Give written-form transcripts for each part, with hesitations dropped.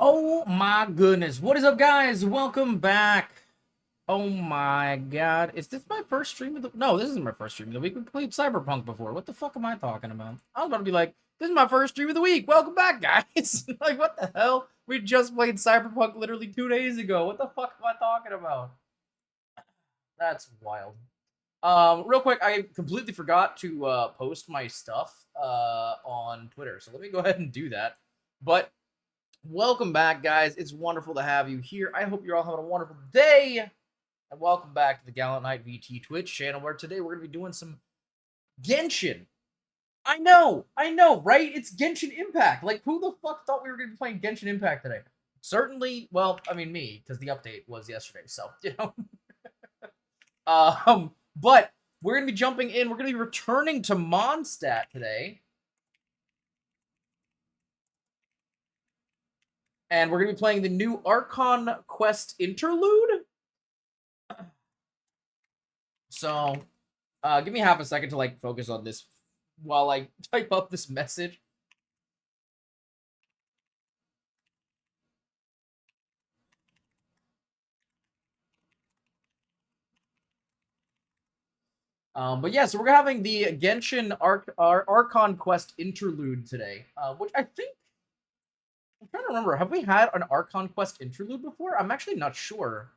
Oh my goodness. What is up, guys? Welcome back. Oh my god. Is this my first stream of the... No, this isn't my first stream of the week. We played Cyberpunk before. What the fuck am I talking about? I was about to be like, this is my first stream of the week. Welcome back, guys. Like, what the hell? We just played Cyberpunk literally 2 days ago. What the fuck am I talking about? That's wild. Real quick, I completely forgot to post my stuff on Twitter. So let me go ahead and do that. But welcome back, guys. It's wonderful to have you here. I hope you're all having a wonderful day. And welcome back to the GallantKnightVT Twitch channel, where today we're going to be doing some Genshin. I know, right? It's Genshin Impact. Like, who the fuck thought we were going to be playing Genshin Impact today? Certainly, well, I mean me, because the update was yesterday, so, you know. But we're going to be jumping in. We're going to be returning to Mondstadt today. And we're going to be playing the new Archon Quest Interlude. So, give me half a second to, like, focus on this while I type up this message. But yeah, so we're having the Genshin Archon Quest Interlude today, which I think... I'm trying to remember, have we had an Archon Quest Interlude before? I'm actually not sure.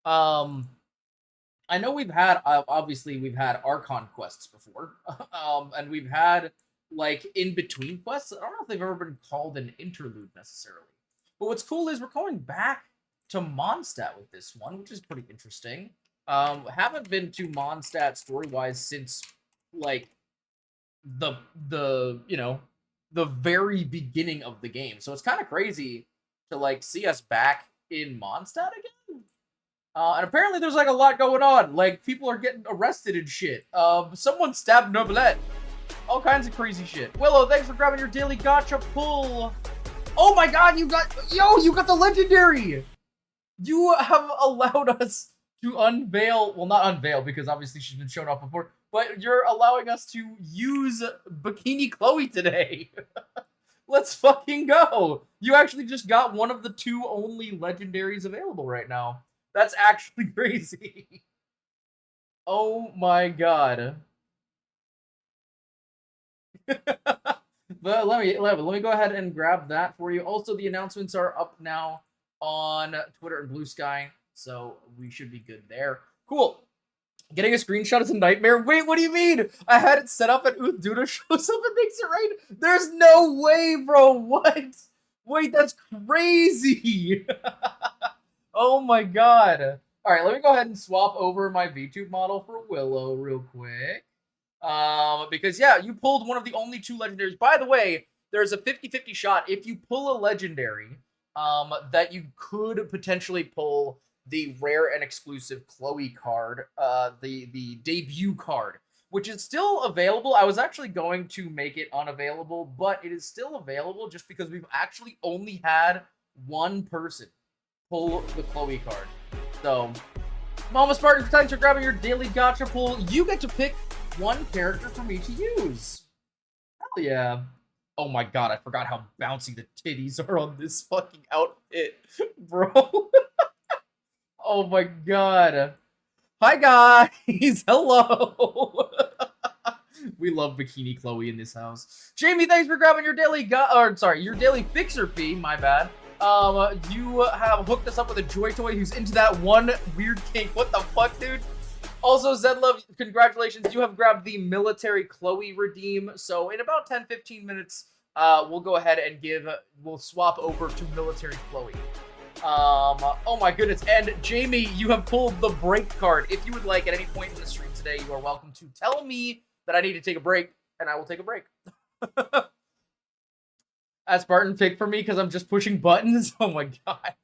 I know we've had, obviously, we've had Archon quests before. And we've had, like, in-between quests. I don't know if they've ever been called an interlude, necessarily. But what's cool is we're going back to Mondstadt with this one, which is pretty interesting. Haven't been to Mondstadt story-wise since, like, the you know, the very beginning of the game. So it's kind of crazy to, like, see us back in Mondstadt again. And apparently there's, like, a lot going on. Like, people are getting arrested and shit. Someone stabbed Novelette. All kinds of crazy shit. Willow, thanks for grabbing your daily gacha pull. Oh my god, you got the legendary! You have allowed us to unveil, well, not unveil, because obviously she's been shown off before, but you're allowing us to use Bikini Chloe today. Let's fucking go. You actually just got one of the two only legendaries available right now. That's actually crazy. Oh my god. But let me go ahead and grab that for you. Also, the announcements are up now on Twitter and Blue Sky, so we should be good there. Cool. Getting a screenshot is a nightmare. Wait, what do you mean? I had it set up and Duda shows up and makes it right? There's no way, bro. What? Wait, that's crazy. Oh my god. All right, let me go ahead and swap over my VTube model for Willow real quick. Because, yeah, you pulled one of the only two legendaries. By the way, there's a 50-50 shot if you pull a legendary, that you could potentially pull the rare and exclusive Chloe card, the debut card, which is still available. I was actually going to make it unavailable, but it is still available just because we've actually only had one person pull the Chloe card. So, Mama Spartan, thanks for grabbing your daily gacha pull. You get to pick one character for me to use. Hell yeah. Oh my god, I forgot how bouncy the titties are on this fucking outfit, bro. Oh my god. Hi guys, hello. We love Bikini Chloe in this house. Jamie, thanks for grabbing your daily your daily fixer fee, my bad. You have hooked us up with a Joy Toy who's into that one weird kink. What the fuck, dude? Also, Zedlove, congratulations. You have grabbed the military Chloe redeem. So in about 10-15 minutes, we'll go ahead and we'll swap over to military Chloe. Oh my goodness. And Jamie, you have pulled the break card. If you would like at any point in the stream today, you are welcome to tell me that I need to take a break, and I will take a break. That's Spartan pick for me because I'm just pushing buttons. Oh my god.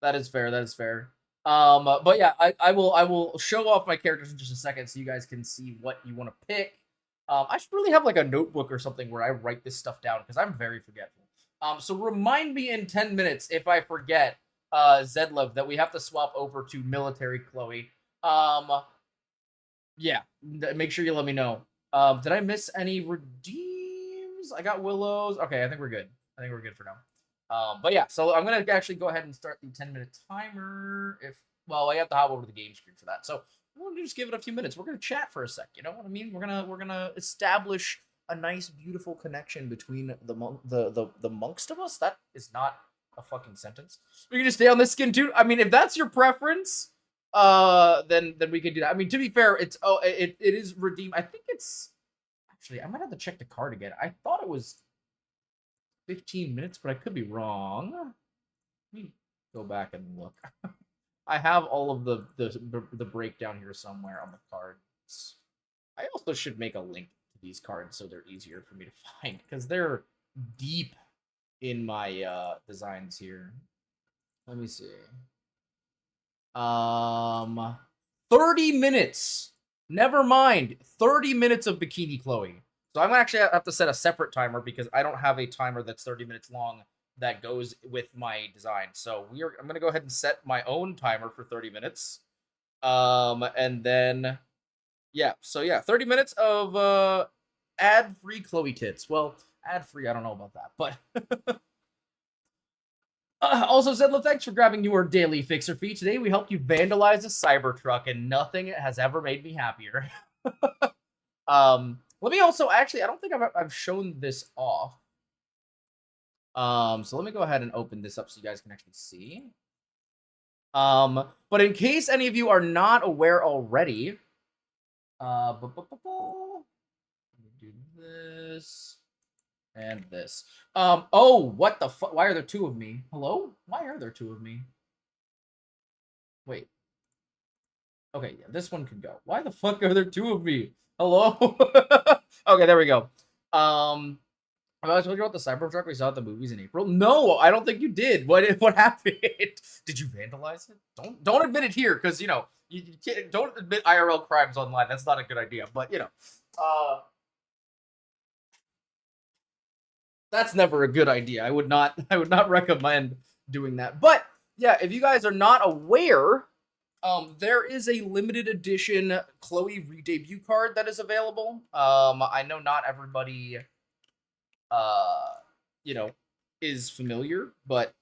That is fair. That is fair. But yeah, I will show off my characters in just a second so you guys can see what you want to pick. I should really have like a notebook or something where I write this stuff down because I'm very forgetful. So remind me in 10 minutes if I forget, Zedlove, that we have to swap over to military Chloe. Yeah, make sure you let me know. Did I miss any redeems? I got Willows. Okay, I think we're good. I think we're good for now. But yeah, so I'm gonna actually go ahead and start the 10-minute timer. Well, I have to hop over to the game screen for that. So we'll just give it a few minutes. We're gonna chat for a sec. You know what I mean? We're gonna establish a nice, beautiful connection between the monks of us. That is not a fucking sentence. We can just stay on this skin too. I mean, if that's your preference, then we can do that. I mean, to be fair, it is redeemed. I think it's actually, I might have to check the card again. I thought it was 15 minutes, but I could be wrong. Let me go back and look. I have all of the breakdown here somewhere on the cards. I also should make a link to these cards so they're easier for me to find because they're deep in my designs here. Let me see. 30 minutes. Never mind. 30 minutes of Bikini Chloe. So I'm gonna actually have to set a separate timer because I don't have a timer that's 30 minutes long that goes with my design. So I'm gonna go ahead and set my own timer for 30 minutes. And then yeah, so yeah, 30 minutes of ad-free Chloe tits. Well, ad-free, I don't know about that, but also, Zedlo, thanks for grabbing your daily fixer fee. Today we helped you vandalize a Cybertruck, and nothing has ever made me happier. Let me also actually, I don't think I've shown this off. So let me go ahead and open this up so you guys can actually see. But in case any of you are not aware already, let me do this. And this. Oh, what the fuck? Why are there two of me? Hello? Why are there two of me? Wait. Okay, yeah, this one could go. Why the fuck are there two of me? Hello? Okay, there we go. Have I told you about the Cybertruck we saw at the movies in April? No, I don't think you did. What happened? Did you vandalize it? Don't admit it here, because you know you can't. Don't admit IRL crimes online. That's not a good idea. But you know, that's never a good idea. I would not recommend doing that. But yeah, if you guys are not aware, there is a limited edition Chloe re-debut card that is available. I know not everybody, you know, is familiar, but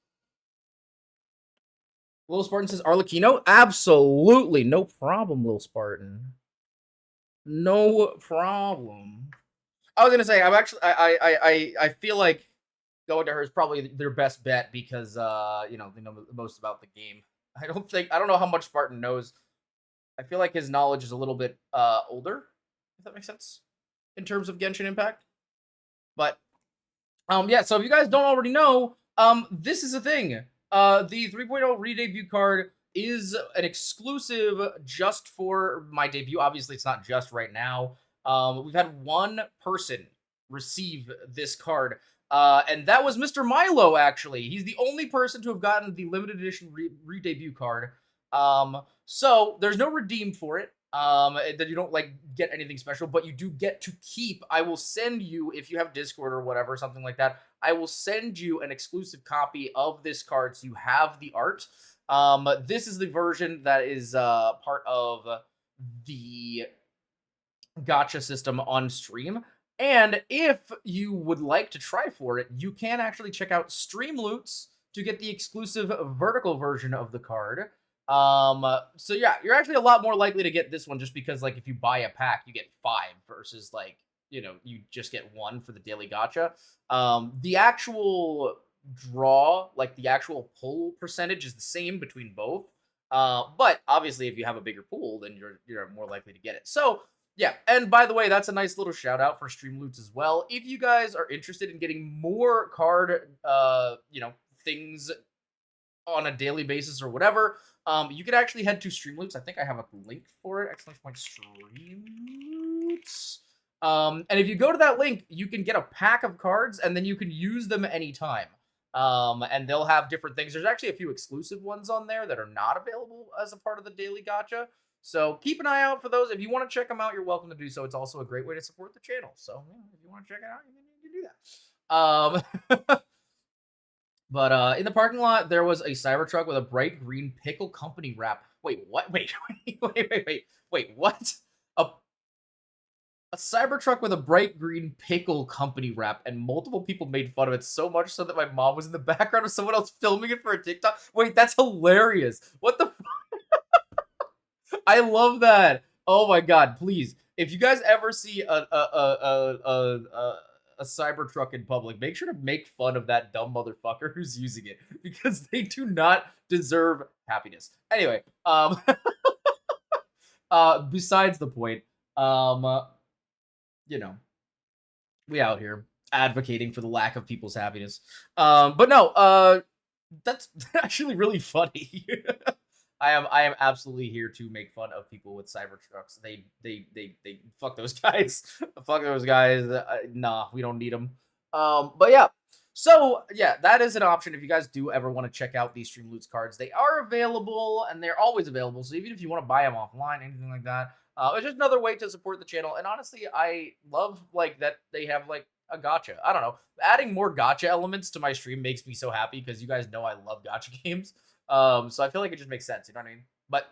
Lil Spartan says Arlecchino. Absolutely, no problem, Lil Spartan. No problem. I was gonna say I feel like going to her is probably their best bet because you know, they know the most about the game. I don't know how much Spartan knows. I feel like his knowledge is a little bit older, if that makes sense, in terms of Genshin Impact. But yeah, so if you guys don't already know, this is a thing. The 3.0 re-debut card is an exclusive just for my debut. Obviously, it's not just right now. We've had one person receive this card, and that was Mr. Milo, actually. He's the only person to have gotten the limited edition re-debut card. So there's no redeem for it. That you don't like get anything special, but you do get to keep. I will send you, if you have Discord or whatever, something like that, I will send you an exclusive copy of this card so you have the art. This is the version that is part of the gacha system on stream. And if you would like to try for it, you can actually check out Stream Loots to get the exclusive vertical version of the card. So yeah, you're actually a lot more likely to get this one just because, like, if you buy a pack, you get 5 versus, like, you know, you just get 1 for the daily gacha. The actual draw, like the actual pull percentage, is the same between both. But obviously, if you have a bigger pool, then you're more likely to get it. So yeah, and by the way, that's a nice little shout out for Stream Loots as well. If you guys are interested in getting more card, you know, things on a daily basis or whatever, you can actually head to Stream Loots. I think I have a link for it. !Stream Loots. And if you go to that link, you can get a pack of cards, and then you can use them anytime. And they'll have different things. There's actually a few exclusive ones on there that are not available as a part of the daily gacha. So keep an eye out for those. If you want to check them out, you're welcome to do so. It's also a great way to support the channel. So yeah, if you want to check it out, you can do that. But in the parking lot, there was a Cybertruck with a bright green Pickle Company wrap. Wait, what? Wait, what? A Cybertruck with a bright green pickle company wrap, and multiple people made fun of it so much so that my mom was in the background of someone else filming it for a TikTok. Wait, that's hilarious. What the I love that. Oh my god, please. If you guys ever see a Cybertruck in public, make sure to make fun of that dumb motherfucker who's using it because they do not deserve happiness. Anyway, besides the point, you know, we out here advocating for the lack of people's happiness. But no, that's actually really funny. I am absolutely here to make fun of people with Cybertrucks. They fuck those guys. Fuck those guys. Nah, we don't need them. But yeah. So yeah, that is an option if you guys do ever want to check out these Stream Loots cards. They are available and they're always available. So even if you want to buy them offline, anything like that, it's just another way to support the channel. And honestly, I love like that they have like a gotcha. I don't know. Adding more gotcha elements to my stream makes me so happy because you guys know I love gotcha games. So I feel like it just makes sense, you know what I mean? But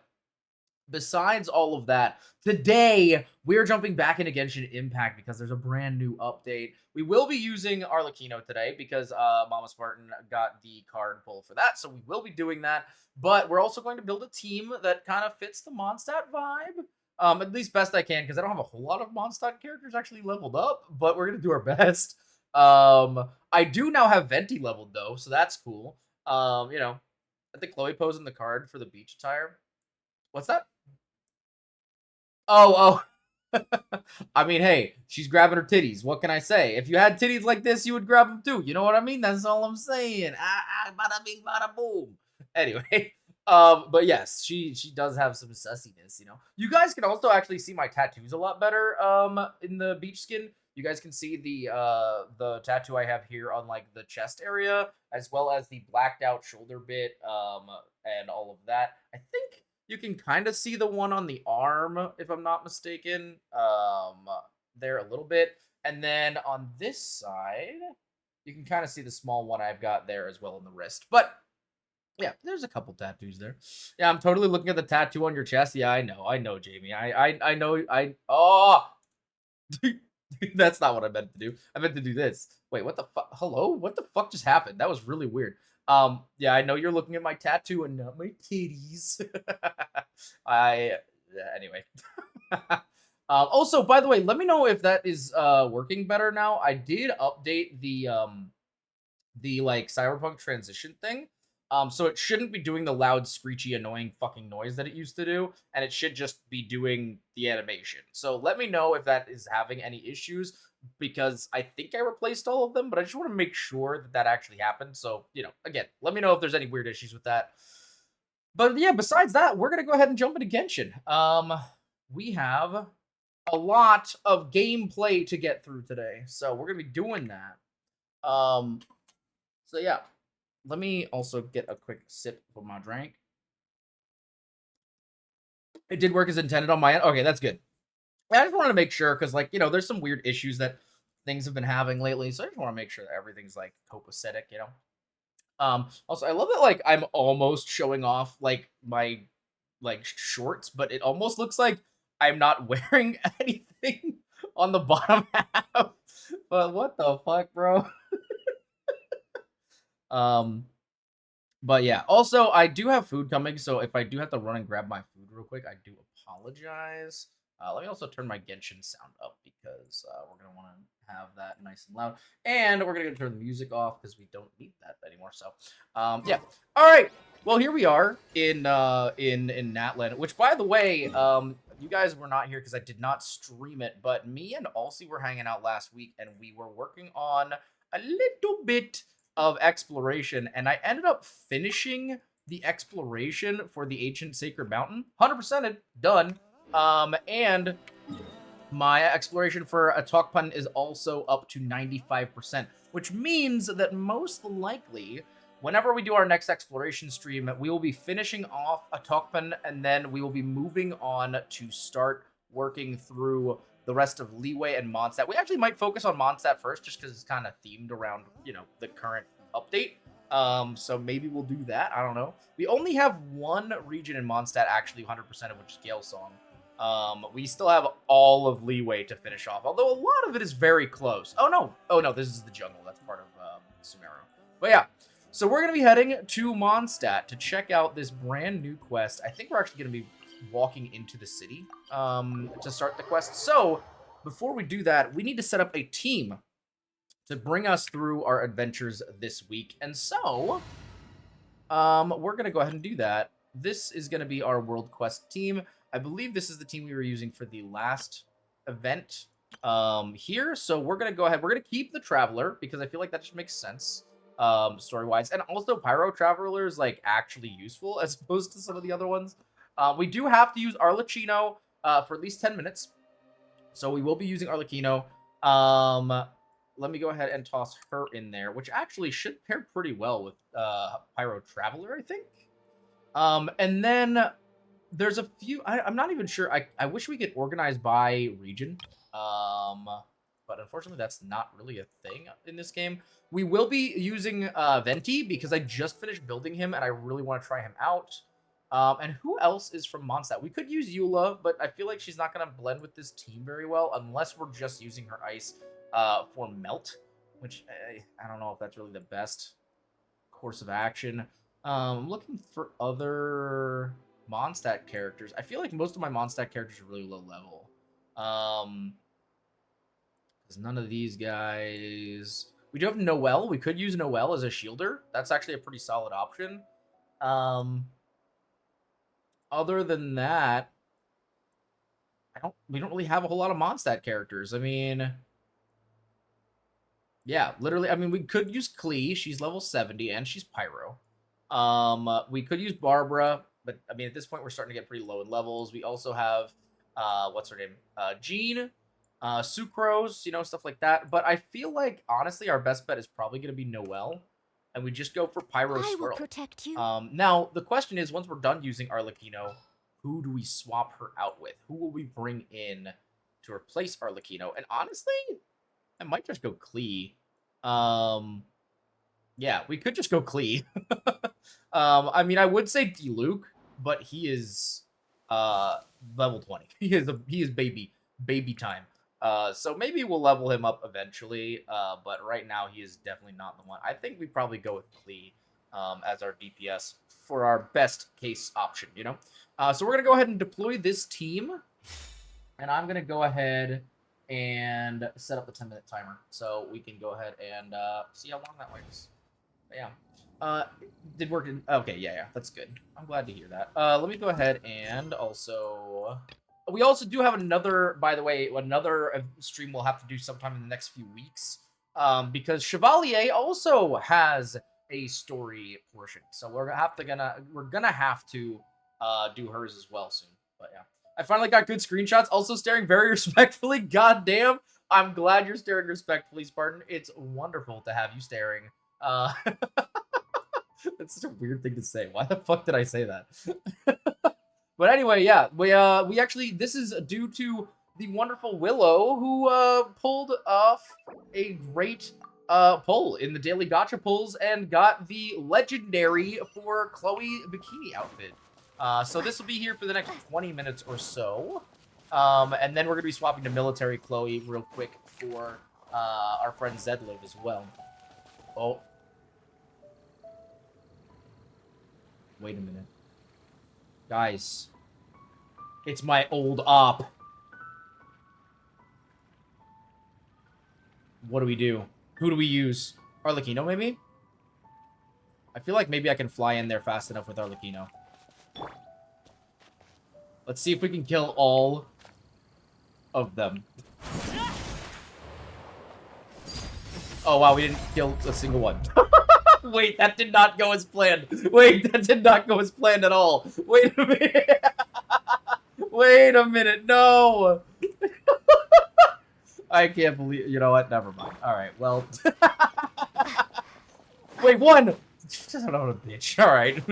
besides all of that, today we're jumping back into Genshin Impact because there's a brand new update. We will be using Arlecchino today because Mama Spartan got the card pull for that, so we will be doing that. But we're also going to build a team that kind of fits the Mondstadt vibe. At least best I can, because I don't have a whole lot of Mondstadt characters actually leveled up, but we're gonna do our best. I do now have Venti leveled though, so that's cool. You know, I think Chloe posing the card for the beach attire. What's that? Oh. I mean, hey, she's grabbing her titties. What can I say? If you had titties like this, you would grab them too. You know what I mean? That's all I'm saying. Bada bing, bada boom. Anyway, but yes, she does have some sussiness. You know, you guys can also actually see my tattoos a lot better. In the beach skin, you guys can see the tattoo I have here on like the chest area, as well as the blacked out shoulder bit. And all of that. I think you can kind of see the one on the arm, if I'm not mistaken, there a little bit. And then on this side, you can kind of see the small one I've got there as well in the wrist. But yeah, there's a couple tattoos there. Yeah, I'm totally looking at the tattoo on your chest. Yeah, I know, Jamie. I know. Oh, that's not what I meant to do. I meant to do this. Wait, what the fuck? Hello? What the fuck just happened? That was really weird. Yeah, I know you're looking at my tattoo and not my titties. Anyway. Also, by the way, let me know if that is working better now. I did update the like Cyberpunk transition thing. So it shouldn't be doing the loud, screechy, annoying fucking noise that it used to do, and it should just be doing the animation. So let me know if that is having any issues, because I think I replaced all of them, but I just want to make sure that that actually happened. So, you know, again, let me know if there's any weird issues with that. But yeah, besides that, we're gonna go ahead and jump into Genshin. We have a lot of gameplay to get through today, so we're gonna be doing that. So yeah. Let me also get a quick sip of my drink. It did work as intended on my end. Okay, that's good. I just wanted to make sure because, like, you know, there's some weird issues that things have been having lately. So I just want to make sure that everything's like copacetic, you know. Also, I love that like I'm almost showing off like my like shorts, but it almost looks like I'm not wearing anything on the bottom half. But what the fuck, bro? But yeah, also I do have food coming, so if I do have to run and grab my food real quick, I do apologize. Let me also turn my Genshin sound up because we're gonna want to have that nice and loud, and we're gonna turn the music off because we don't need that anymore. So, yeah. All right. Well, here we are in Natland, which, by the way, you guys were not here because I did not stream it, but me and Alcy were hanging out last week, and we were working on a little bit of exploration, and I ended up finishing the exploration for the Ancient Sacred Mountain. 100%ed, done. And my exploration for a Tokpan is also up to 95%, which means that most likely, whenever we do our next exploration stream, we will be finishing off a Tokpan, and then we will be moving on to start working through the rest of Leeway and Mondstadt. We actually might focus on Mondstadt first, just because it's kind of themed around, you know, the current update. So maybe we'll do that. I don't know. We only have one region in Mondstadt actually 100% of, which is Gale Song. We still have all of leeway to finish off, although a lot of it is very close. Oh no, this is the jungle. That's part of Sumeru. But yeah, so we're gonna be heading to Mondstadt to check out this brand new quest. I think we're actually gonna be walking into the city to start the quest. So before we do that, we need to set up a team to bring us through our adventures this week. And so we're gonna go ahead and do that. This is gonna be our World Quest team. I believe this is the team we were using for the last event here. So we're going to go ahead. We're going to keep the Traveler because I feel like that just makes sense story-wise. And also Pyro Traveler is like actually useful as opposed to some of the other ones. We do have to use Arlecchino for at least 10 minutes. So we will be using Arlecchino. Let me go ahead and toss her in there, which actually should pair pretty well with Pyro Traveler, I think. And then there's a few, I'm not even sure. I wish we could organize by region. But unfortunately, that's not really a thing in this game. We will be using Venti because I just finished building him and I really want to try him out. And who else is from Mondstadt? We could use Eula, but I feel like she's not going to blend with this team very well unless we're just using her ice for Melt, which I don't know if that's really the best course of action. I'm looking for other Mondstadt characters. I feel like most of my Mondstadt characters are really low level. Because none of these guys. We do have Noelle. We could use Noelle as a shielder. That's actually a pretty solid option. Other than that, we don't really have a whole lot of Mondstadt characters. I mean, yeah, literally. I mean, we could use Klee. She's level 70 and she's Pyro. We could use Barbara, but I mean, at this point, we're starting to get pretty low in levels. We also have, what's her name? Jean, Sucrose, stuff like that. But I feel like, honestly, our best bet is probably going to be Noelle. And we just go for Pyro Swirl. I will protect you. Now, the question is, once we're done using Arlecchino, who do we swap her out with? Who will we bring in to replace Arlecchino? And honestly, I might just go Klee. Yeah, we could just go Klee. I mean, I would say D-Luke, but he is level 20. He is baby time. So maybe we'll level him up eventually, but right now he is definitely not the one. I think we probably go with Klee as our DPS for our best case option, So we're going to go ahead and deploy this team, and I'm going to go ahead and set up the 10-minute timer so we can go ahead and see how long that works. Yeah. Did work in... Okay, yeah, that's good. I'm glad to hear that. Let me go ahead and also... We also do have another, by the way, another stream we'll have to do sometime in the next few weeks. Because Chevalier also has a story portion. So we're gonna have to do hers as well soon. But yeah. I finally got good screenshots. Also staring very respectfully. God damn. I'm glad you're staring respectfully, Spartan. It's wonderful to have you staring. That's such a weird thing to say. Why the fuck did I say that? But anyway, yeah, we actually, this is due to the wonderful Willow who pulled off a great pull in the daily gacha pulls and got the legendary for Chloe bikini outfit. So this will be here for the next 20 minutes or so. And then we're going to be swapping to military Chloe real quick for our friend Zedliv as well. Oh. Wait a minute. Guys. It's my old op. What do we do? Who do we use? Arlecchino, maybe? I feel like maybe I can fly in there fast enough with Arlecchino. Let's see if we can kill all of them. Oh, wow, we didn't kill a single one. Wait, that did not go as planned. Wait, that did not go as planned at all. Wait a minute. Wait a minute. No. I can't believe... You know what? Never mind. All right, well... Wait, one! Son of a bitch. All right.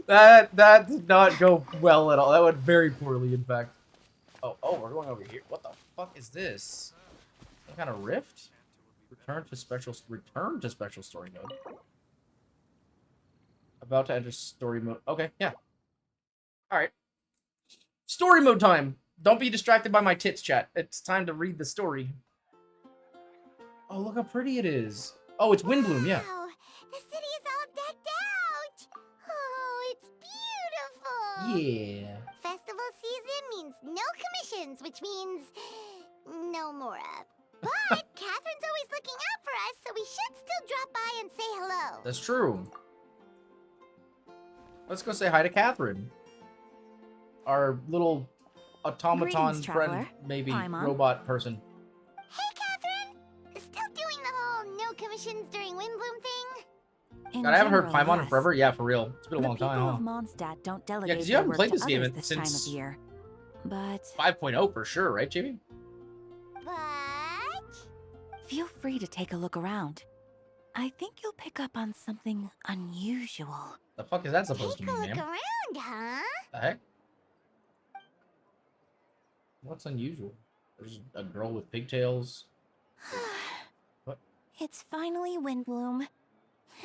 That did not go well at all. That went very poorly, in fact. Oh, we're going over here. What the fuck is this? Some kind of rift? Return to special story mode. About to enter story mode. Okay, yeah. All right. Story mode time. Don't be distracted by my tits, chat. It's time to read the story. Oh, look how pretty it is. Oh, it's Windbloom, yeah. Wow, the city is all decked out. Oh, it's beautiful. Yeah. Festival season means no commissions, which means no Mora. But Catherine's always looking out for us, so we should still drop by and say hello. That's true. Let's go say hi to Catherine. Our little automaton Greetings, friend, traveler. maybe Paimon. robot person. Hey, Catherine. Still doing the whole no commissions during Windbloom thing? In God, I haven't heard general, Paimon in yes. forever. Yeah, for real. It's been a The long time, people huh? of Mondstadt don't delegate 'cause you their haven't work played to this game others this since- time of year. But 5.0 for sure, right, Jamie? But feel free to take a look around. I think you'll pick up on something unusual. The fuck is that supposed take to a mean, look ma'am? around, huh? The heck? What's unusual? There's a girl with pigtails. What? It's finally Windbloom.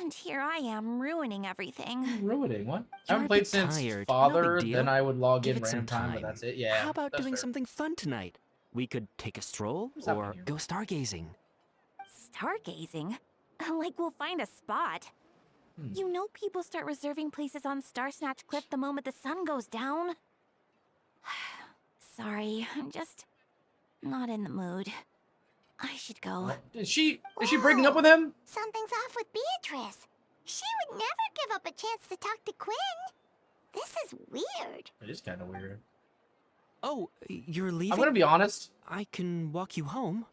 And here I am ruining everything. Ruining what? I You're haven't a played bit since tired. Father, No big deal. then I would log Give in it some random time, but time. that's it. Yeah. How about that's doing fair. something fun tonight? We could take a stroll What's happening or here? go stargazing. Stargazing? Like we'll find a spot. Hmm. You know people start reserving places on Starsnatch Cliff the moment the sun goes down. Sorry, I'm just not in the mood. I should go. What? Is she breaking up with him? Something's off with Beatrice. She would never give up a chance to talk to Quinn. This is weird. It is kind of weird. Oh, you're leaving? I'm gonna be honest. I can walk you home.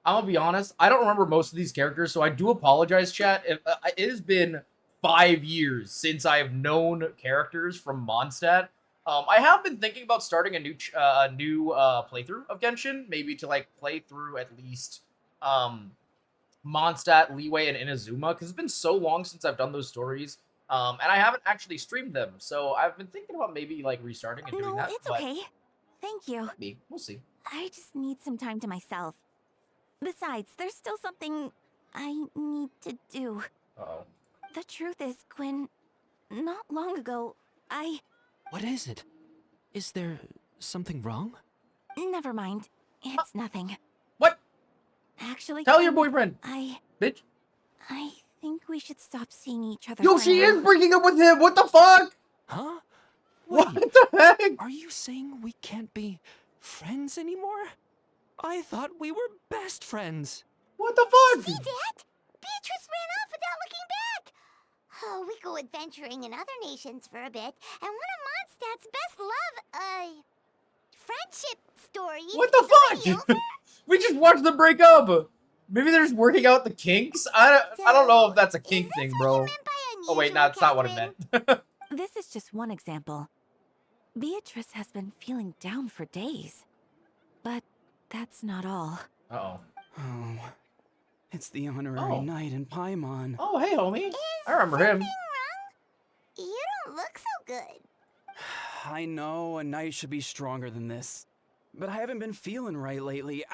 I'm gonna be honest. I don't remember most of these characters, so I do apologize, chat. It has been 5 years since I have known characters from Mondstadt. I have been thinking about starting a new playthrough of Genshin, maybe to like play through at least Mondstadt, Leeway, and Inazuma, because it's been so long since I've done those stories, and I haven't actually streamed them. So I've been thinking about maybe like restarting and doing No, that. it's but okay. Thank you. maybe. We'll see. I just need some time to myself. Besides, there's still something I need to do. Uh-oh. The truth is, Quinn, not long ago, What is it? Is there something wrong? Never mind. It's nothing. What? Actually, Tell your Quinn, boyfriend, bitch. I think we should stop seeing each other. Yo, for she now. is breaking up with him. What the fuck? Huh? What Wait, the heck? are you saying we can't be friends anymore? I thought we were best friends. What the fuck? See that? Beatrice ran off without looking back. Oh, we go adventuring in other nations for a bit, and one of Mondstadt's best love, friendship stories. What the is already fuck? over. We just watched them break up. Maybe they're just working out the kinks. I don't know if that's a kink Is this thing, what bro. you meant by Oh wait, no, unusual, that's not what it Catherine? meant. This is just one example. Beatrice has been feeling down for days. But that's not all. Uh-oh. Oh, it's the honorary Oh. knight in Paimon. Oh, hey, homie. Is I remember him. something wrong? You don't look so good. I know a knight should be stronger than this, but I haven't been feeling right lately.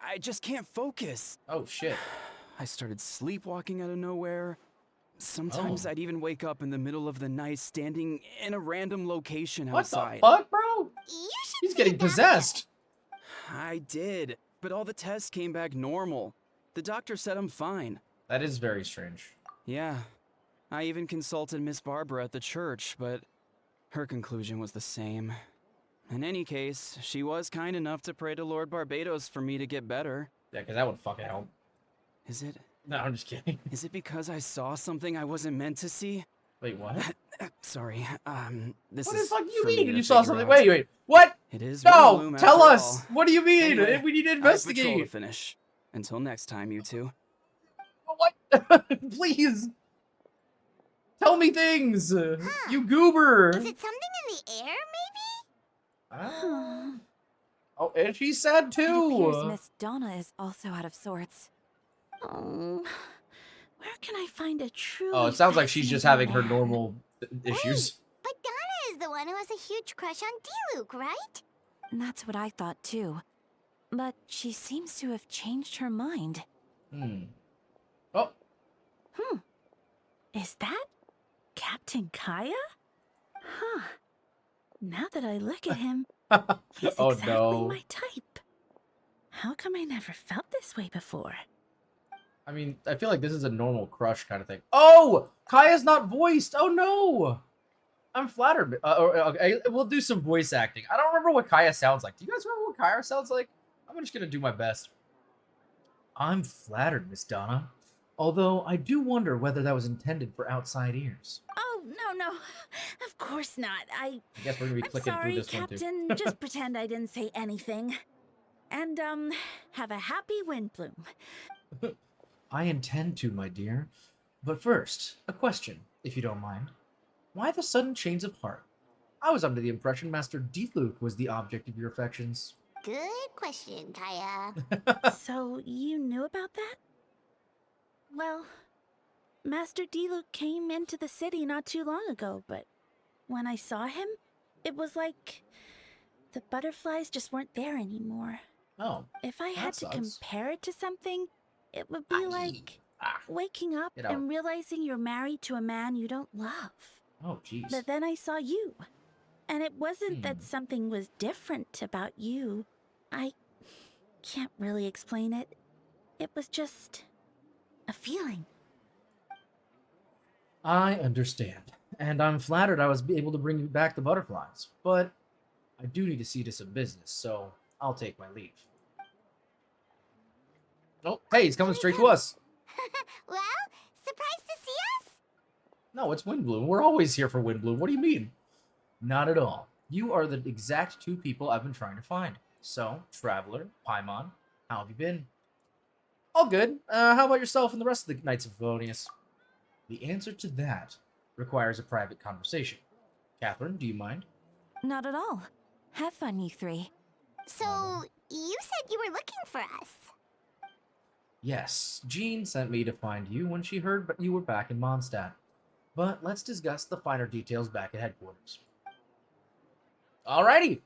I just can't focus. Oh, shit. I started sleepwalking out of nowhere. Sometimes Oh. I'd even wake up in the middle of the night standing in a random location What outside. the fuck, bro? You should He's see getting a doctor. possessed. I did, but all the tests came back normal. The doctor said I'm fine. That is very strange. Yeah, I even consulted Miss Barbara at the church, but her conclusion was the same. In any case, she was kind enough to pray to Lord Barbados for me to get better. Yeah, because that would fucking help. Is it? No, I'm just kidding. Is it because I saw something I wasn't meant to see? Wait, what? Sorry, this What is the fuck do you for me mean? to You saw figure something? out. Wait. What? It is No! Windbloom Tell after us! all. What do you mean? Anyway, We need to I have patrol to investigate. finish. Until next time, you two. What? Please. Tell me things. You goober. Is it something in the air, maybe? Ah. Oh, and she's sad It appears too. Miss Donna is also out of sorts. Oh, where can I find a true? Oh, it sounds like she's just having her normal issues. But Donna is the one who has a huge crush on Diluc, right? That's what I thought too. But she seems to have changed her mind. Oh, Is that Captain Kaya? Huh. Now that I look at him, He's Oh exactly no. my type. How come I never felt this way before? I mean, I feel like this is a normal crush kind of thing. Oh, Kaya's not voiced. Oh no. I'm flattered. Okay, we'll do some voice acting. I don't remember what Kaya sounds like. Do you guys remember what Kaya sounds like? I'm just gonna do my best. I'm flattered, Miss Donna. Although I do wonder whether that was intended for outside ears. Oh, no. Of course not. I guess we're gonna be I'm clicking through sorry, this one Captain. too. Just pretend I didn't say anything. And, have a happy wind bloom. I intend to, my dear. But first, a question, if you don't mind. Why the sudden change of heart? I was under the impression Master Diluc was the object of your affections. Good question, Kaya. So, you knew about that? Well, Master Diluc came into the city not too long ago, but when I saw him, it was like the butterflies just weren't there anymore. Oh, If I that had to sucks. compare it to something, it would be like waking up Get out. and realizing you're married to a man you don't love. Oh, jeez. But then I saw you. And it wasn't Hmm. that something was different about you. I can't really explain it. It was just a feeling. I understand. And I'm flattered I was able to bring you back the butterflies. But I do need to see to some business, so I'll take my leave. Oh, hey, he's coming straight to us. Well, surprised to see us? No, it's Windbloom. We're always here for Windbloom. What do you mean? Not at all. You are the exact two people I've been trying to find. So, Traveler, Paimon, how have you been? All good. How about yourself and the rest of the Knights of Favonius? The answer to that requires a private conversation. Catherine, do you mind? Not at all. Have fun, you three. So, you said you were looking for us. Yes, Jean sent me to find you when she heard you were back in Mondstadt. But let's discuss the finer details back at headquarters. Alrighty.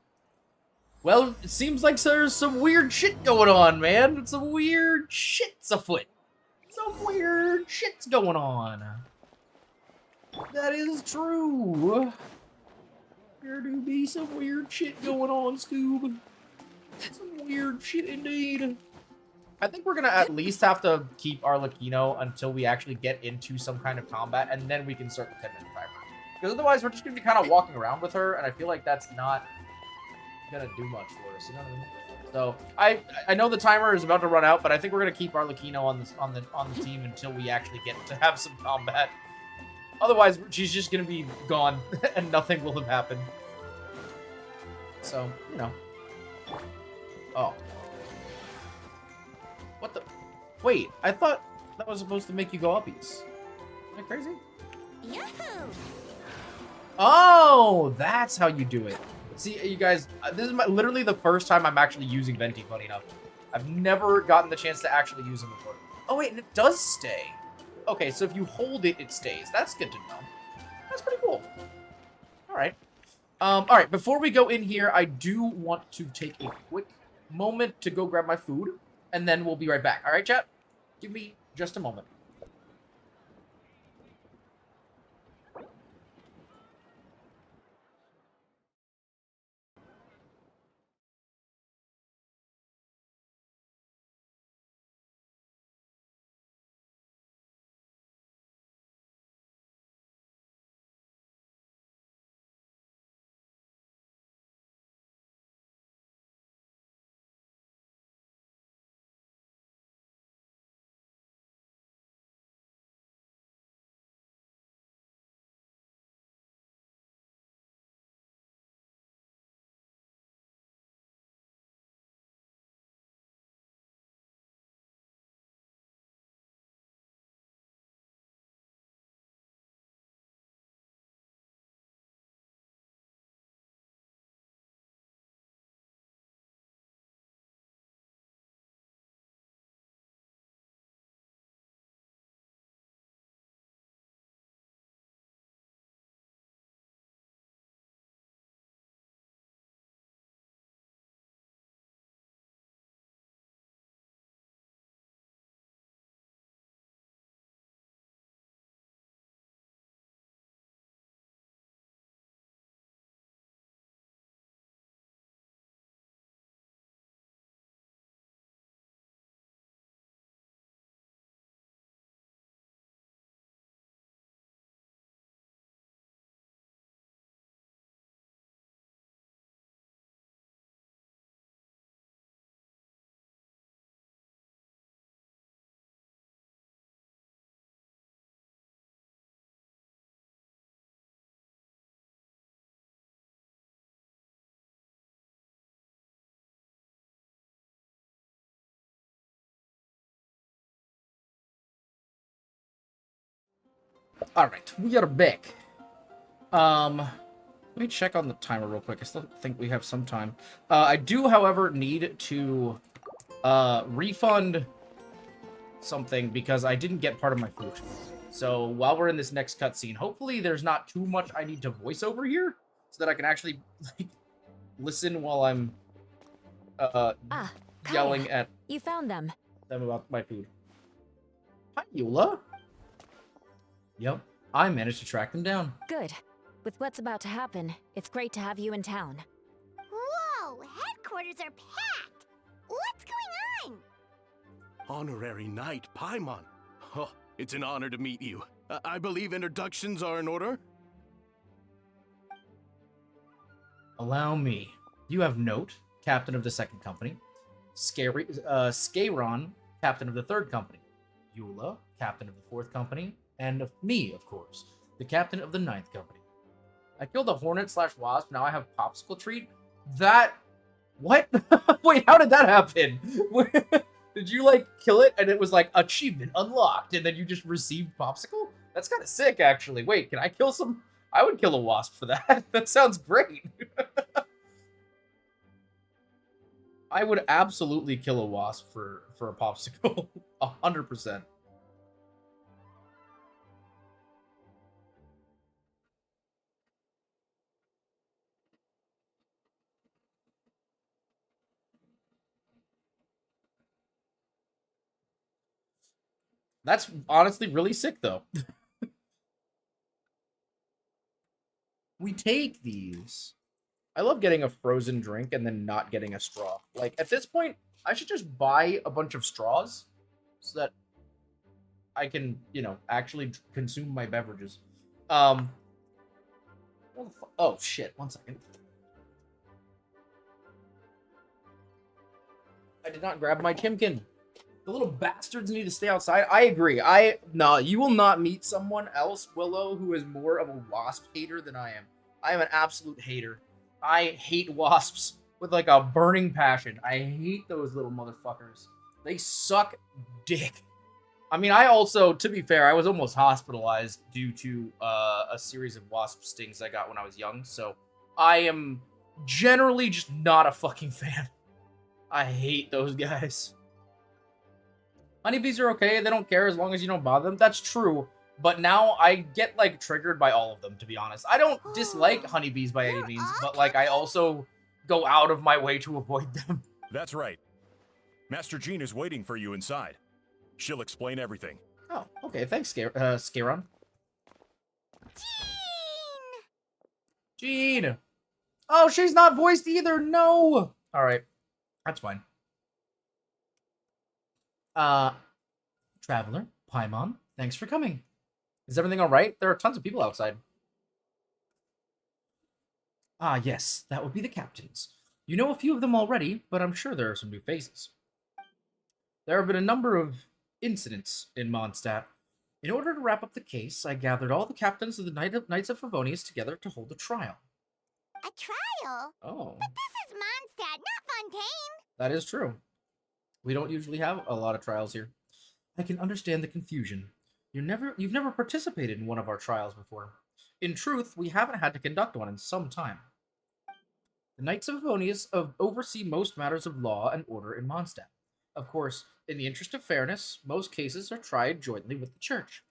Well, it seems like there's some weird shit going on, man. Some weird shit's afoot. Some weird shit's going on. That is true. There do be some weird shit going on, Scoob. Some weird shit indeed. I think we're gonna at least have to keep Arlecchino until we actually get into some kind of combat, and then we can start the 10-minute timer. Because otherwise, we're just gonna be kind of walking around with her, and I feel like that's not gonna do much for us. You know what I mean? So I know the timer is about to run out, but I think we're gonna keep Arlecchino on the team until we actually get to have some combat. Otherwise, she's just gonna be gone, and nothing will have happened. So, you know. Oh. What the? Wait, I thought that was supposed to make you go uppies. Am I crazy? Yahoo! Oh, that's how you do it. See, you guys, this is literally the first time I'm actually using Venti, funny enough. I've never gotten the chance to actually use him before. Oh, wait, and it does stay. Okay, so if you hold it, it stays. That's good to know. That's pretty cool. All right. All right, before we go in here, I do want to take a quick moment to go grab my food, and then we'll be right back. All right, chat? Give me just a moment. Alright, we are back. Let me check on the timer real quick. I still think we have some time. I do, however, need to refund something because I didn't get part of my food. So while we're in this next cutscene, hopefully there's not too much I need to voice over here so that I can actually like listen while I'm yelling at You found them. them about my food. Hi, Eula. Yep, I managed to track them down. Good. With what's about to happen, it's great to have you in town. Whoa, headquarters are packed. What's going on? Honorary Knight Paimon. Oh, it's an honor to meet you. I believe introductions are in order? Allow me. You have Note, captain of the 2nd company. Scaron, captain of the 3rd company. Eula, captain of the 4th company. And me, of course, the captain of the 9th company. I killed a hornet/wasp, now I have popsicle treat? That... What? Wait, how did that happen? Did you, like, kill it and it was like, achievement unlocked, and then you just received popsicle? That's kind of sick, actually. Wait, can I kill some... I would kill a wasp for that. That sounds great. I would absolutely kill a wasp for a popsicle. 100%. That's honestly really sick, though. We take these. I love getting a frozen drink and then not getting a straw. Like, at this point, I should just buy a bunch of straws so that I can, you know, actually consume my beverages. Oh, shit. 1 second. I did not grab my Chimkin. The little bastards need to stay outside. I agree. No, you will not meet someone else, Willow, who is more of a wasp hater than I am. I am an absolute hater. I hate wasps with like a burning passion. I hate those little motherfuckers. They suck dick. I mean, I also, to be fair, I was almost hospitalized due to a series of wasp stings I got when I was young. So I am generally just not a fucking fan. I hate those guys. Honeybees are okay, they don't care as long as you don't bother them. That's true, but now I get, like, triggered by all of them, to be honest. I don't dislike honeybees by any means, but, like, I also go out of my way to avoid them. That's right. Master Jean is waiting for you inside. She'll explain everything. Oh, okay, thanks, Scaron. Jean! Oh, she's not voiced either, no! Alright, that's fine. Traveler, Paimon, thanks for coming. Is everything alright? There are tons of people outside. Ah, yes, that would be the captains. You know a few of them already, but I'm sure there are some new faces. There have been a number of incidents in Mondstadt. In order to wrap up the case, I gathered all the captains of the Knights of Favonius together to hold a trial. A trial? Oh. But this is Mondstadt, not Fontaine. That is true. We don't usually have a lot of trials here. I can understand the confusion. You've never participated in one of our trials before. In truth, we haven't had to conduct one in some time. The Knights of Favonius oversee most matters of law and order in Mondstadt. Of course, in the interest of fairness, most cases are tried jointly with the Church.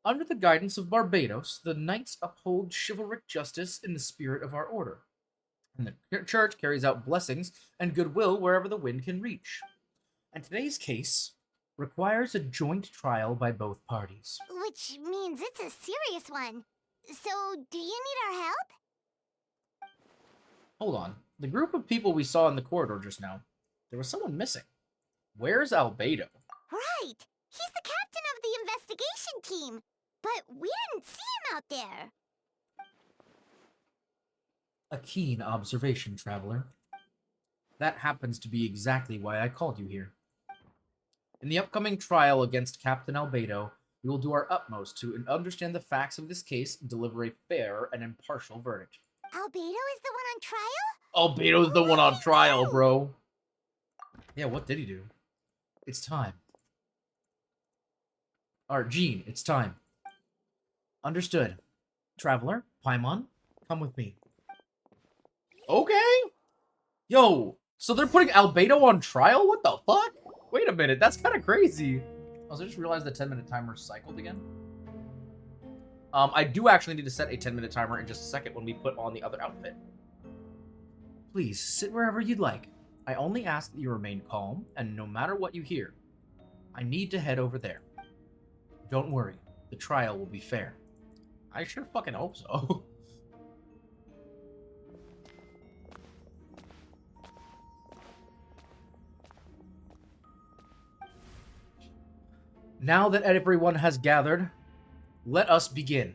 Under the guidance of Barbados, the Knights uphold chivalric justice in the spirit of our order, and the Church carries out blessings and goodwill wherever the wind can reach. And today's case requires a joint trial by both parties. Which means it's a serious one. So, do you need our help? Hold on. The group of people we saw in the corridor just now, there was someone missing. Where's Albedo? Right! He's the captain of the investigation team, but we didn't see him out there. A keen observation, traveler. That happens to be exactly why I called you here. In the upcoming trial against Captain Albedo, we will do our utmost to understand the facts of this case and deliver a fair and impartial verdict. Albedo is the one on trial? Albedo's the one on trial, bro. Yeah, what did he do? It's time. Jean, it's time. Understood. Traveler, Paimon, come with me. Okay. Yo, so they're putting Albedo on trial? What the fuck? Wait a minute, that's kind of crazy. Also, I just realized the 10-minute timer cycled again. I do actually need to set a 10-minute timer in just a second when we put on the other outfit. Please, sit wherever you'd like. I only ask that you remain calm, and no matter what you hear, I need to head over there. Don't worry, the trial will be fair. I sure fucking hope so. Now that everyone has gathered, let us begin.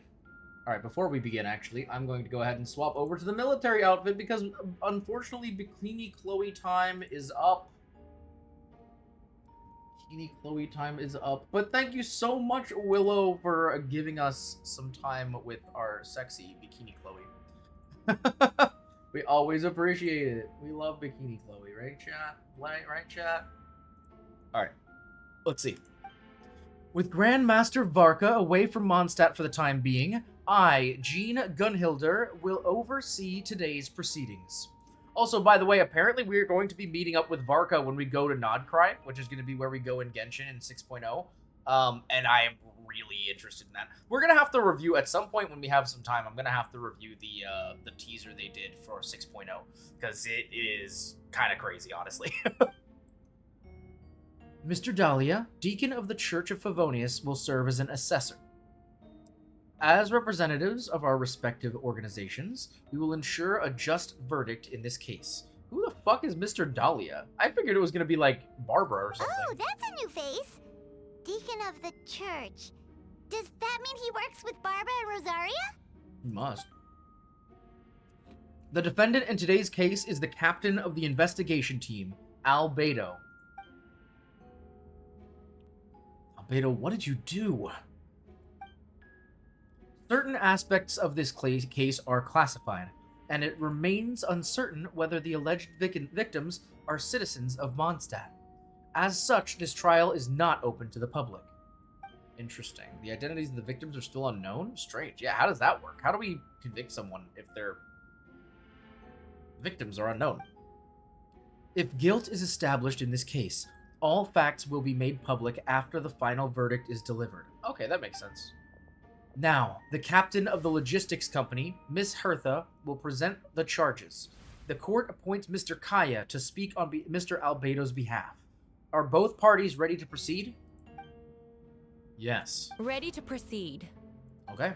Alright, before we begin, actually, I'm going to go ahead and swap over to the military outfit because, unfortunately, Bikini Chloe time is up. Bikini Chloe time is up. But thank you so much, Willow, for giving us some time with our sexy Bikini Chloe. We always appreciate it. We love Bikini Chloe, right, chat? Right, chat? Alright, let's see. With Grandmaster Varka away from Mondstadt for the time being, I, Jean Gunhilder, will oversee today's proceedings. Also, by the way, apparently we're going to be meeting up with Varka when we go to Nodcry, which is going to be where we go in Genshin in 6.0. And I am really interested in that. We're going to have to review, at some point when we have some time, I'm going to have to review the teaser they did for 6.0, because it is kind of crazy, honestly. Mr. Dahlia, Deacon of the Church of Favonius, will serve as an assessor. As representatives of our respective organizations, we will ensure a just verdict in this case. Who the fuck is Mr. Dahlia? I figured it was gonna be like Barbara or something. Oh, that's a new face. Deacon of the church. Does that mean he works with Barbara and Rosaria? He must. The defendant in today's case is the captain of the investigation team, Albedo. Albedo, what did you do? Certain aspects of this case are classified, and it remains uncertain whether the alleged victims are citizens of Mondstadt. As such, this trial is not open to the public. Interesting. The identities of the victims are still unknown? Strange. Yeah, how does that work? How do we convict someone if their victims are unknown? If guilt is established in this case, all facts will be made public after the final verdict is delivered. Okay, that makes sense. Now, the captain of the logistics company, Miss Hertha, will present the charges. The court appoints Mr. Kaya to speak on Mr. Albedo's behalf. Are both parties ready to proceed? Yes. Ready to proceed. Okay.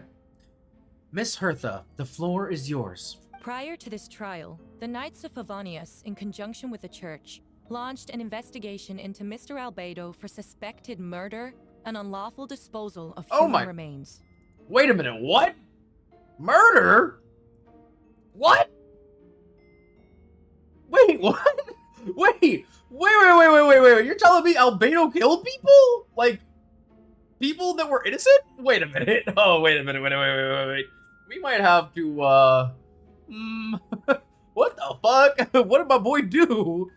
Miss Hertha, the floor is yours. Prior to this trial, the Knights of Favonius, in conjunction with the church, launched an investigation into Mr. Albedo for suspected murder and unlawful disposal of human remains. Wait a minute, what? Murder? What? Wait, what? Wait. You're telling me Albedo killed people? Like, people that were innocent? Wait a minute. Oh, wait a minute. Wait. We might have to, what the fuck? What did my boy do?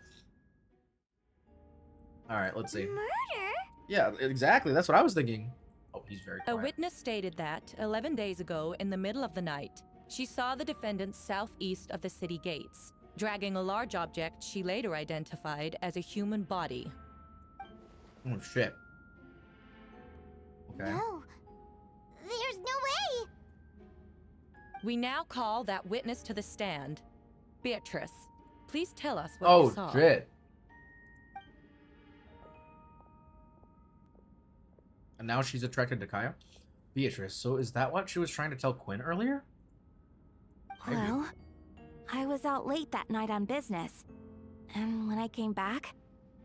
Alright, let's see. Murder? Yeah, exactly. That's what I was thinking. Oh, he's very quiet. A witness stated that, 11 days ago, in the middle of the night, she saw the defendant southeast of the city gates, dragging a large object she later identified as a human body. Oh, shit. Okay. No. There's no way! We now call that witness to the stand. Beatrice, please tell us what you saw. Oh, shit. And now she's attracted to Kaya? Beatrice, so is that what she was trying to tell Quinn earlier? Well, I was out late that night on business. And when I came back,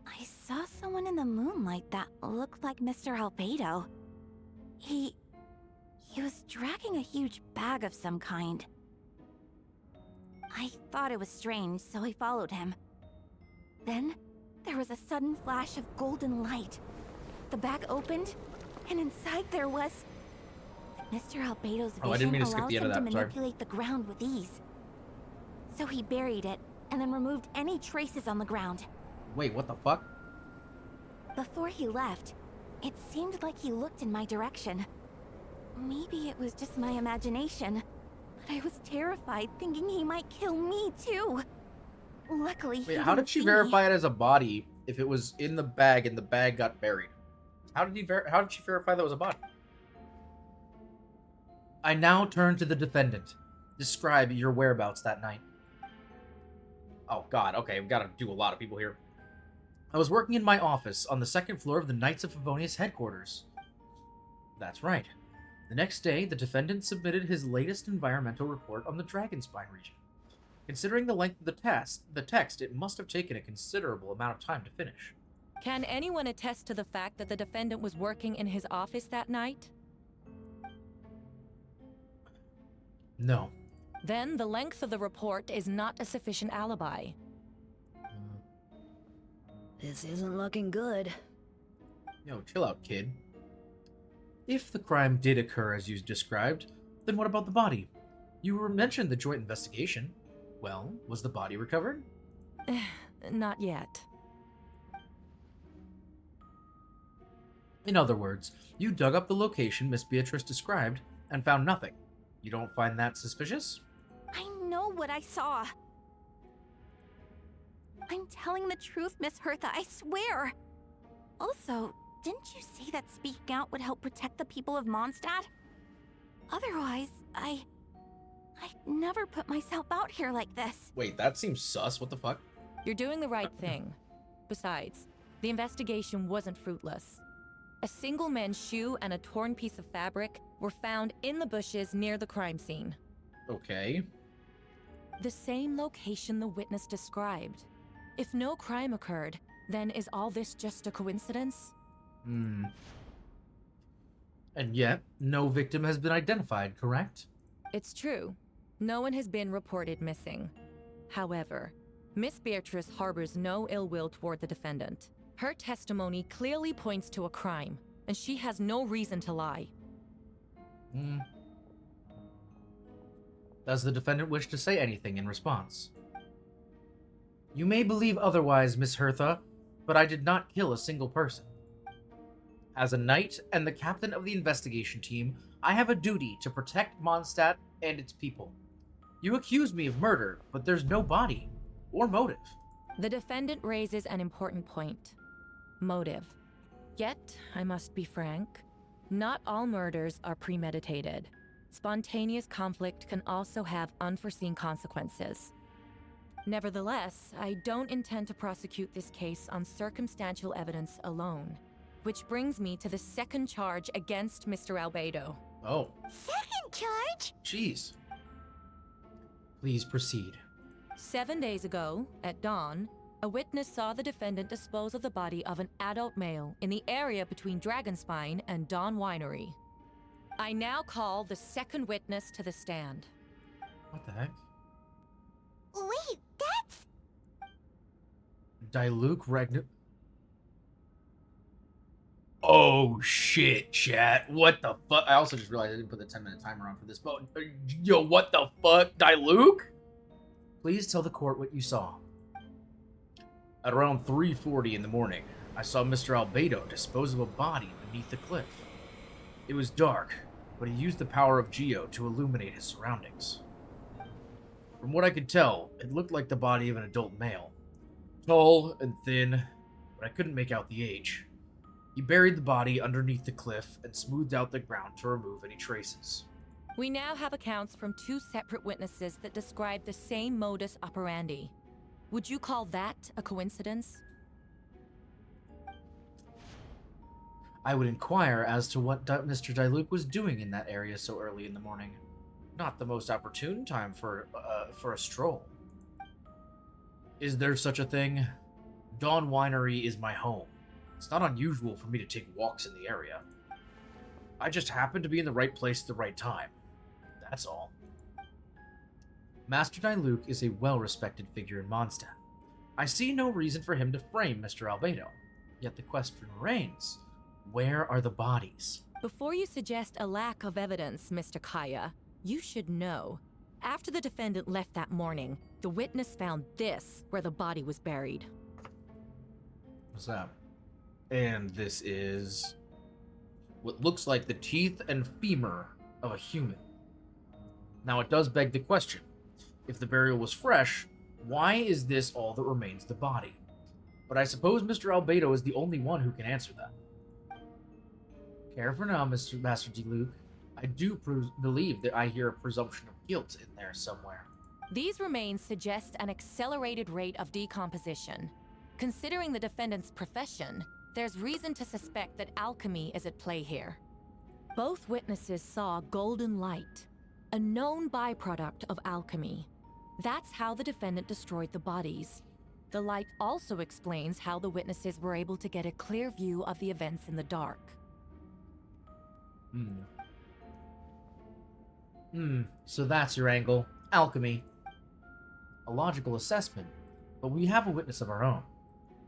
I saw someone in the moonlight that looked like Mr. Albedo. He was dragging a huge bag of some kind. I thought it was strange, so I followed him. Then, there was a sudden flash of golden light. The bag opened, and inside there was... Mr. Albedo's vision allows him to manipulate the ground with ease. So he buried it, and then removed any traces on the ground. Wait, what the fuck? Before he left, it seemed like he looked in my direction. Maybe it was just my imagination, but I was terrified thinking he might kill me too. Luckily, Wait, how did she verify it as a body if it was in the bag and the bag got buried? How did she verify that was a body? I now turn to the defendant. Describe your whereabouts that night. Oh god, okay, we've got to do a lot of people here. I was working in my office on the second floor of the Knights of Favonius headquarters. That's right. The next day, the defendant submitted his latest environmental report on the Dragonspine region. Considering the length of the text, it must have taken a considerable amount of time to finish. Can anyone attest to the fact that the defendant was working in his office that night? No. Then the length of the report is not a sufficient alibi. This isn't looking good. Yo, chill out, kid. If the crime did occur as you described, then what about the body? You mentioned the joint investigation. Well, was the body recovered? Not yet. In other words, you dug up the location Miss Beatrice described and found nothing. You don't find that suspicious? I know what I saw. I'm telling the truth, Miss Hertha, I swear. Also, didn't you say that speaking out would help protect the people of Mondstadt? Otherwise, I'd never put myself out here like this. Wait, that seems sus. What the fuck? You're doing the right thing. Besides, the investigation wasn't fruitless. A single men's shoe and a torn piece of fabric were found in the bushes near the crime scene. Okay. The same location the witness described. If no crime occurred, then is all this just a coincidence? And yet, no victim has been identified, correct? It's true. No one has been reported missing. However, Miss Beatrice harbors no ill will toward the defendant. Her testimony clearly points to a crime, and she has no reason to lie. Does the defendant wish to say anything in response? You may believe otherwise, Miss Hertha, but I did not kill a single person. As a knight and the captain of the investigation team, I have a duty to protect Mondstadt and its people. You accuse me of murder, but there's no body or motive. The defendant raises an important point. Motive. Yet, I must be frank, not all murders are premeditated. Spontaneous conflict can also have unforeseen consequences. Nevertheless, I don't intend to prosecute this case on circumstantial evidence alone. Which brings me to the second charge against Mr. Albedo. Oh. Second charge? Jeez. Please proceed. 7 days ago, at dawn, a witness saw the defendant dispose of the body of an adult male in the area between Dragonspine and Dawn Winery. I now call the second witness to the stand. What the heck? Wait, that's... Diluc Ragnar... Oh shit, chat. What the fuck? I also just realized I didn't put the 10-minute timer on for this, but yo, what the fuck? Diluc? Please tell the court what you saw. At around 3:40 in the morning, I saw Mr. Albedo dispose of a body beneath the cliff. It was dark, but he used the power of Geo to illuminate his surroundings. From what I could tell, it looked like the body of an adult male. Tall and thin, but I couldn't make out the age. He buried the body underneath the cliff and smoothed out the ground to remove any traces. We now have accounts from two separate witnesses that describe the same modus operandi. Would you call that a coincidence? I would inquire as to what Mr. Diluc was doing in that area so early in the morning. Not the most opportune time for a stroll. Is there such a thing? Dawn Winery is my home. It's not unusual for me to take walks in the area. I just happened to be in the right place at the right time. That's all. Master Diluc is a well-respected figure in Mondstadt. I see no reason for him to frame Mr. Albedo. Yet the question remains, where are the bodies? Before you suggest a lack of evidence, Mr. Kaya, you should know. After the defendant left that morning, the witness found this where the body was buried. What's that? And this is... what looks like the teeth and femur of a human. Now it does beg the question, if the burial was fresh, why is this all that remains of the body? But I suppose Mr. Albedo is the only one who can answer that. Care for now, Master D. Luke. I do believe that I hear a presumption of guilt in there somewhere. These remains suggest an accelerated rate of decomposition. Considering the defendant's profession, there's reason to suspect that alchemy is at play here. Both witnesses saw golden light, a known byproduct of alchemy. That's how the defendant destroyed the bodies. The light also explains how the witnesses were able to get a clear view of the events in the dark. So that's your angle. Alchemy. A logical assessment, but we have a witness of our own.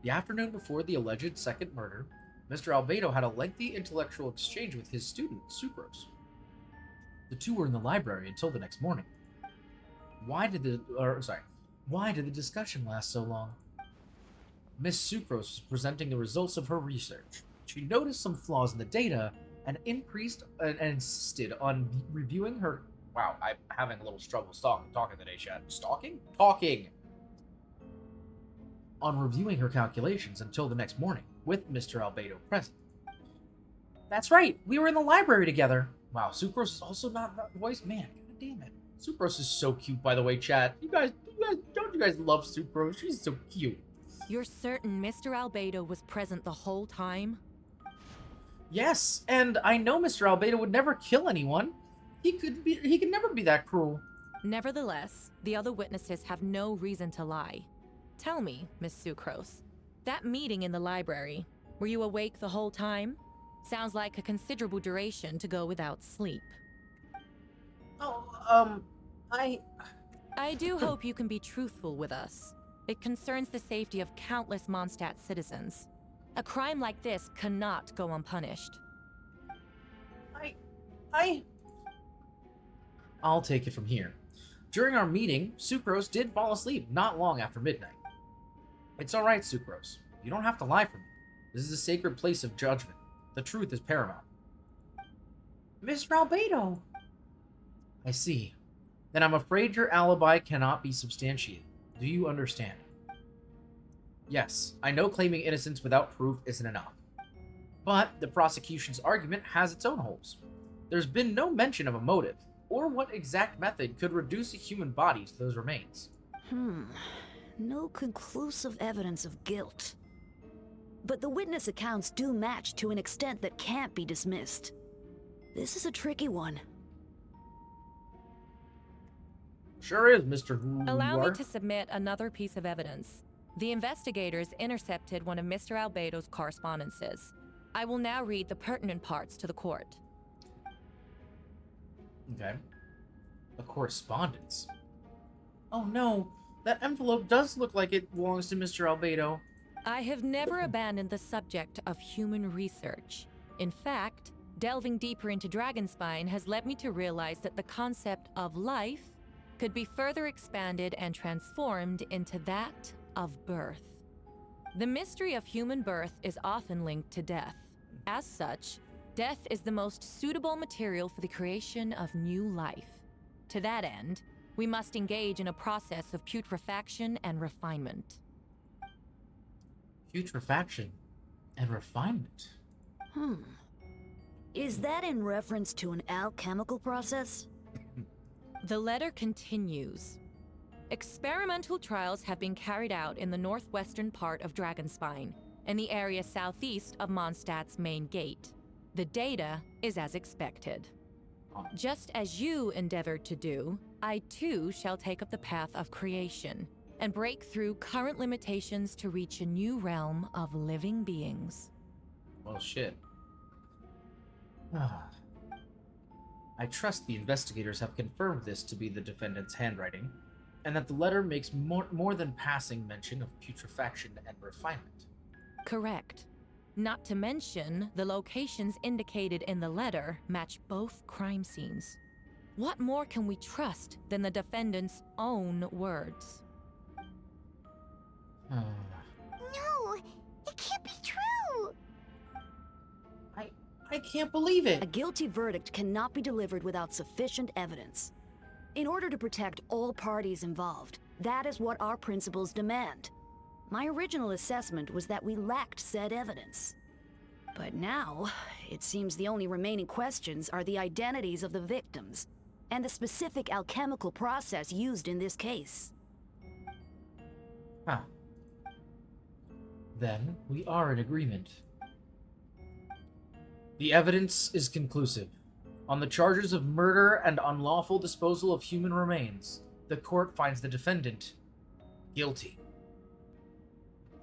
The afternoon before the alleged second murder, Mr. Albedo had a lengthy intellectual exchange with his student, Sucrose. The two were in the library until the next morning. Why did the discussion last so long? Miss Sucrose was presenting the results of her research. She noticed some flaws in the data and insisted on reviewing her. Wow, I'm having a little trouble talking today, Chad. Talking! On reviewing her calculations until the next morning, with Mr. Albedo present. That's right, we were in the library together. Wow, Sucrose is also not that voice. Man, god damn it. Sucrose is so cute, by the way, chat. Don't you guys love Sucrose? She's so cute. You're certain Mr. Albedo was present the whole time? Yes, and I know Mr. Albedo would never kill anyone. He could never be that cruel. Nevertheless, the other witnesses have no reason to lie. Tell me, Miss Sucrose, that meeting in the library, were you awake the whole time? Sounds like a considerable duration to go without sleep. I do hope you can be truthful with us. It concerns the safety of countless Mondstadt citizens. A crime like this cannot go unpunished. I'll take it from here. During our meeting, Sucrose did fall asleep not long after midnight. It's alright, Sucrose. You don't have to lie for me. This is a sacred place of judgment. The truth is paramount. Mr. Albedo! I see. Then I'm afraid your alibi cannot be substantiated. Do you understand? Yes, I know claiming innocence without proof isn't enough. But the prosecution's argument has its own holes. There's been no mention of a motive, or what exact method could reduce a human body to those remains. No conclusive evidence of guilt. But the witness accounts do match to an extent that can't be dismissed. This is a tricky one. Sure is, Mr. Allow me to submit another piece of evidence. The investigators intercepted one of Mr. Albedo's correspondences. I will now read the pertinent parts to the court. Okay. A correspondence. Oh no, that envelope does look like it belongs to Mr. Albedo. I have never abandoned the subject of human research. In fact, delving deeper into Dragonspine has led me to realize that the concept of life could be further expanded and transformed into that of birth. The mystery of human birth is often linked to death. As such, death is the most suitable material for the creation of new life. To that end, we must engage in a process of putrefaction and refinement. Putrefaction and refinement? Is that in reference to an alchemical process? The letter continues. Experimental trials have been carried out in the northwestern part of Dragonspine, in the area southeast of Mondstadt's main gate. The data is as expected. Just as you endeavored to do, I too shall take up the path of creation and break through current limitations to reach a new realm of living beings. Well, shit. I trust the investigators have confirmed this to be the defendant's handwriting, and that the letter makes more than passing mention of putrefaction and refinement. Correct. Not to mention, the locations indicated in the letter match both crime scenes. What more can we trust than the defendant's own words? No, it can't be true. I can't believe it. A guilty verdict cannot be delivered without sufficient evidence. In order to protect all parties involved, that is what our principles demand. My original assessment was that we lacked said evidence. But now, it seems the only remaining questions are the identities of the victims and the specific alchemical process used in this case. Huh. Then, we are in agreement. The evidence is conclusive. On the charges of murder and unlawful disposal of human remains, the court finds the defendant guilty.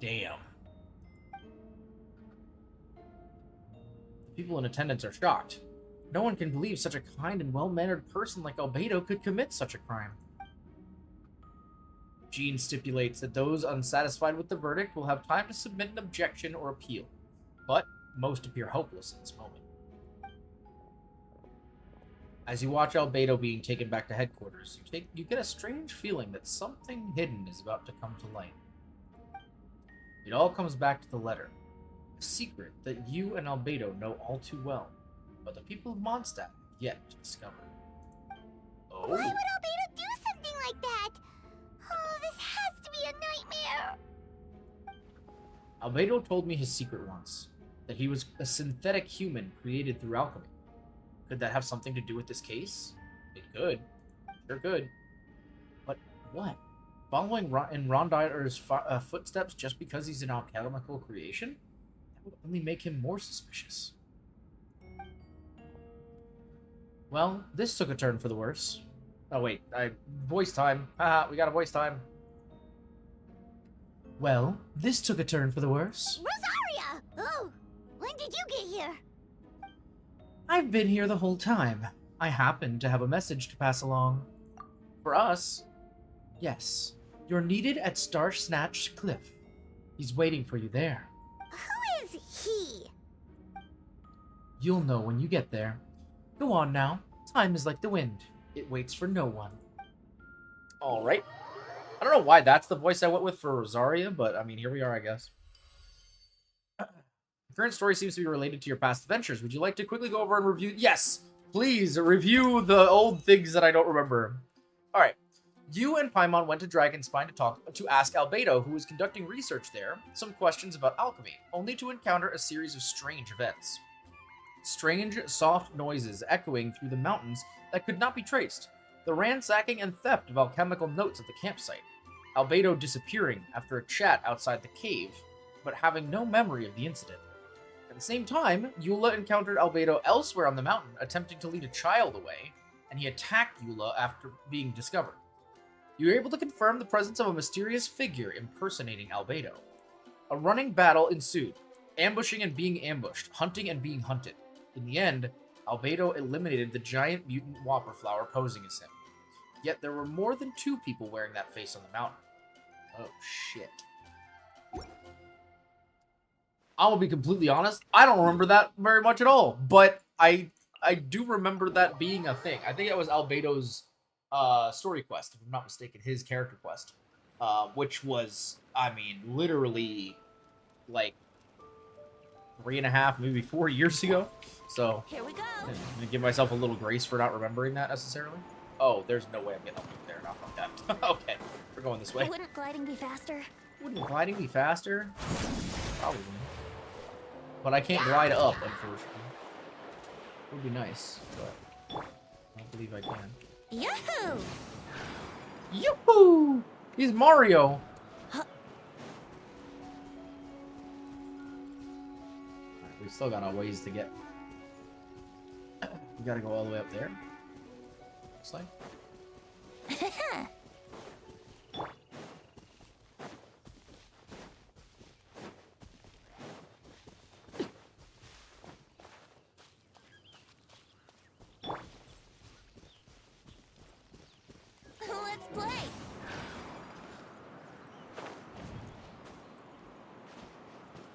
Damn. The people in attendance are shocked. No one can believe such a kind and well-mannered person like Albedo could commit such a crime. Jean stipulates that those unsatisfied with the verdict will have time to submit an objection or appeal, but most appear hopeless in this moment. As you watch Albedo being taken back to headquarters, you get a strange feeling that something hidden is about to come to light. It all comes back to the letter, a secret that you and Albedo know all too well, but the people of Mondstadt have yet to discover. Oh. Why would Albedo do something like that? Oh, this has to be a nightmare. Albedo told me his secret once, that he was a synthetic human created through alchemy. Could that have something to do with this case? It could. Sure could. But what? Following in Rondider's footsteps just because he's an alchemical creation? That would only make him more suspicious. Well, this took a turn for the worse. Oh wait, voice time. Haha, we got a voice time. Well, this took a turn for the worse. Rosaria! Oh, when did you get here? I've been here the whole time. I happen to have a message to pass along. For us, yes, you're needed at Star Snatch Cliff. He's waiting for you there. Who is he? You'll know when you get there. Go on now. Time is like the wind. It waits for no one. Alright. I don't know why that's the voice I went with for Rosaria, but I mean, here we are, I guess. The current story seems to be related to your past adventures. Would you like to quickly go over and review? Yes! Please, review the old things that I don't remember. Alright. You and Paimon went to Dragonspine to ask Albedo, who was conducting research there, some questions about alchemy, only to encounter a series of strange events. Strange, soft noises echoing through the mountains that could not be traced. The ransacking and theft of alchemical notes at the campsite. Albedo disappearing after a chat outside the cave, but having no memory of the incident. At the same time, Eula encountered Albedo elsewhere on the mountain, attempting to lead a child away, and he attacked Eula after being discovered. You were able to confirm the presence of a mysterious figure impersonating Albedo. A running battle ensued, ambushing and being ambushed, hunting and being hunted. In the end, Albedo eliminated the giant mutant whopper flower posing as him. Yet there were more than 2 people wearing that face on the mountain. Oh shit. I will be completely honest, I don't remember that very much at all, but I do remember that being a thing. I think it was Albedo's story quest, if I'm not mistaken, his character quest, which was, I mean, literally like 3.5, maybe 4 years ago. So Here we go. I'm gonna give myself a little grace for not remembering that necessarily. Oh, there's no way I'm getting up there. Not like that. Okay, we're going this way. Wouldn't gliding be faster? Wouldn't gliding be faster? Probably. But I can't glide up, unfortunately. It would be nice, but I don't believe I can. Yahoo! Yoo-hoo! He's Mario! Huh. Right, we still got a ways to get. We gotta go all the way up there. Looks like. Let's play.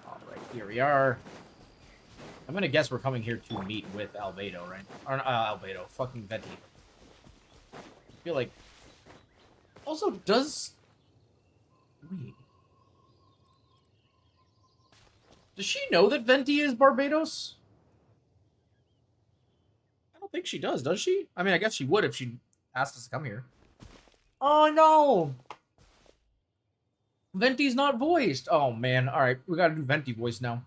Alright, here we are. I'm gonna guess we're coming here to meet with Albedo, right? Or Albedo, fucking Venti. I feel like... Also, does... Wait. Does she know that Venti is Barbados? don't think she does she? I mean, I guess she would if she asked us to come here. Oh, no! Venti's not voiced. Oh, man. All right, we gotta do Venti voice now.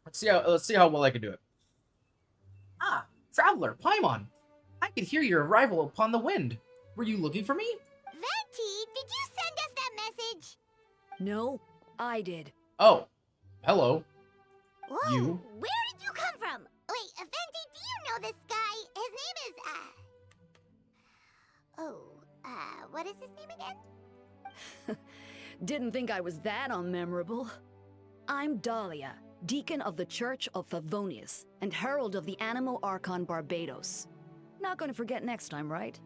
Let's see how well I can do it. Ah, Traveler, Paimon. I could hear your arrival upon the wind. Were you looking for me? Venti, did you send us that message? No, I did. Oh, hello. Whoa, You? where did you come from? Wait, Venti, do you know this guy? His name is, what is his name again? Didn't think I was that unmemorable. I'm Dahlia, Deacon of the Church of Favonius, and Herald of the Animo Archon Barbados. Not gonna forget next time, right?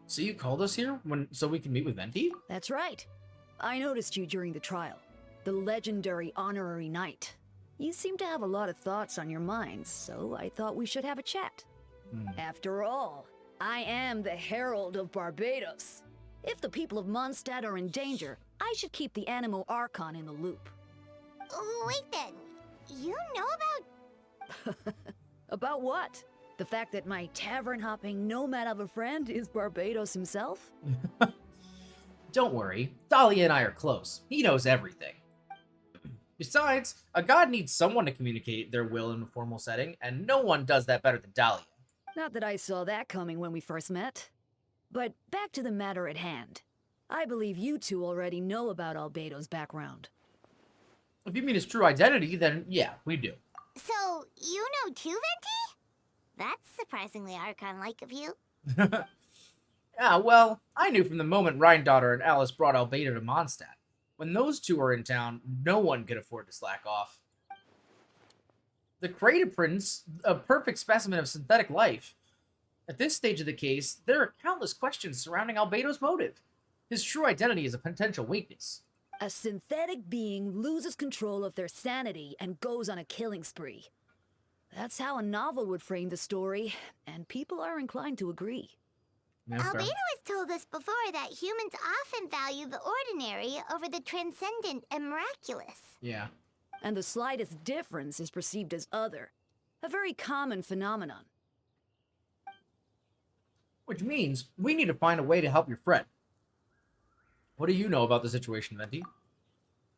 So you called us here so we can meet with Venti? That's right. I noticed you during the trial. The legendary honorary knight. You seem to have a lot of thoughts on your minds, so I thought we should have a chat. After all, I am the Herald of Barbados. If the people of Mondstadt are in danger, I should keep the Animo Archon in the loop. Wait then, you know about... About what? The fact that my tavern-hopping nomad of a friend is Barbados himself? Don't worry, Dahlia and I are close. He knows everything. Besides, a god needs someone to communicate their will in a formal setting, and no one does that better than Dahlia. Not that I saw that coming when we first met. But back to the matter at hand. I believe you two already know about Albedo's background. If you mean his true identity, then yeah, we do. So, you know too, Venti? That's surprisingly Archon-like of you. Yeah, well, I knew from the moment Rhine-Daughter and Alice brought Albedo to Mondstadt. When those two are in town, no one could afford to slack off. The Crater Prince, a perfect specimen of synthetic life. At this stage of the case, there are countless questions surrounding Albedo's motive. His true identity is a potential weakness. A synthetic being loses control of their sanity and goes on a killing spree. That's how a novel would frame the story, and people are inclined to agree. Yeah, Albedo has told us before that humans often value the ordinary over the transcendent and miraculous. Yeah. And the slightest difference is perceived as other. A very common phenomenon. Which means we need to find a way to help your friend. What do you know about the situation, Venti?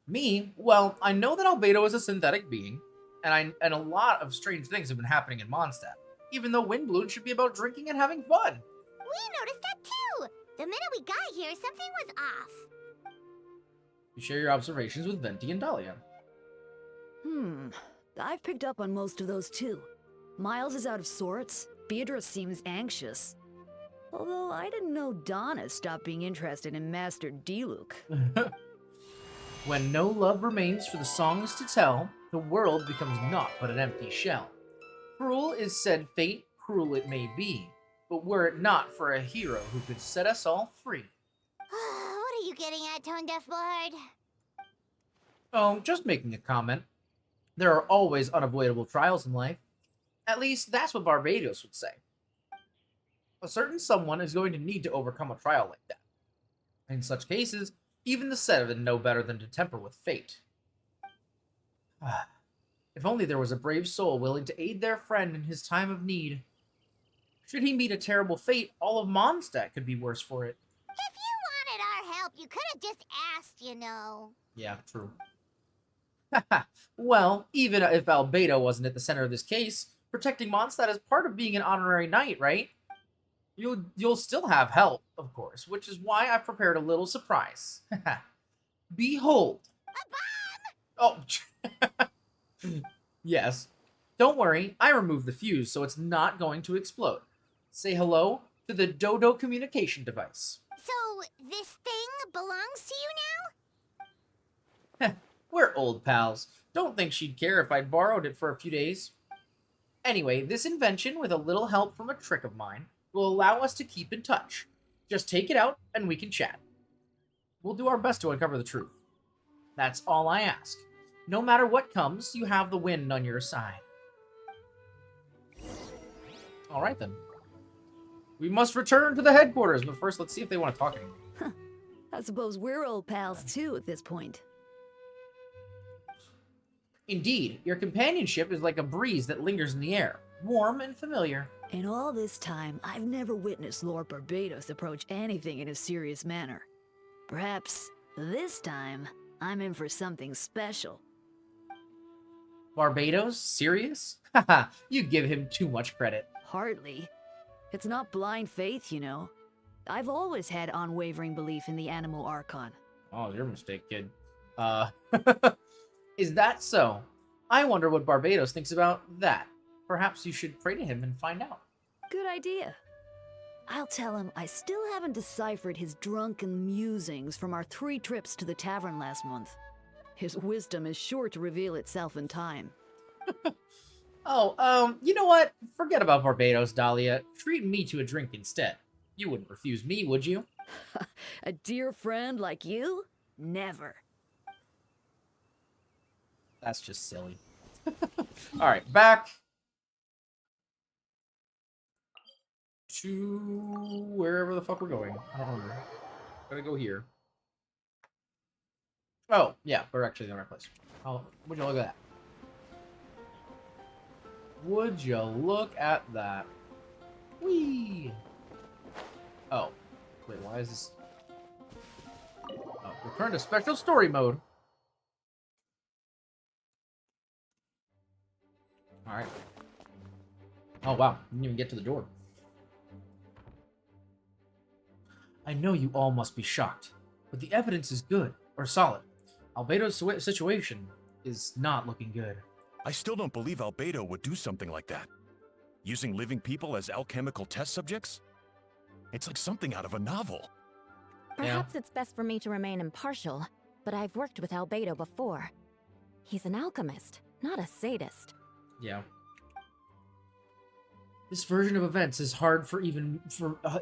Me? Well, I know that Albedo is a synthetic being, and a lot of strange things have been happening in Mondstadt. Even though Windbloom should be about drinking and having fun. We noticed that too! The minute we got here, something was off. You share your observations with Venti and Dahlia. I've picked up on most of those too. Miles is out of sorts. Beatrice seems anxious. Although I didn't know Donna stopped being interested in Master Diluc. When no love remains for the songs to tell, the world becomes naught but an empty shell. Cruel is said fate, cruel it may be, but were it not for a hero who could set us all free. What are you getting at, Tone Deaf Bard? Oh, just making a comment. There are always unavoidable trials in life. At least that's what Barbados would say. A certain someone is going to need to overcome a trial like that. In such cases, even the Seven know better than to temper with fate. If only there was a brave soul willing to aid their friend in his time of need. Should he meet a terrible fate, all of Mondstadt could be worse for it. If you wanted our help, you could have just asked, you know. Yeah, true. Well, even if Albedo wasn't at the center of this case, protecting Mondstadt is part of being an honorary knight, right? You'll still have help, of course, which is why I've prepared a little surprise. Behold. A bomb! Oh. Yes. Don't worry, I removed the fuse, so it's not going to explode. Say hello to the Dodo communication device. So, this thing belongs to you now? We're old pals. Don't think she'd care if I'd borrowed it for a few days. Anyway, this invention, with a little help from a trick of mine, will allow us to keep in touch. Just take it out, and we can chat. We'll do our best to uncover the truth. That's all I ask. No matter what comes, you have the wind on your side. Alright then. We must return to the headquarters, but first let's see if they want to talk anymore. I suppose we're old pals too at this point. Indeed, your companionship is like a breeze that lingers in the air. Warm and familiar. In all this time, I've never witnessed Lord Barbados approach anything in a serious manner. Perhaps this time, I'm in for something special. Barbados? Serious? Haha, you give him too much credit. Hardly. It's not blind faith, you know. I've always had unwavering belief in the animal Archon. Oh, your mistake, kid. Is that so? I wonder what Barbados thinks about that. Perhaps you should pray to him and find out. Good idea. I'll tell him I still haven't deciphered his drunken musings from our 3 trips to the tavern last month. His wisdom is sure to reveal itself in time. You know what? Forget about Barbados, Dahlia. Treat me to a drink instead. You wouldn't refuse me, would you? A dear friend like you? Never. That's just silly. Alright, back to wherever the fuck we're going. I don't remember. Gotta go here. Oh, yeah, we're actually in the right place. Oh, would you look at that? Would you look at that? Whee! Oh, wait, why is this? Oh, return to special story mode. Alright. Oh, wow. Didn't even get to the door. I know you all must be shocked, but the evidence is good, or solid. Albedo's situation is not looking good. I still don't believe Albedo would do something like that. Using living people as alchemical test subjects? It's like something out of a novel. Perhaps it's best for me to remain impartial, but I've worked with Albedo before. He's an alchemist, not a sadist. Yeah. This version of events is hard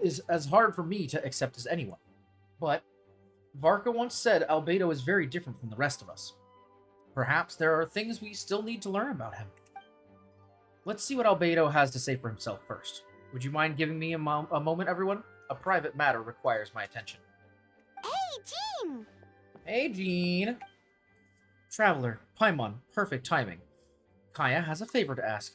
is as hard for me to accept as anyone. But Varka once said Albedo is very different from the rest of us. Perhaps there are things we still need to learn about him. Let's see what Albedo has to say for himself first. Would you mind giving me a moment, everyone? A private matter requires my attention. Hey, Jean! Hey, Jean! Traveler, Paimon, perfect timing. Kaya has a favor to ask.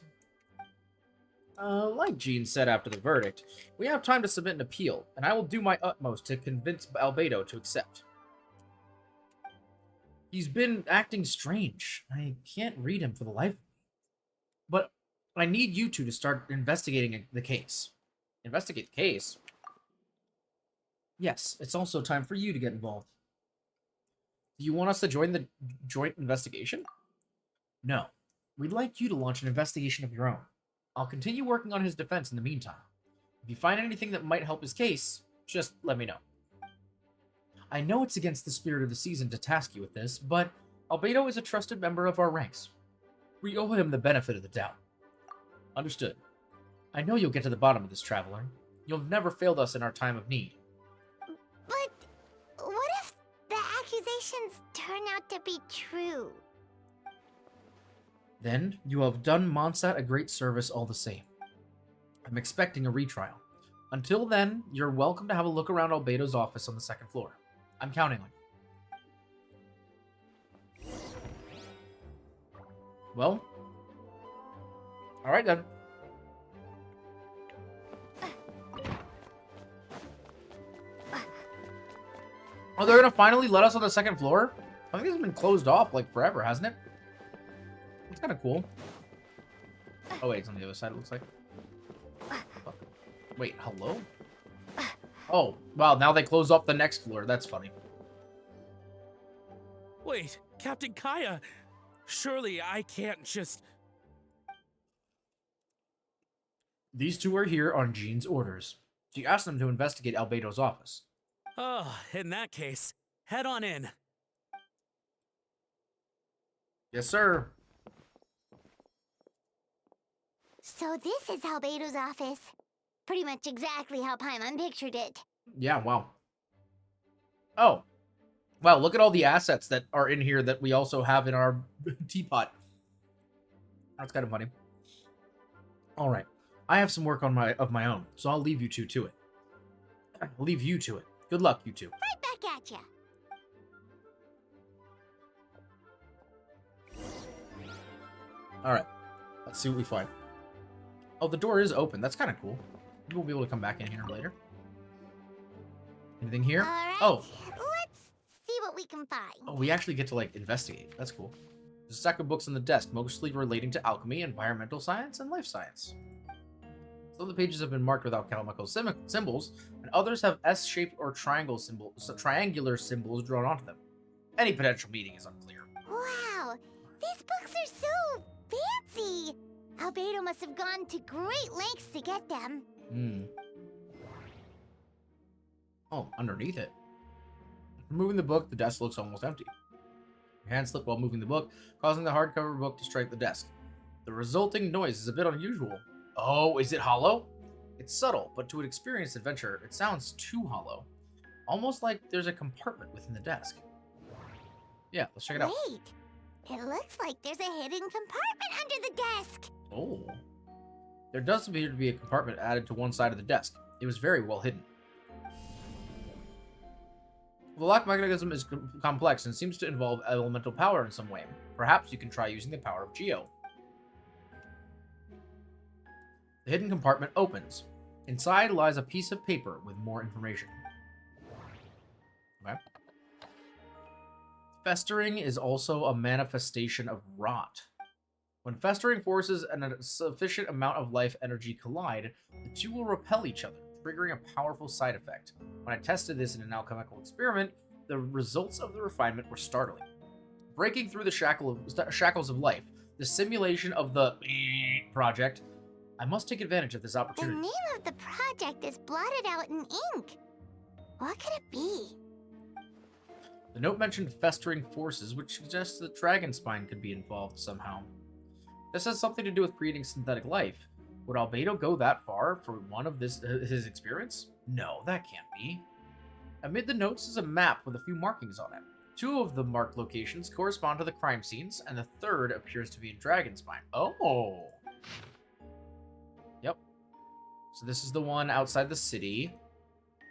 Like Jean said after the verdict, we have time to submit an appeal, and I will do my utmost to convince Albedo to accept. He's been acting strange. I can't read him for the life of me. But I need you two to start investigating the case. Investigate the case? Yes, it's also time for you to get involved. Do you want us to join the joint investigation? No. We'd like you to launch an investigation of your own. I'll continue working on his defense in the meantime. If you find anything that might help his case, just let me know. I know it's against the spirit of the season to task you with this, but Albedo is a trusted member of our ranks. We owe him the benefit of the doubt. Understood. I know you'll get to the bottom of this, Traveler. You've never failed us in our time of need. But what if the accusations turn out to be true? Then you have done Mondstadt a great service all the same. I'm expecting a retrial. Until then, you're welcome to have a look around Albedo's office on the 2nd floor. I'm counting on you. Well, alright then. Oh, they're gonna finally let us on the 2nd floor? I think this has been closed off like forever, hasn't it? It's kind of cool. Oh wait, it's on the other side, it looks like. Wait, hello? Oh, wow, now they close off the next floor. That's funny. Wait, Captain Kaya! Surely I can't just... These two are here on Jean's orders. She asked them to investigate Albedo's office. Oh, in that case, head on in. Yes, sir. So this is Albedo's office. Pretty much exactly how Paimon pictured it. Yeah, wow. Oh. Wow, look at all the assets that are in here that we also have in our teapot. That's kind of funny. Alright. I have some work of my own, so I'll leave you two to it. I'll leave you to it. Good luck, you two. Right back at ya. Alright. Let's see what we find. Oh, the door is open. That's kind of cool. Maybe we'll be able to come back in here later. Anything here? All right. Oh. Let's see what we can find. Oh, we actually get to, like, investigate. That's cool. There's a stack of books on the desk, mostly relating to alchemy, environmental science, and life science. Some of the pages have been marked with alchemical symbols, and others have S-shaped or triangular symbols drawn onto them. Any potential meaning is unclear. Wow, these books are so fancy. Albedo must have gone to great lengths to get them. Oh, underneath it. Removing the book, the desk looks almost empty. Your hand slipped while moving the book, causing the hardcover book to strike the desk. The resulting noise is a bit unusual. Oh, is it hollow? It's subtle, but to an experienced adventurer, it sounds too hollow. Almost like there's a compartment within the desk. Yeah, let's check it out. Wait, it looks like there's a hidden compartment under the desk. Oh. There does appear to be a compartment added to one side of the desk. It was very well hidden. The lock mechanism is complex and seems to involve elemental power in some way. Perhaps you can try using the power of Geo. The hidden compartment opens. Inside lies a piece of paper with more information. Okay. Festering is also a manifestation of rot. When festering forces and a sufficient amount of life energy collide, the two will repel each other, triggering a powerful side effect. When I tested this in an alchemical experiment, the results of the refinement were startling. Breaking through the shackles of life, the simulation of the project, I must take advantage of this opportunity. The name of the project is blotted out in ink. What could it be? The note mentioned festering forces, which suggests that dragon spine could be involved somehow. This has something to do with creating synthetic life. Would Albedo go that far for one of his experiments? No, that can't be. Amid the notes is a map with a few markings on it. Two of the marked locations correspond to the crime scenes, and the third appears to be in Dragonspine. Oh! Yep. So this is the one outside the city.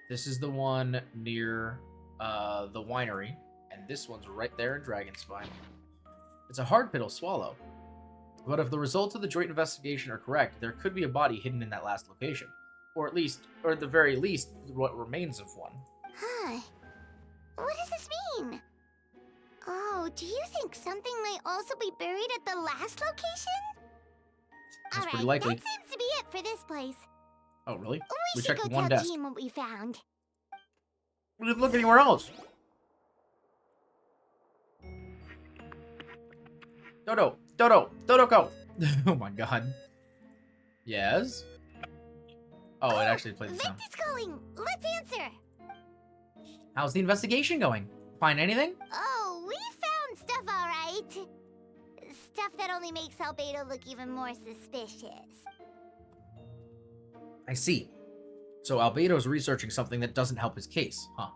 This is the one near the winery. And this one's right there in Dragonspine. It's a hard pill to swallow. But if the results of the joint investigation are correct, there could be a body hidden in that last location. Or at the very least, what remains of one. Huh. What does this mean? Oh, do you think something might also be buried at the last location? That's pretty likely. That seems to be it for this place. Oh, really? We should checked go one tell desk. Jean what we found. We didn't look anywhere else. Dodo, go. Oh my god. Yes? Oh, it actually played the sound. Vent is calling. Let's answer. How's the investigation going? Find anything? Oh, we found stuff, all right. Stuff that only makes Albedo look even more suspicious. I see. So Albedo's researching something that doesn't help his case, huh?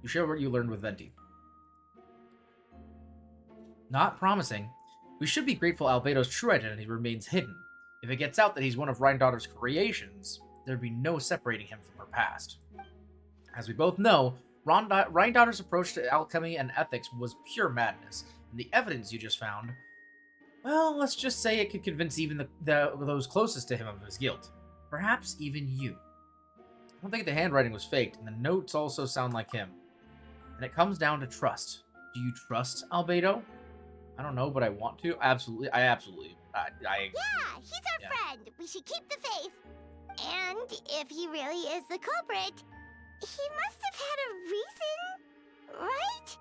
You share what you learned with Venti. Not promising. We should be grateful Albedo's true identity remains hidden. If it gets out that he's one of Rhindaughter's creations, there'd be no separating him from her past. As we both know, Rhindaughter's approach to alchemy and ethics was pure madness, and the evidence you just found, well, let's just say it could convince even those closest to him of his guilt. Perhaps even you. I don't think the handwriting was faked, and the notes also sound like him. And it comes down to trust. Do you trust Albedo? I don't know, but I want to. Absolutely. Yeah, he's our friend. We should keep the faith. And if he really is the culprit, he must have had a reason, right?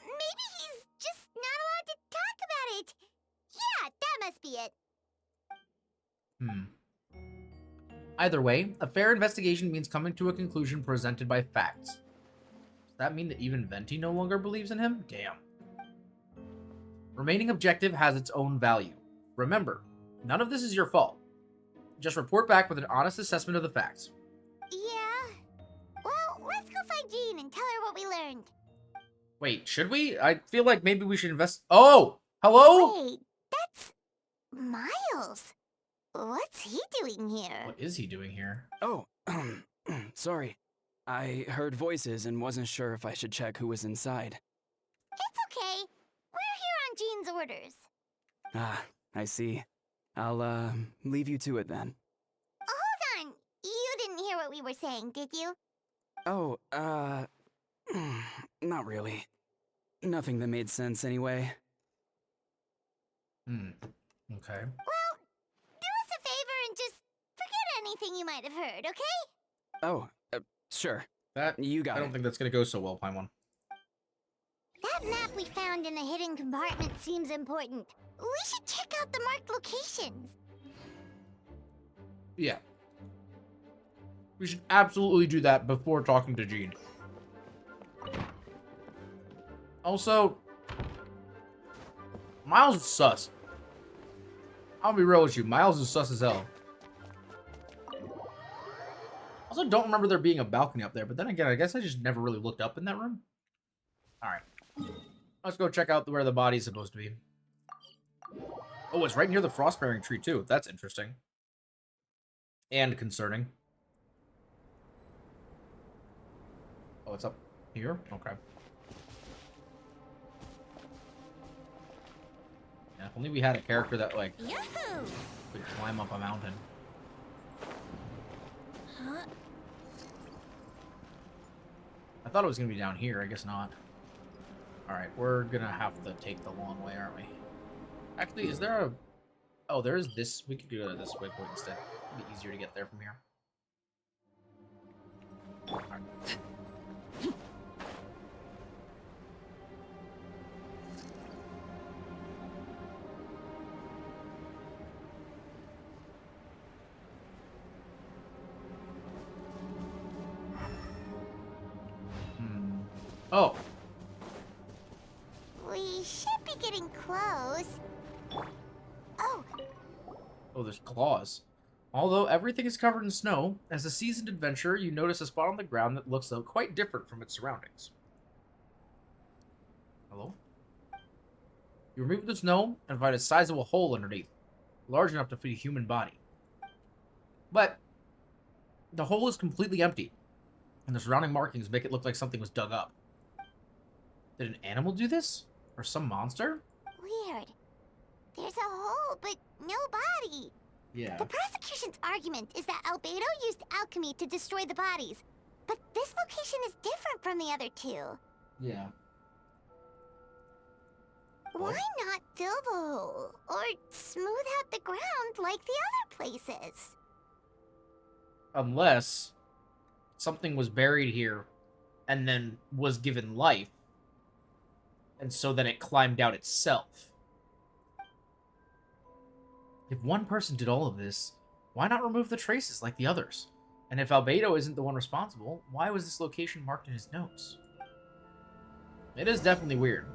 Maybe he's just not allowed to talk about it. Yeah, that must be it. Either way, a fair investigation means coming to a conclusion presented by facts. Does that mean that even Venti no longer believes in him? Damn. Remaining objective has its own value. Remember, none of this is your fault. Just report back with an honest assessment of the facts. Yeah. Well, let's go find Jean and tell her what we learned. Wait, should we? I feel like maybe we should invest. Oh! Hello? Wait, that's Miles. What's he doing here? What is he doing here? Oh, sorry. I heard voices and wasn't sure if I should check who was inside. It's okay. We're here on Jean's orders. Ah, I see. I'll, leave you to it then. Hold on! You didn't hear what we were saying, did you? Oh, not really. Nothing that made sense anyway. Okay. Well, do us a favor and just forget anything you might have heard, okay? Oh, sure. That You got I don't it. think that's gonna go so well, Paimon. That map we found in the hidden compartment seems important. We should check out the marked locations. Yeah. We should absolutely do that before talking to Jean. Also, Miles is sus. I'll be real with you. Miles is sus as hell. Also, don't remember there being a balcony up there, but then again, I guess I just never really looked up in that room. Alright. Let's go check out where the body's supposed to be. Oh, it's right near the frost-bearing tree, too. That's interesting. And concerning. Oh, it's up here? Okay. Yeah, if only we had a character that, like, Yahoo! could climb up a mountain. Huh? I thought it was going to be down here. I guess not. Alright, we're going to have to take the long way, aren't we? Actually, is there a... Oh, there is this. We could go to this waypoint instead. It'd be easier to get there from here. Alright. Oh. We should be getting close. Oh, Oh, there's claws. Although everything is covered in snow, as a seasoned adventurer, you notice a spot on the ground that looks quite different from its surroundings. Hello? You remove the snow and find a sizable hole underneath, large enough to fit a human body. But the hole is completely empty, and the surrounding markings make it look like something was dug up. Did an animal do this? Or some monster? weird. There's a hole, but no body. Yeah. The prosecution's argument is that Albedo used alchemy to destroy the bodies, but this location is different from the other two. Yeah. Why not fill the hole, or smooth out the ground like the other places? Unless something was buried here and then was given life, and so then it climbed out itself. If one person did all of this, why not remove the traces like the others? And if Albedo isn't the one responsible, why was this location marked in his notes? It is definitely weird.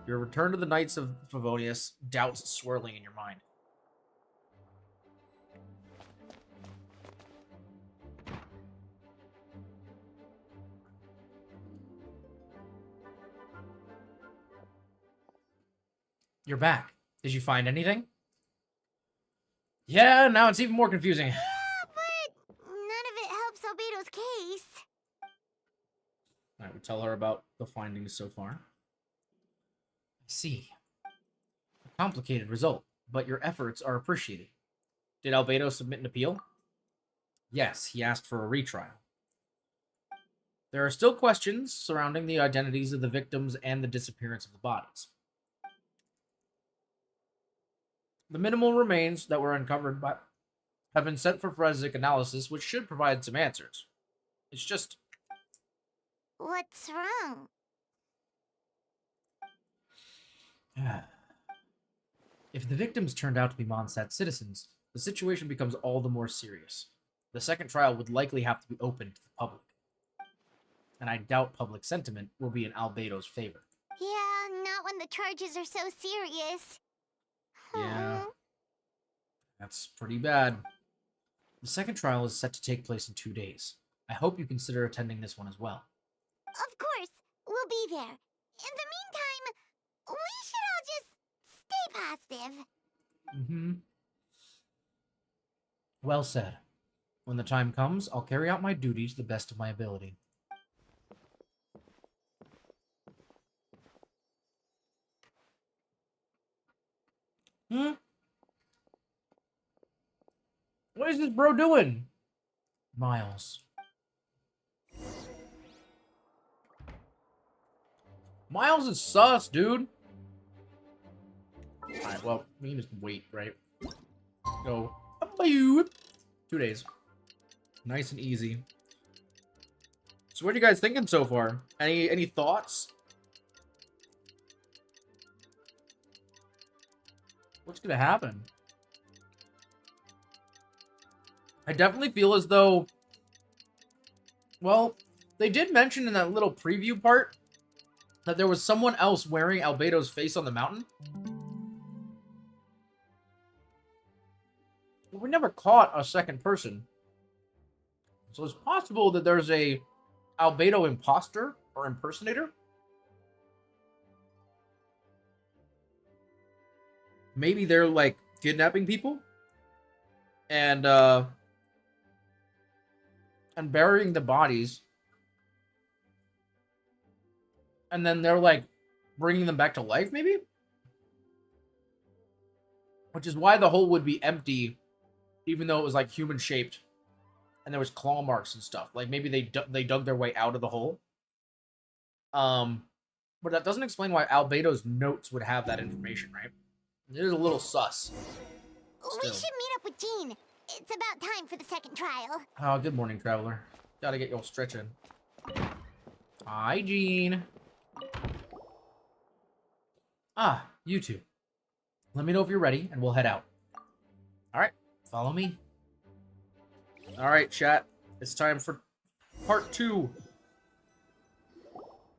Your return to the Knights of Favonius, doubts swirling in your mind. You're back. Did you find anything? Yeah, now it's even more confusing. Yeah, but none of it helps Albedo's case. Alright, we tell her about the findings so far. I see. A complicated result, but your efforts are appreciated. Did Albedo submit an appeal? Yes, he asked for a retrial. There are still questions surrounding the identities of the victims and the disappearance of the bodies. The minimal remains that were uncovered have been sent for forensic analysis, which should provide some answers. It's just... What's wrong? If the victims turned out to be Mondstadt citizens, the situation becomes all the more serious. The second trial would likely have to be open to the public. And I doubt public sentiment will be in Albedo's favor. Yeah, not when the charges are so serious. Yeah. That's pretty bad. The second trial is set to take place in 2 days. I hope you consider attending this one as well. Of course, we'll be there. In the meantime, we should all just stay positive. Mm-hmm. Well said. When the time comes, I'll carry out my duty to the best of my ability. What is this bro doing? Miles. Miles is sus, dude. Alright, well, we can just wait, right? Go. 2 days. Nice and easy. So what are you guys thinking so far? Any thoughts? What's gonna happen? I definitely feel as though... Well, they did mention in that little preview part that there was someone else wearing Albedo's face on the mountain. But we never caught a second person. So it's possible that there's a Albedo imposter or impersonator. Maybe they're like kidnapping people and burying the bodies. And then they're like bringing them back to life, maybe? Which is why the hole would be empty, even though it was like human shaped. And there was claw marks and stuff. Like maybe they dug their way out of the hole. But that doesn't explain why Albedo's notes would have that information, right? It is a little sus. We should meet up with Jean. It's about time for the second trial. Oh, good morning, traveler. Gotta get your stretching. Hi, Jean. Ah, you two. Let me know if you're ready, and we'll head out. Alright, follow me. Alright, chat. It's time for part 2.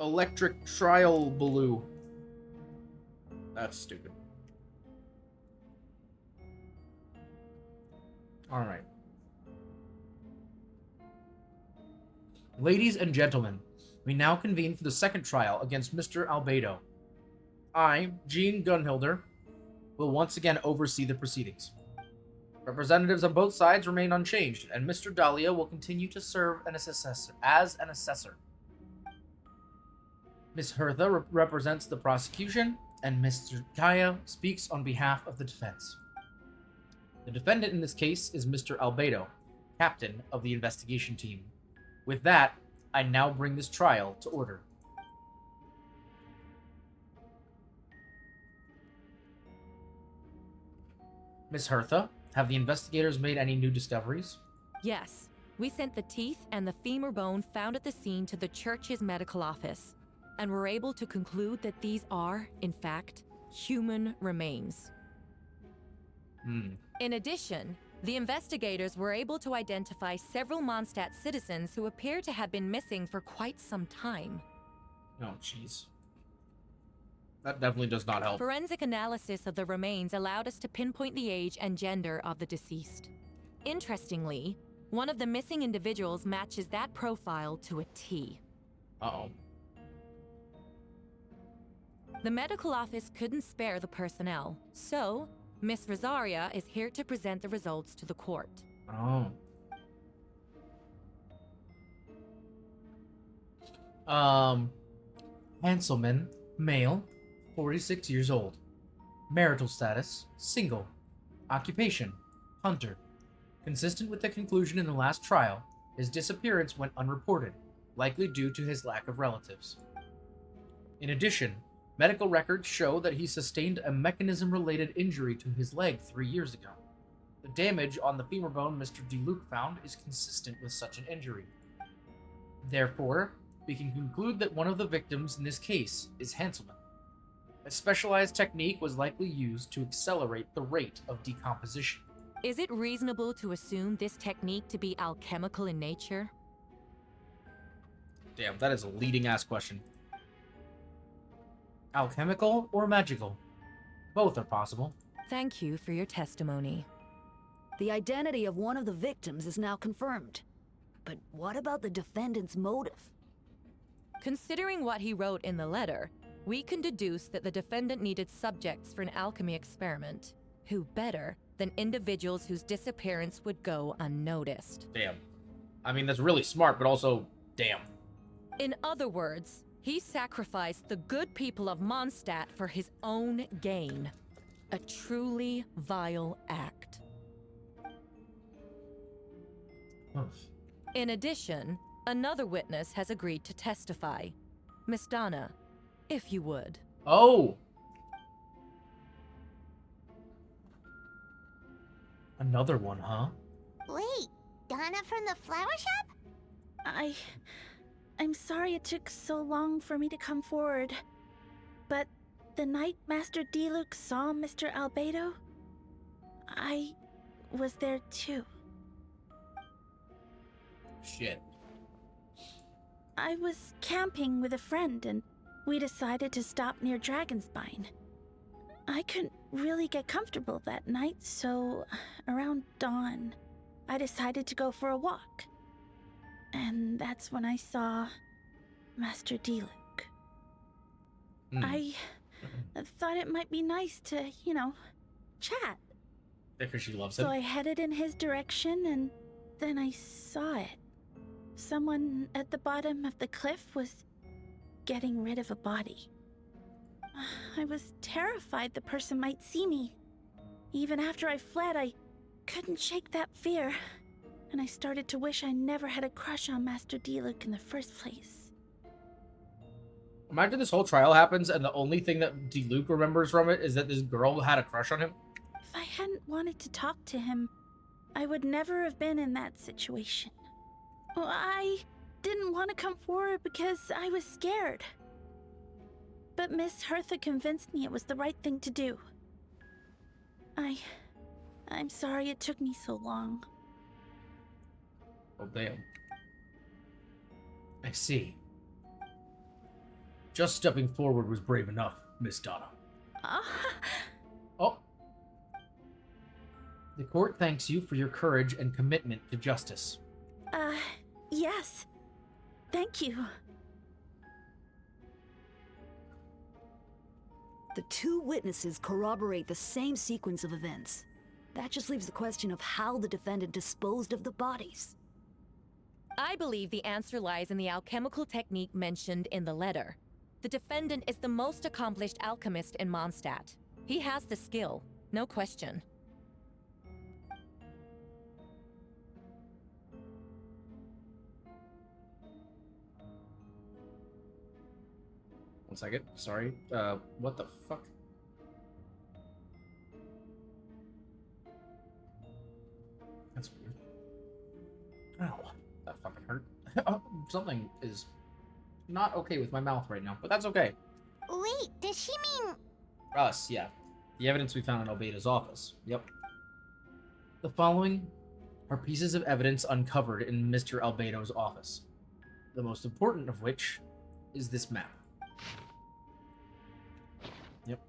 Electric Trial Blue. That's stupid. Alright. Ladies and gentlemen, we now convene for the second trial against Mr. Albedo. I, Jean Gunhilder, will once again oversee the proceedings. Representatives on both sides remain unchanged, and Mr. Dahlia will continue to serve as an assessor. Ms. Hertha represents the prosecution, and Mr. Kaya speaks on behalf of the defense. The defendant in this case is Mr. Albedo, captain of the investigation team. With that, I now bring this trial to order. Ms. Hertha, have the investigators made any new discoveries? Yes. We sent the teeth and the femur bone found at the scene to the church's medical office, and were able to conclude that these are, in fact, human remains. In addition, the investigators were able to identify several Mondstadt citizens who appear to have been missing for quite some time. Oh, jeez. That definitely does not help. Forensic analysis of the remains allowed us to pinpoint the age and gender of the deceased. Interestingly, one of the missing individuals matches that profile to a T. Uh-oh. The medical office couldn't spare the personnel, so Miss Rosaria is here to present the results to the court. Oh. Hanselman, male, 46 years old. Marital status, single. Occupation, hunter. Consistent with the conclusion in the last trial, his disappearance went unreported, likely due to his lack of relatives. In addition, medical records show that he sustained a mechanism-related injury to his leg 3 years ago. The damage on the femur bone Mr. DeLuke found is consistent with such an injury. Therefore, we can conclude that one of the victims in this case is Hanselman. A specialized technique was likely used to accelerate the rate of decomposition. Is it reasonable to assume this technique to be alchemical in nature? Damn, that is a leading-ass question. Alchemical or magical? Both are possible. Thank you for your testimony. The identity of one of the victims is now confirmed. But what about the defendant's motive? Considering what he wrote in the letter, we can deduce that the defendant needed subjects for an alchemy experiment. Who better than individuals whose disappearance would go unnoticed? Damn. I mean, that's really smart, but also, damn. In other words, he sacrificed the good people of Mondstadt for his own gain. A truly vile act. In addition, another witness has agreed to testify. Miss Donna, if you would. Oh! Another one, huh? Wait, Donna from the flower shop? I'm sorry it took so long for me to come forward. But the night Master Diluc saw Mr. Albedo, I was there too. Shit. I was camping with a friend and we decided to stop near Dragonspine. I couldn't really get comfortable that night, so around dawn, I decided to go for a walk. And that's when I saw Master Diluc. I thought it might be nice to, chat. Because she loves him. So I headed in his direction and then I saw it. Someone at the bottom of the cliff was getting rid of a body. I was terrified the person might see me. Even after I fled, I couldn't shake that fear. And I started to wish I never had a crush on Master Diluc in the first place. Imagine this whole trial happens and the only thing that Diluc remembers from it is that this girl had a crush on him. If I hadn't wanted to talk to him, I would never have been in that situation. Well, I didn't want to come forward because I was scared. But Miss Hertha convinced me it was the right thing to do. I'm sorry it took me so long. Oh, damn. I see. Just stepping forward was brave enough, Miss Donna. Oh. The court thanks you for your courage and commitment to justice. Yes. Thank you. The two witnesses corroborate the same sequence of events. That just leaves the question of how the defendant disposed of the bodies. I believe the answer lies in the alchemical technique mentioned in the letter. The defendant is the most accomplished alchemist in Mondstadt. He has the skill, no question. One second. Sorry. What the fuck? That's weird. Ow. That fucking hurt. Something is not okay with my mouth right now, but that's okay. Wait, does she mean... Us, yeah. The evidence we found in Albedo's office. Yep. The following are pieces of evidence uncovered in Mr. Albedo's office. The most important of which is this map. Yep.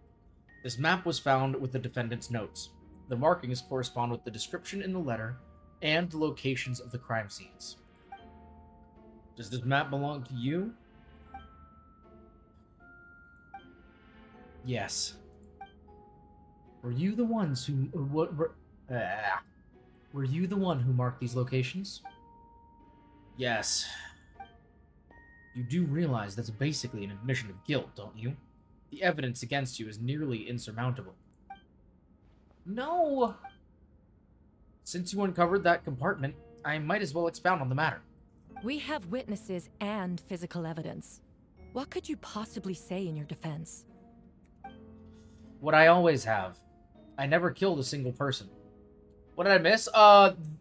This map was found with the defendant's notes. The markings correspond with the description in the letter and the locations of the crime scenes. Does this map belong to you? Yes. Were you the ones who... Were you the one who marked these locations? Yes. You do realize that's basically an admission of guilt, don't you? The evidence against you is nearly insurmountable. No! Since you uncovered that compartment, I might as well expound on the matter. We have witnesses and physical evidence. What could you possibly say in your defense? What I always have. I never killed a single person. What did I miss?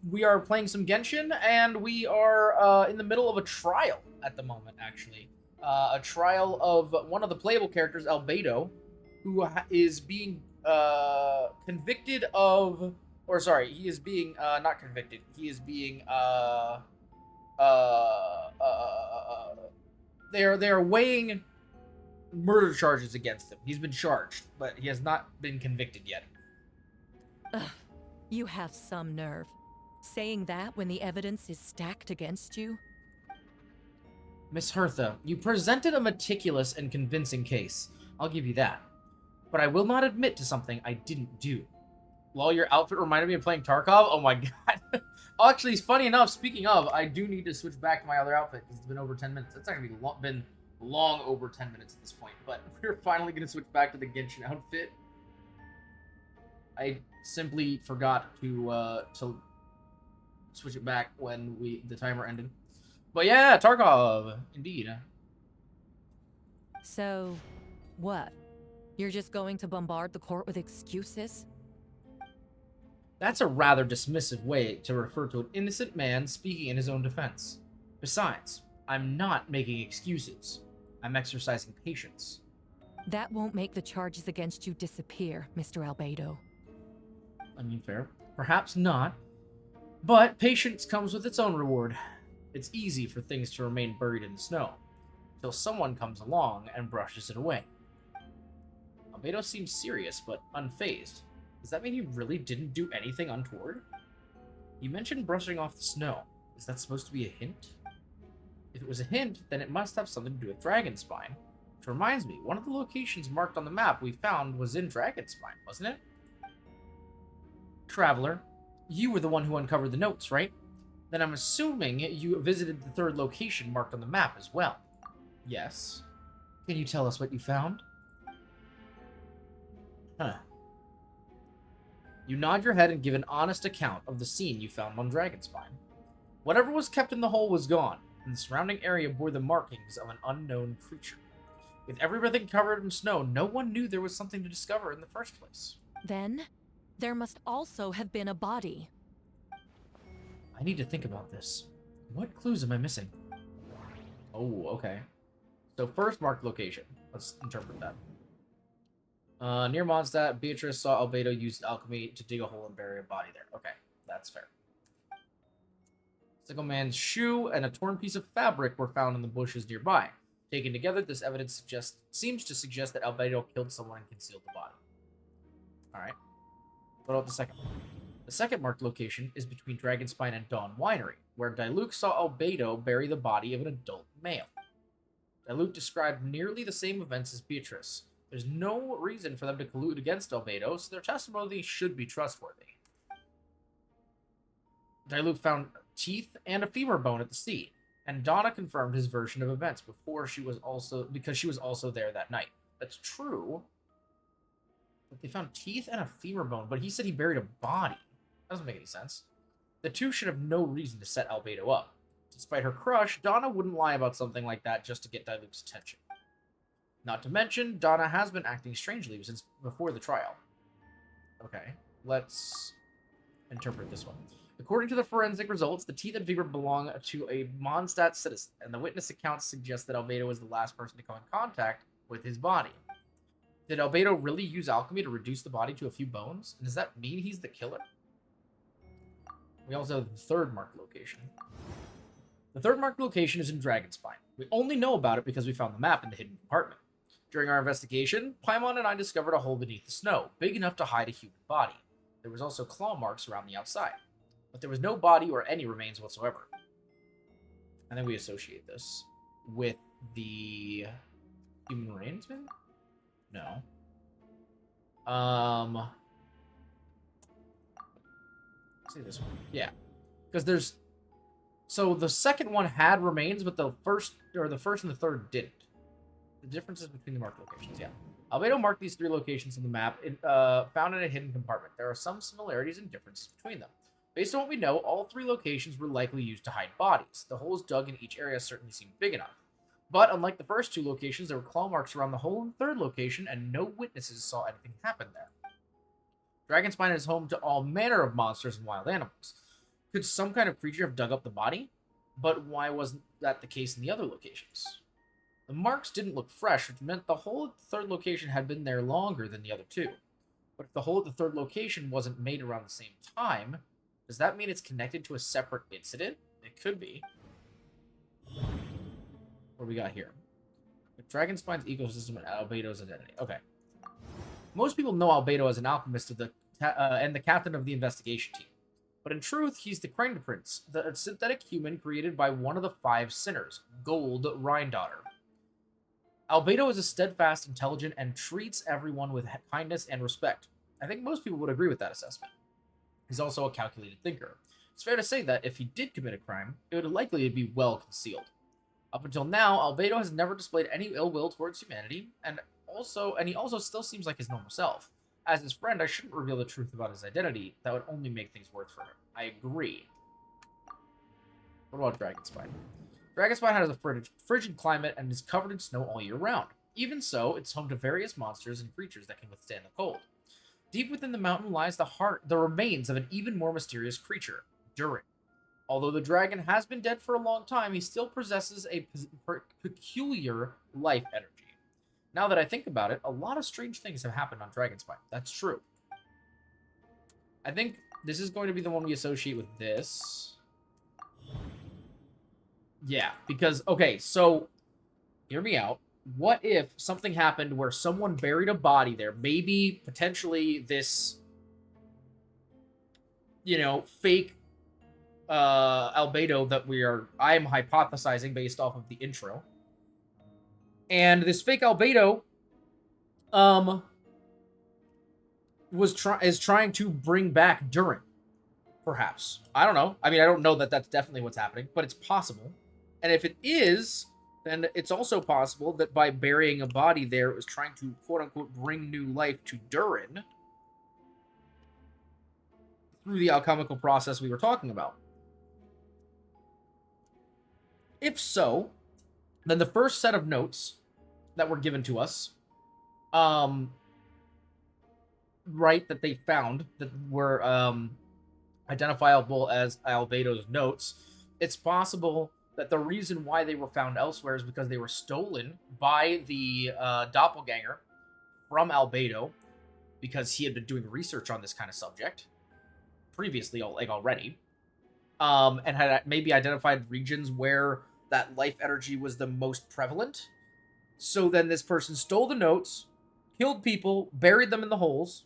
We are playing some Genshin, and we are in the middle of a trial at the moment, actually. A trial of one of the playable characters, Albedo, who is being convicted of... Or, sorry, he is being, not convicted. He is being, they are weighing murder charges against him. He's been charged, but he has not been convicted yet. Ugh, you have some nerve. Saying that when the evidence is stacked against you? Miss Hertha, you presented a meticulous and convincing case. I'll give you that. But I will not admit to something I didn't do. Lol, your outfit reminded me of playing Tarkov? Oh my god. Oh, actually, funny enough, speaking of, I do need to switch back to my other outfit, because it's been over 10 minutes. It's actually been long over 10 minutes at this point, but we're finally going to switch back to the Genshin outfit. I simply forgot to switch it back when the timer ended. But yeah, Tarkov, indeed. So, what? You're just going to bombard the court with excuses? That's a rather dismissive way to refer to an innocent man speaking in his own defense. Besides, I'm not making excuses. I'm exercising patience. That won't make the charges against you disappear, Mr. Albedo. I mean, fair. Perhaps not. But patience comes with its own reward. It's easy for things to remain buried in the snow, till someone comes along and brushes it away. Albedo seems serious, but unfazed. Does that mean he really didn't do anything untoward? You mentioned brushing off the snow. Is that supposed to be a hint? If it was a hint, then it must have something to do with Dragonspine. Which reminds me, one of the locations marked on the map we found was in Dragonspine, wasn't it? Traveler, you were the one who uncovered the notes, right? Then I'm assuming you visited the third location marked on the map as well. Yes. Can you tell us what you found? Huh. You nod your head and give an honest account of the scene you found on Dragonspine. Whatever was kept in the hole was gone, and the surrounding area bore the markings of an unknown creature. With everything covered in snow, no one knew there was something to discover in the first place. Then, there must also have been a body. I need to think about this. What clues am I missing? Oh, okay. So first marked location. Let's interpret that. Near Mondstadt, Beatrice saw Albedo use alchemy to dig a hole and bury a body there. Okay, that's fair. Single man's shoe and a torn piece of fabric were found in the bushes nearby. Taken together, this evidence seems to suggest that Albedo killed someone and concealed the body. Alright. What about the second one? The second marked location is between Dragonspine and Dawn Winery, where Diluc saw Albedo bury the body of an adult male. Diluc described nearly the same events as Beatrice. There's no reason for them to collude against Albedo, so their testimony should be trustworthy. Diluc found teeth and a femur bone at the scene, and Donna confirmed his version of events because she was also there that night. That's true. But they found teeth and a femur bone, but he said he buried a body. Doesn't make any sense. The two should have no reason to set Albedo up. Despite her crush, Donna wouldn't lie about something like that just to get Diluc's attention. Not to mention, Donna has been acting strangely since before the trial. Okay, let's interpret this one. According to the forensic results, the teeth and femur belong to a Mondstadt citizen, and the witness accounts suggest that Albedo was the last person to come in contact with his body. Did Albedo really use alchemy to reduce the body to a few bones? And does that mean he's the killer? We also have the third marked location. The third marked location is in Dragonspine. We only know about it because we found the map in the hidden compartment. During our investigation, Paimon and I discovered a hole beneath the snow, big enough to hide a human body. There was also claw marks around the outside, but there was no body or any remains whatsoever. And then we associate this with the human remains, maybe? No. Say this one. Yeah. Because there's... So the second one had remains, but the first and the third didn't. The differences between the marked locations, yeah. Albedo marked these three locations on the map, found in a hidden compartment. There are some similarities and differences between them. Based on what we know, all three locations were likely used to hide bodies. The holes dug in each area certainly seemed big enough. But unlike the first two locations, there were claw marks around the hole in the third location, and no witnesses saw anything happen there. Dragonspine is home to all manner of monsters and wild animals. Could some kind of creature have dug up the body? But why wasn't that the case in the other locations? The marks didn't look fresh, which meant the hole at the third location had been there longer than the other two. But if the hole at the third location wasn't made around the same time, does that mean it's connected to a separate incident? It could be. What do we got here? Dragonspine's ecosystem and Albedo's identity. Okay. Most people know Albedo as an alchemist and the captain of the investigation team. But in truth, he's the Crown Prince, the synthetic human created by one of the 5 sinners, Gold Rhindaughter. Albedo is a steadfast, intelligent, and treats everyone with kindness and respect. I think most people would agree with that assessment. He's also a calculated thinker. It's fair to say that if he did commit a crime, it would likely be well concealed. Up until now, Albedo has never displayed any ill will towards humanity, and he also still seems like his normal self. As his friend, I shouldn't reveal the truth about his identity. That would only make things worse for him. I agree. What about Dragonspine? Dragonspine has a frigid climate and is covered in snow all year round. Even so, it's home to various monsters and creatures that can withstand the cold. Deep within the mountain lies the remains of an even more mysterious creature, Durin. Although the dragon has been dead for a long time, he still possesses a peculiar life energy. Now that I think about it, a lot of strange things have happened on Dragonspine. That's true. I think this is going to be the one we associate with this. Yeah, because, okay, so, hear me out. What if something happened where someone buried a body there? Maybe, potentially, this, you know, fake albedo that I am hypothesizing based off of the intro. And this fake albedo, is trying to bring back Durin. Perhaps. I don't know. I mean, I don't know that that's definitely what's happening, but it's possible. And if it is, then it's also possible that by burying a body there, it was trying to, quote-unquote, bring new life to Durin through the alchemical process we were talking about. If so, then the first set of notes that were given to us, right, that they found, that were identifiable as albedo's notes, it's possible that the reason why they were found elsewhere is because they were stolen by the doppelganger from albedo, because he had been doing research on this kind of subject previously, like already, and had maybe identified regions where that life energy was the most prevalent. So then this person stole the notes, killed people, buried them in the holes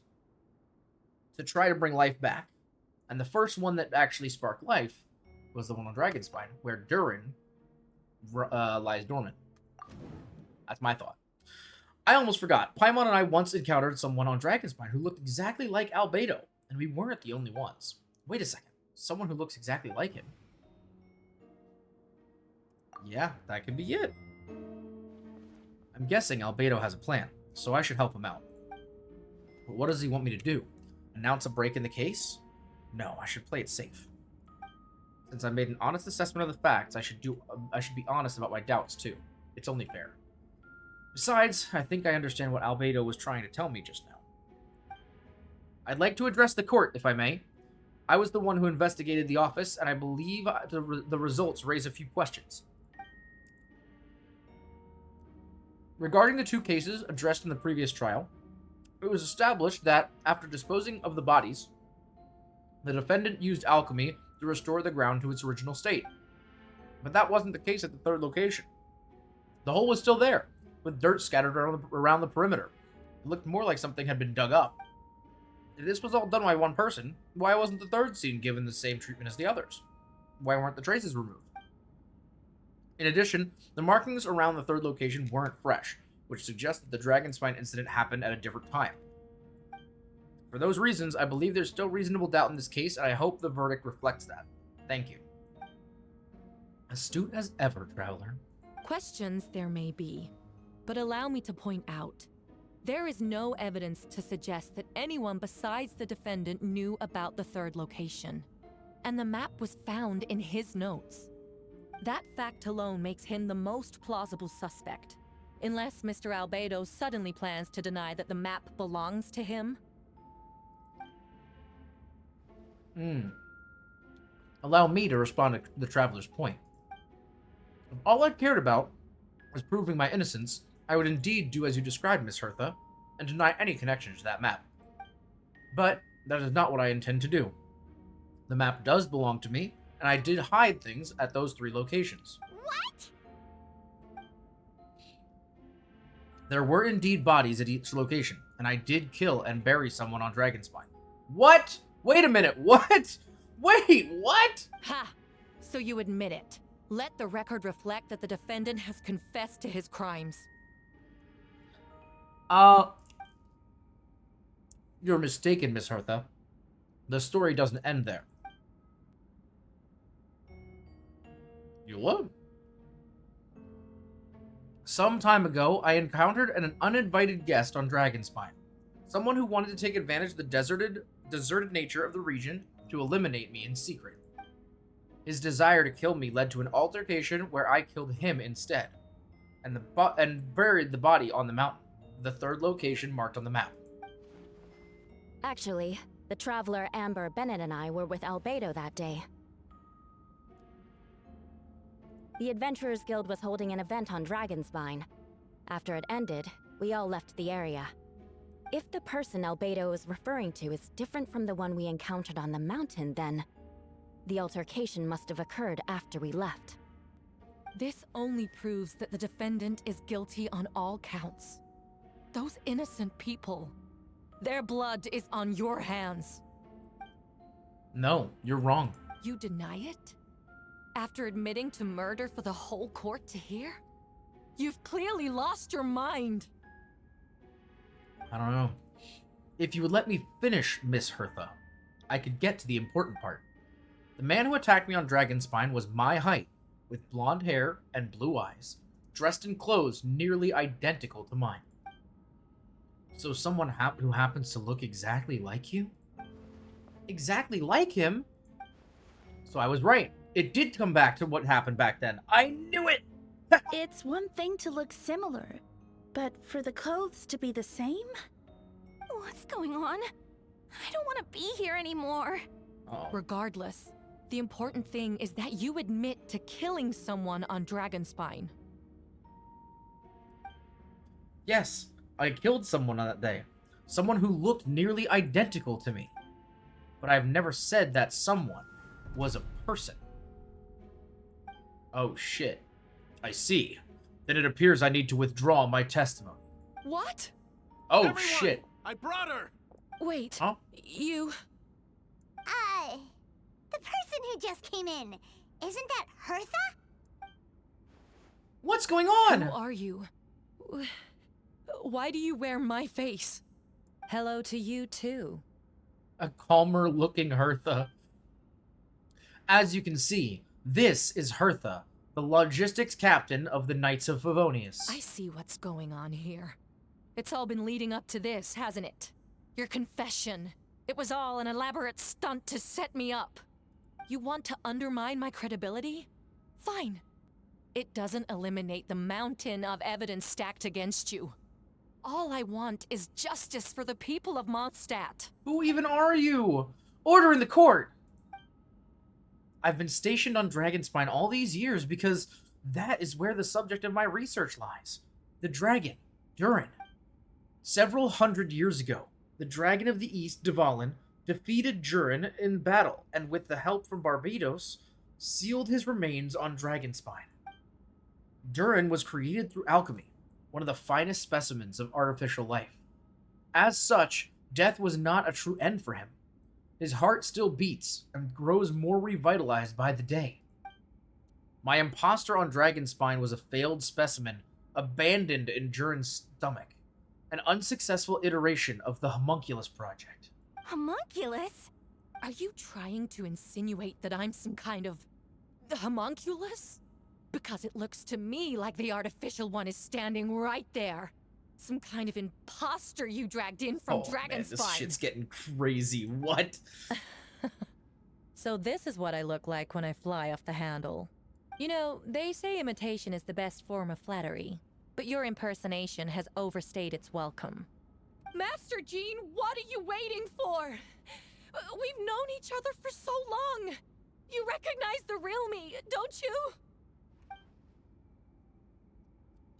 to try to bring life back. And the first one that actually sparked life was the one on Dragonspine, where Durin lies dormant. That's my thought. I almost forgot. Paimon and I once encountered someone on Dragonspine who looked exactly like albedo, and we weren't the only ones. Wait a second. Someone who looks exactly like him. Yeah, that could be it. I'm guessing albedo has a plan, so I should help him out. But what does he want me to do? Announce a break in the case? No, I should play it safe. Since I made an honest assessment of the facts, I should be honest about my doubts too. It's only fair. Besides, I think I understand what albedo was trying to tell me just now. I'd like to address the court, if I may. I was the one who investigated the office, and I believe the results raise a few questions. Regarding the two cases addressed in the previous trial, it was established that, after disposing of the bodies, the defendant used alchemy to restore the ground to its original state. But that wasn't the case at the third location. The hole was still there, with dirt scattered around the perimeter. It looked more like something had been dug up. If this was all done by one person, why wasn't the third scene given the same treatment as the others? Why weren't the traces removed? In addition, the markings around the third location weren't fresh, which suggests that the Dragonspine incident happened at a different time. For those reasons, I believe there's still reasonable doubt in this case, and I hope the verdict reflects that. Thank you. Astute as ever, Traveler. Questions there may be, but allow me to point out, there is no evidence to suggest that anyone besides the defendant knew about the third location, and the map was found in his notes. That fact alone makes him the most plausible suspect, unless Mr. Albedo suddenly plans to deny that the map belongs to him. Allow me to respond to the Traveler's point. If all I cared about was proving my innocence, I would indeed do as you described, Miss Hertha, and deny any connection to that map. But that is not what I intend to do. The map does belong to me, and I did hide things at those three locations. What? There were indeed bodies at each location, and I did kill and bury someone on Dragonspine. What? Wait a minute, what? Wait, what? Ha! So you admit it. Let the record reflect that the defendant has confessed to his crimes. You're mistaken, Miss Hertha. The story doesn't end there. You would. Some time ago, I encountered an uninvited guest on Dragonspine. Someone who wanted to take advantage of the deserted nature of the region to eliminate me in secret. His desire to kill me led to an altercation where I killed him instead, and buried the body on the mountain, the third location marked on the map. Actually, the traveler Amber, Bennett, and I were with Albedo that day. The Adventurers Guild was holding an event on Dragonspine. After it ended, we all left the area. If the person Albedo is referring to is different from the one we encountered on the mountain, then the altercation must have occurred after we left. This only proves that the defendant is guilty on all counts. Those innocent people, their blood is on your hands. No, you're wrong. You deny it? After admitting to murder for the whole court to hear? You've clearly lost your mind. I don't know. If you would let me finish, Miss Hertha, I could get to the important part. The man who attacked me on Dragonspine was my height, with blonde hair and blue eyes, dressed in clothes nearly identical to mine. So someone who happens to look exactly like you? Exactly like him? So I was right. It did come back to what happened back then. I knew it! It's one thing to look similar, but for the clothes to be the same? What's going on? I don't want to be here anymore. Oh. Regardless, the important thing is that you admit to killing someone on Dragonspine. Yes, I killed someone on that day. Someone who looked nearly identical to me. But I've never said that someone was a person. Oh shit. I see. Then it appears I need to withdraw my testimony. What? Oh Everyone, shit. I brought her! Wait, Huh? you... The person who just came in, isn't that Hertha? What's going on? Who are you? Why do you wear my face? Hello to you, too. A calmer looking Hertha. As you can see, this is Hertha, the logistics captain of the Knights of Favonius. I see what's going on here. It's all been leading up to this, hasn't it? Your confession. It was all an elaborate stunt to set me up. You want to undermine my credibility? Fine. It doesn't eliminate the mountain of evidence stacked against you. All I want is justice for the people of Mondstadt. Who even are you? Order in the court! I've been stationed on Dragonspine all these years because that is where the subject of my research lies. The dragon, Durin. Several hundred years ago, the Dragon of the East, Dvalin, defeated Durin in battle, and with the help from Barbados, sealed his remains on Dragonspine. Durin was created through alchemy, one of the finest specimens of artificial life. As such, death was not a true end for him. His heart still beats and grows more revitalized by the day. My imposter on Dragonspine was a failed specimen abandoned in Durin's stomach, an unsuccessful iteration of the Homunculus project. Homunculus? Are you trying to insinuate that I'm some kind of homunculus? Because it looks to me like the artificial one is standing right there. Some kind of imposter you dragged in from Dragonspine. Man, this shit's getting crazy. What? So this is what I look like when I fly off the handle. You know, they say imitation is the best form of flattery, but your impersonation has overstayed its welcome. Master Jean, what are you waiting for? We've known each other for so long. You recognize the real me, don't you?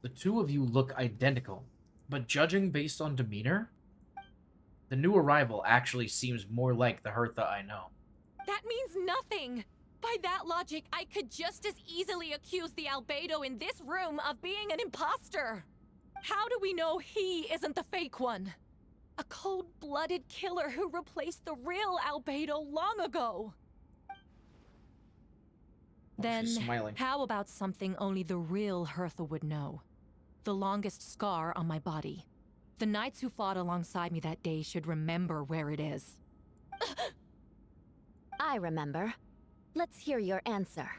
The two of you look identical, but judging based on demeanor, the new arrival actually seems more like the Hertha I know. That means nothing. By that logic, I could just as easily accuse the Albedo in this room of being an imposter. How do we know he isn't the fake one? A cold-blooded killer who replaced the real Albedo long ago. Then, she's smiling. How about something only the real Hertha would know? The longest scar on my body. The knights who fought alongside me that day should remember where it is. I remember. Let's hear your answer.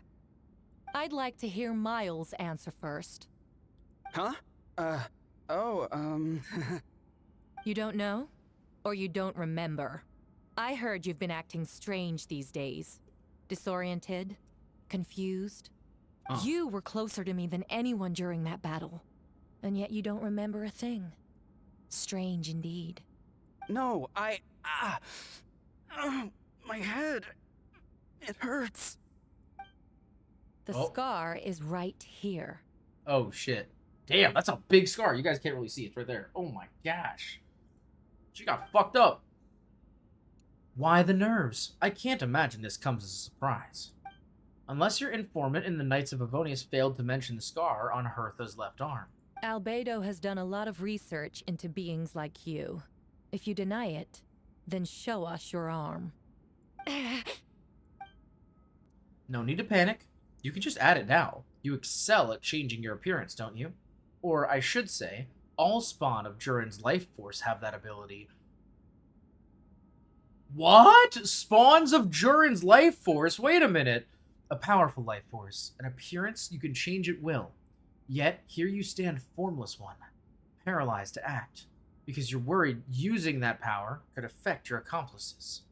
I'd like to hear Miles' answer first. Huh? You don't know? Or you don't remember? I heard you've been acting strange these days. Disoriented? Confused? Huh. You were closer to me than anyone during that battle. And yet you don't remember a thing. Strange indeed. No, my head. It hurts. The Oh. scar is right here. Oh, shit. Damn, that's a big scar. You guys can't really see it. It's right there. Oh, my gosh. She got fucked up. Why the nerves? I can't imagine this comes as a surprise. Unless your informant in the Knights of Avonius failed to mention the scar on Hertha's left arm. Albedo has done a lot of research into beings like you. If you deny it, then show us your arm. No need to panic. You can just add it now. You excel at changing your appearance, don't you? Or I should say, all spawn of Durin's life force have that ability. What? Spawns of Durin's life force? Wait a minute. A powerful life force. An appearance you can change at will. Yet, here you stand formless one. Paralyzed to act. Because you're worried using that power could affect your accomplices.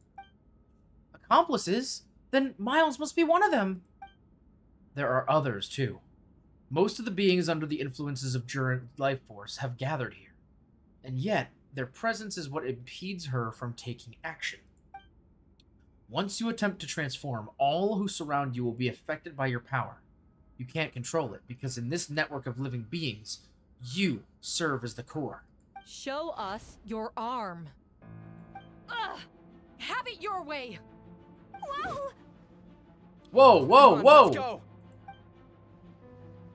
Accomplices? Then Miles must be one of them. There are others, too. Most of the beings under the influences of Durin's life force have gathered here. And yet, their presence is what impedes her from taking action. Once you attempt to transform, all who surround you will be affected by your power. You can't control it, because in this network of living beings, you serve as the core. Show us your arm. Ugh! Have it your way! Whoa! Whoa, whoa, Come on, whoa! Let's go.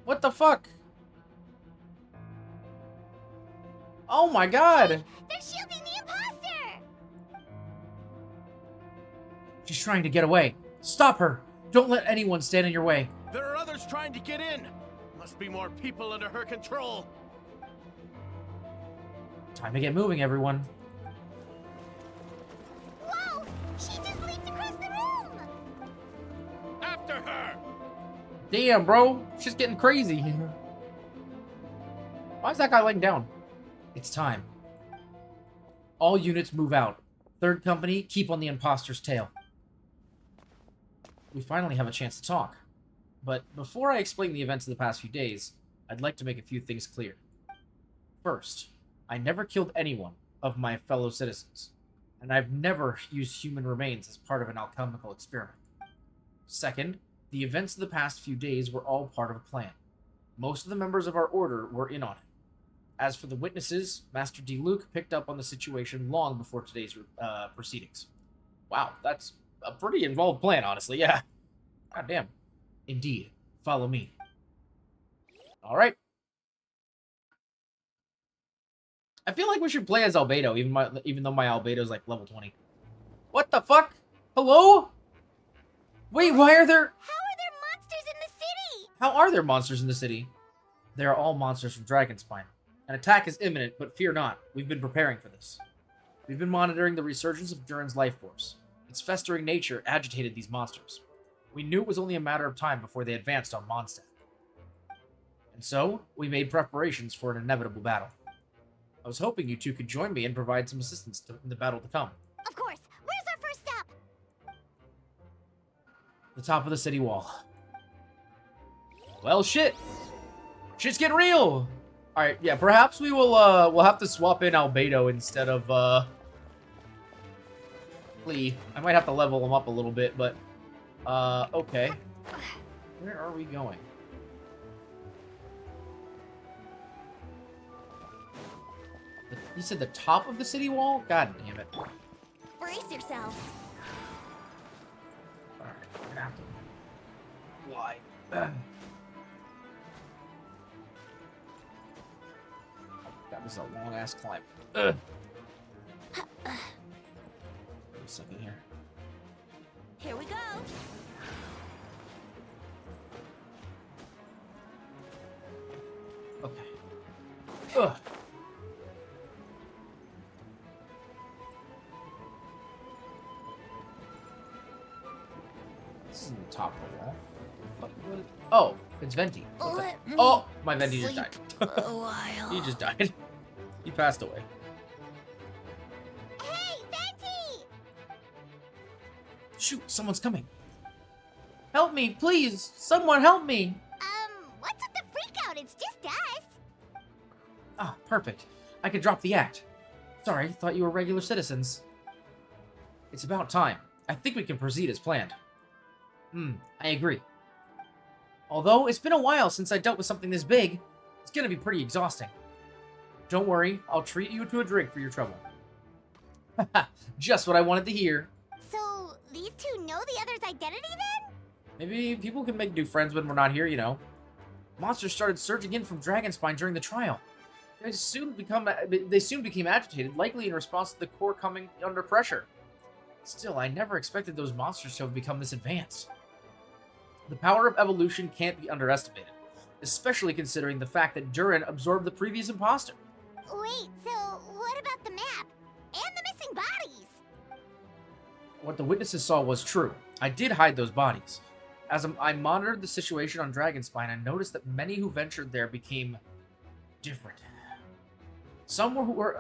What the fuck? Oh my god! They're shielding the imposter! She's trying to get away. Stop her! Don't let anyone stand in your way. There are others trying to get in. Must be more people under her control. Time to get moving, everyone. Whoa! She just leaped across the room! After her! Damn, bro. She's getting crazy. Why is that guy laying down? It's time. All units move out. Third company, keep on the imposter's tail. We finally have a chance to talk. But before I explain the events of the past few days, I'd like to make a few things clear. First, I never killed anyone of my fellow citizens, and I've never used human remains as part of an alchemical experiment. Second, the events of the past few days were all part of a plan. Most of the members of our order were in on it. As for the witnesses, Master D. Luke picked up on the situation long before today's proceedings. Wow, that's a pretty involved plan, honestly, yeah. God damn. Indeed. Follow me. Alright. I feel like we should play as Albedo, even though my Albedo's like level 20. What the fuck? Hello? Wait, why are there... How are there monsters in the city? How are there monsters in the city? They are all monsters from Dragonspine. An attack is imminent, but fear not. We've been preparing for this. We've been monitoring the resurgence of Durin's life force. Its festering nature agitated these monsters. We knew it was only a matter of time before they advanced on Mondstadt. And so, we made preparations for an inevitable battle. I was hoping you two could join me and provide some assistance in the battle to come. Of course. Where's our first stop? The top of the city wall. Well, shit. Shit's getting real. Alright, yeah, perhaps we will, we'll have to swap in Albedo instead of, Lee. I might have to level him up a little bit, but, okay. Where are we going? You said the top of the city wall? God damn it. Brace yourself. Alright, we're gonna have to fly. God, this is a long ass climb. Wait a second here. Here we go. Okay. Ugh. This is the top of the wall. Oh, it's Venti. Oh, my Venti just died. A while. He just died. He passed away. Hey, Venti! Shoot, someone's coming. Help me, please! Someone help me! What's with the freak out? It's just us. Ah, perfect. I could drop the act. Sorry, thought you were regular citizens. It's about time. I think we can proceed as planned. I agree. Although, it's been a while since I dealt with something this big, it's gonna be pretty exhausting. Don't worry, I'll treat you to a drink for your trouble. Haha, just what I wanted to hear. So, these two know the other's identity then? Maybe people can make new friends when we're not here, you know. Monsters started surging in from Dragonspine during the trial. They soon became agitated, likely in response to the core coming under pressure. Still, I never expected those monsters to have become this advanced. The power of evolution can't be underestimated, especially considering the fact that Durin absorbed the previous imposter. Wait, so what about the map? And the missing bodies? What the witnesses saw was true. I did hide those bodies. As I monitored the situation on Dragonspine, I noticed that many who ventured there became different. Some were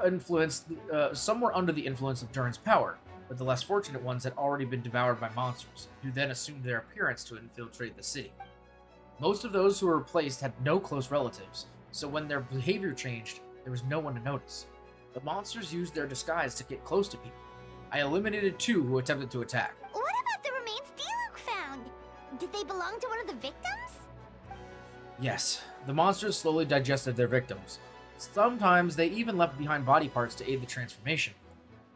under the influence of Durin's power, but the less fortunate ones had already been devoured by monsters, who then assumed their appearance to infiltrate the city. Most of those who were replaced had no close relatives, so when their behavior changed, there was no one to notice. The monsters used their disguise to get close to people. I eliminated 2 who attempted to attack. What about the remains Diluc found? Did they belong to one of the victims? Yes, the monsters slowly digested their victims. Sometimes they even left behind body parts to aid the transformation.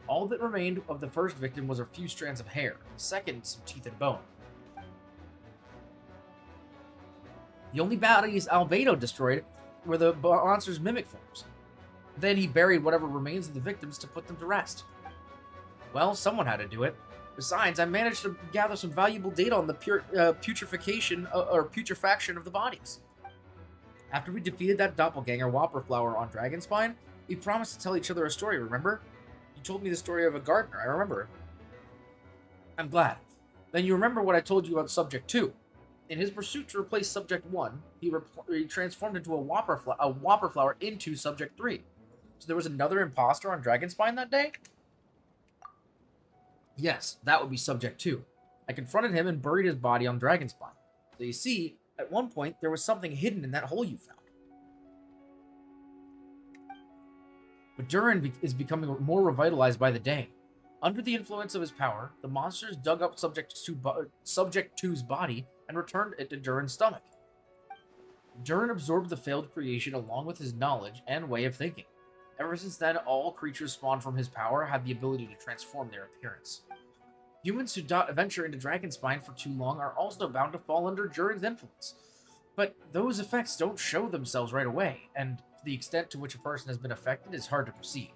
All that remained of the first victim was a few strands of hair, the second some teeth and bone. The only bodies Albedo destroyed were the monster's mimic forms. Then he buried whatever remains of the victims to put them to rest. Well, someone had to do it. Besides, I managed to gather some valuable data on the putrefaction of the bodies. After we defeated that doppelganger Whopperflower on Dragonspine, we promised to tell each other a story, remember? You told me the story of a gardener, I remember. I'm glad. Then you remember what I told you about Subject 2. In his pursuit to replace Subject 1, he transformed into a Whopperflower into Subject 3. So there was another imposter on Dragonspine that day? Yes, that would be Subject 2. I confronted him and buried his body on Dragonspine. So you see, at one point, there was something hidden in that hole you found. But Durin is becoming more revitalized by the day. Under the influence of his power, the monsters dug up Subject 2's body and returned it to Durin's stomach. Durin absorbed the failed creation along with his knowledge and way of thinking. Ever since then, all creatures spawned from his power had the ability to transform their appearance. Humans who venture into Dragonspine for too long are also bound to fall under Durin's influence. But those effects don't show themselves right away, and the extent to which a person has been affected is hard to perceive.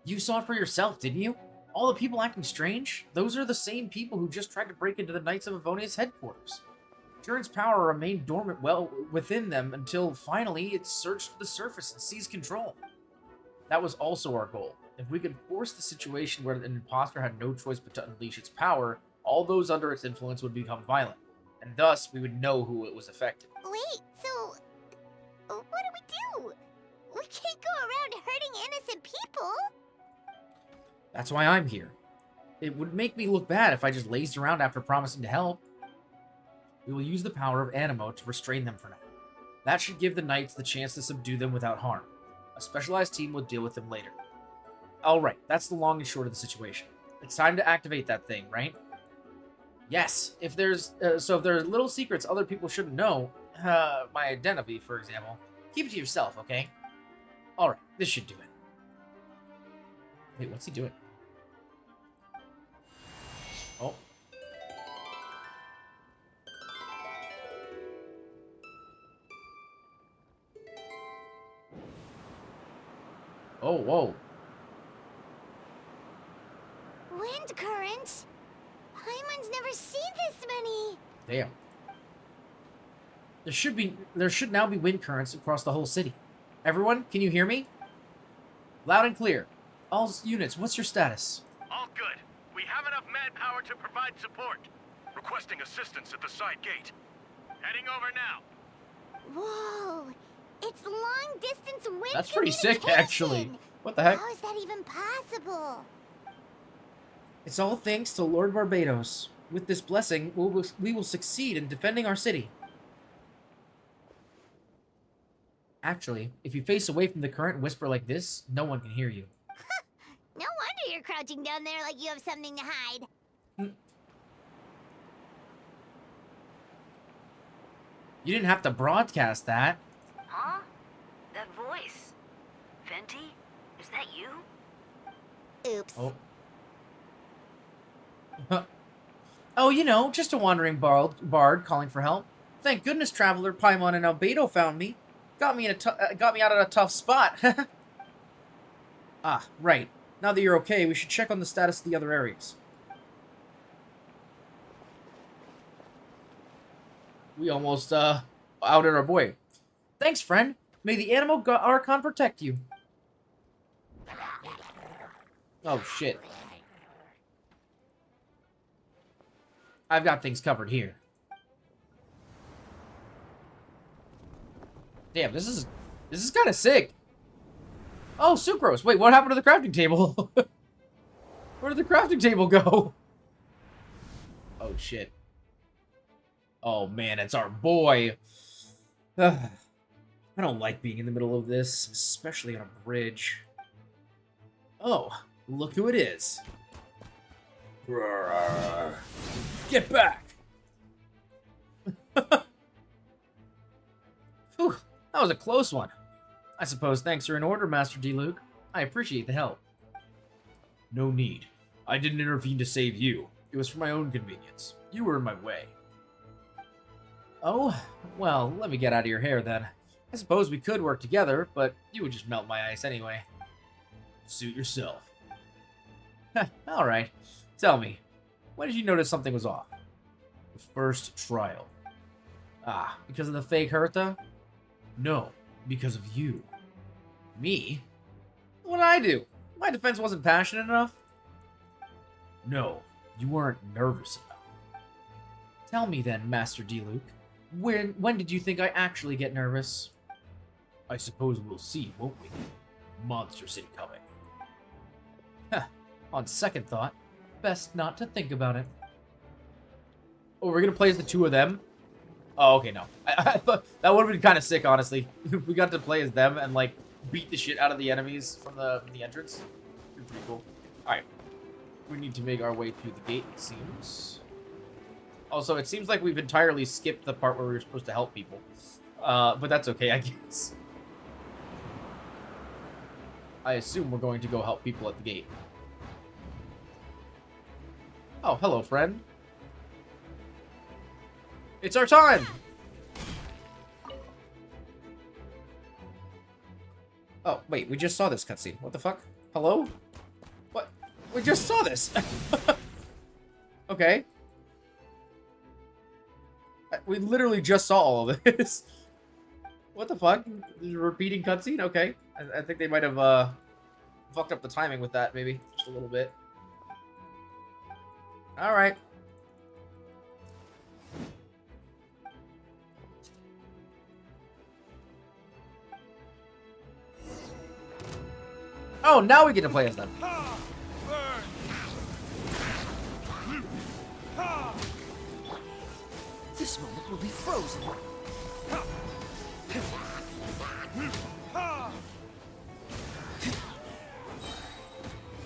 You saw it for yourself, didn't you? All the people acting strange? Those are the same people who just tried to break into the Knights of Avonia's headquarters. Durin's power remained dormant well within them until finally it surged to the surface and seized control. That was also our goal. If we could force the situation where an imposter had no choice but to unleash its power, all those under its influence would become violent, and thus we would know who it was affected. Wait, so what do? We can't go around hurting innocent people. That's why I'm here. It would make me look bad if I just lazed around after promising to help. We will use the power of Animo to restrain them for now. That should give the Knights the chance to subdue them without harm. A specialized team will deal with them later. Alright, that's the long and short of the situation. It's time to activate that thing, right? Yes, if there's little secrets other people shouldn't know, my identity, for example, keep it to yourself, okay? Alright, this should do it. Wait, what's he doing? Oh. Oh, whoa. Wind currents? Paimon's never seen this many. Damn. There should now be wind currents across the whole city. Everyone, can you hear me? Loud and clear. All units, what's your status? All good. We have enough manpower to provide support. Requesting assistance at the side gate. Heading over now. Whoa! It's long distance wind That's pretty sick, actually. What the heck? How is that even possible? It's all thanks to Lord Barbados. With this blessing, we will succeed in defending our city. Actually, if you face away from the current and whisper like this, no one can hear you. No wonder you're crouching down there like you have something to hide. You didn't have to broadcast that. Huh? That voice. Venti? Is that you? Oops. Oh. Oh, you know, just a wandering bard calling for help. Thank goodness Traveler, Paimon, and Albedo found me. Got me out of a tough spot. Ah, right. Now that you're okay, we should check on the status of the other areas. We almost, outed our boy. Thanks, friend. May the animal Archon protect you. Oh, shit. I've got things covered here. Damn, this is kind of sick. Oh, sucrose. Wait, what happened to the crafting table? Where did the crafting table go? Oh, shit. Oh, man, it's our boy. I don't like being in the middle of this, especially on a bridge. Oh, look who it is. Get back! Whew, that was a close one. I suppose thanks are in order, Master D. Luke. I appreciate the help. No need. I didn't intervene to save you. It was for my own convenience. You were in my way. Oh, well, let me get out of your hair then. I suppose we could work together, but you would just melt my ice anyway. Suit yourself. Alright. Tell me, when did you notice something was off? The first trial. Ah, because of the fake Hertha? No, because of you. Me? What did I do? My defense wasn't passionate enough? No, you weren't nervous enough. Tell me then, Master D. Luke, when did you think I actually get nervous? I suppose we'll see, won't we? Monsters incoming. Huh, on second thought, best not to think about it. Oh, we're gonna play as the two of them? Oh, okay, no. I thought that would have been kind of sick, honestly. If we got to play as them and, like, beat the shit out of the enemies from the entrance. It'd be pretty cool. Alright. We need to make our way through the gate, it seems. Also, it seems like we've entirely skipped the part where we were supposed to help people. But that's okay, I guess. I assume we're going to go help people at the gate. Oh, hello, friend. It's our time! Oh, wait, we just saw this cutscene. What the fuck? Hello? What? We just saw this! Okay. We literally just saw all of this. What the fuck? Repeating cutscene? Okay. I think they might have, fucked up the timing with that, maybe. Just a little bit. Alright. Oh, now we get to play as them. This moment will be frozen.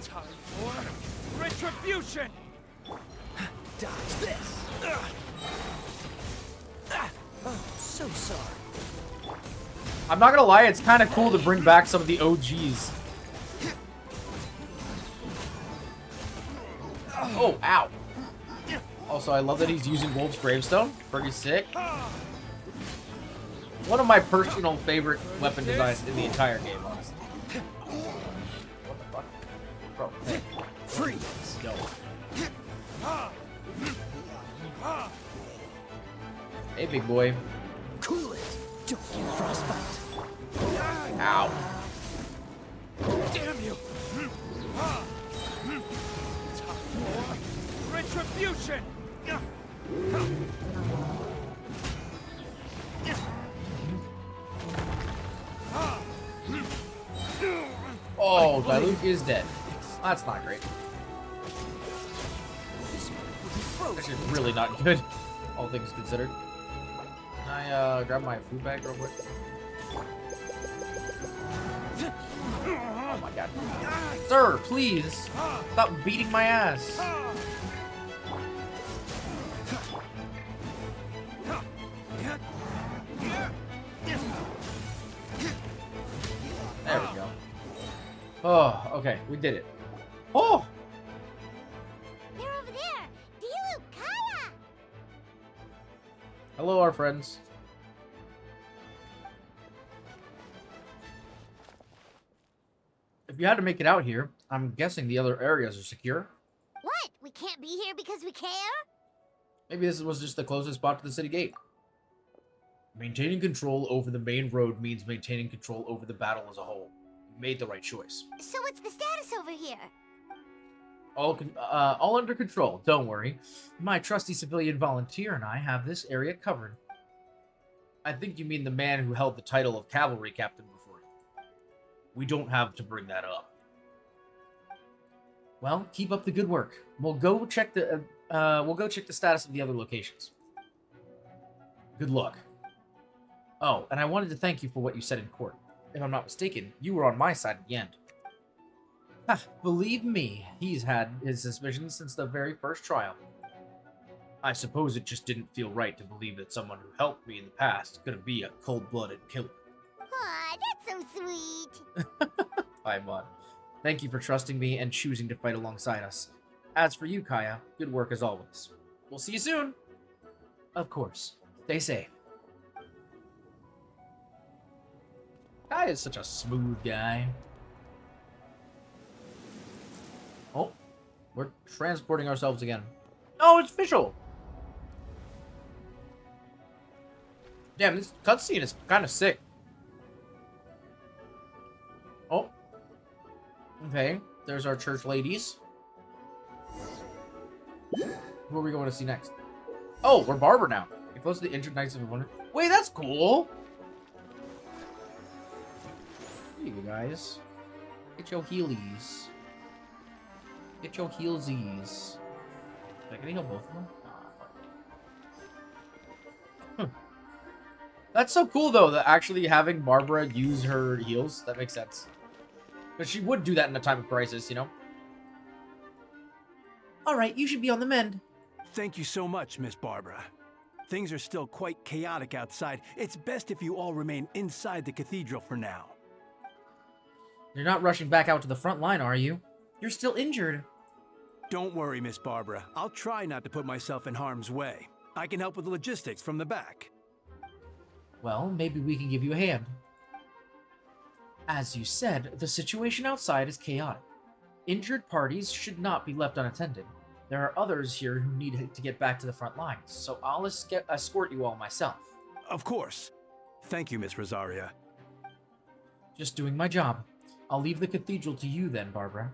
Time for retribution. Dodge this. Oh, so sorry. I'm not gonna lie, it's kind of cool to bring back some of the OGs. Oh, ow. Also, I love that he's using Wolf's Gravestone. Pretty sick. One of my personal favorite weapon designs in the entire game, honestly. What the fuck? Bro, hey. Freeze. Yo. Hey, big boy. Cool it. Don't get frostbite. Ow. Damn you. Retribution! Oh, Diluc is dead. That's not great. Actually, really not good, all things considered. Can I grab my food bag real quick? Oh my god. Sir, please! Stop beating my ass! There we go. Oh, okay, we did it. Oh! They're over there! Diluc, Kaya! Hello, our friends. If you had to make it out here, I'm guessing the other areas are secure. What? We can't be here because we care? Maybe this was just the closest spot to the city gate. Maintaining control over the main road means maintaining control over the battle as a whole. You made the right choice. So what's the status over here? All under control, don't worry. My trusty civilian volunteer and I have this area covered. I think you mean the man who held the title of cavalry captain before you. We don't have to bring that up. Well, keep up the good work. We'll go check the status of the other locations. Good luck. Oh, and I wanted to thank you for what you said in court. If I'm not mistaken, you were on my side at the end. Believe me, he's had his suspicions since the very first trial. I suppose it just didn't feel right to believe that someone who helped me in the past could be a cold-blooded killer. Aw, that's so sweet. Paimon, thank you for trusting me and choosing to fight alongside us. As for you, Kaya, good work as always. We'll see you soon. Of course. Stay safe. Kaya is such a smooth guy. Oh, we're transporting ourselves again. Oh, it's official. Damn, this cutscene is kind of sick. Oh. Okay, there's our church ladies. Who are we going to see next? Oh, we're Barber now. You're close to the injured Knights of Wonder. Wait, that's cool. Here you go, guys. Get your heelies. Get your heelsies. Can I heal both of them? That's so cool, though, that actually having Barbara use her heals, that makes sense. Because she would do that in a time of crisis, you know? Alright, you should be on the mend. Thank you so much, Miss Barbara. Things are still quite chaotic outside. It's best if you all remain inside the cathedral for now. You're not rushing back out to the front line, are you? You're still injured. Don't worry, Miss Barbara. I'll try not to put myself in harm's way. I can help with the logistics from the back. Well, maybe we can give you a hand. As you said, the situation outside is chaotic. Injured parties should not be left unattended. There are others here who need to get back to the front lines, so I'll escort you all myself. Of course. Thank you, Miss Rosaria. Just doing my job. I'll leave the cathedral to you then, Barbara.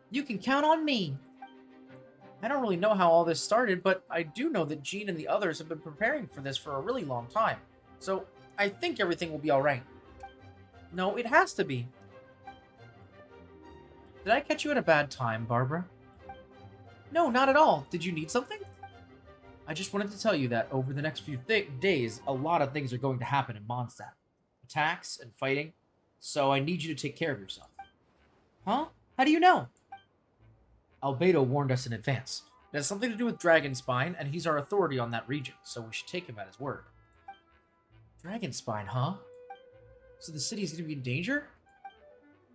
You can count on me! I don't really know how all this started, but I do know that Jean and the others have been preparing for this for a really long time, so I think everything will be alright. No, it has to be. Did I catch you at a bad time, Barbara? No, not at all. Did you need something? I just wanted to tell you that over the next few days, a lot of things are going to happen in Mondstadt. Attacks and fighting, so I need you to take care of yourself. Huh? How do you know? Albedo warned us in advance. It has something to do with Dragonspine, and he's our authority on that region, so we should take him at his word. Dragonspine, huh? So the city is going to be in danger?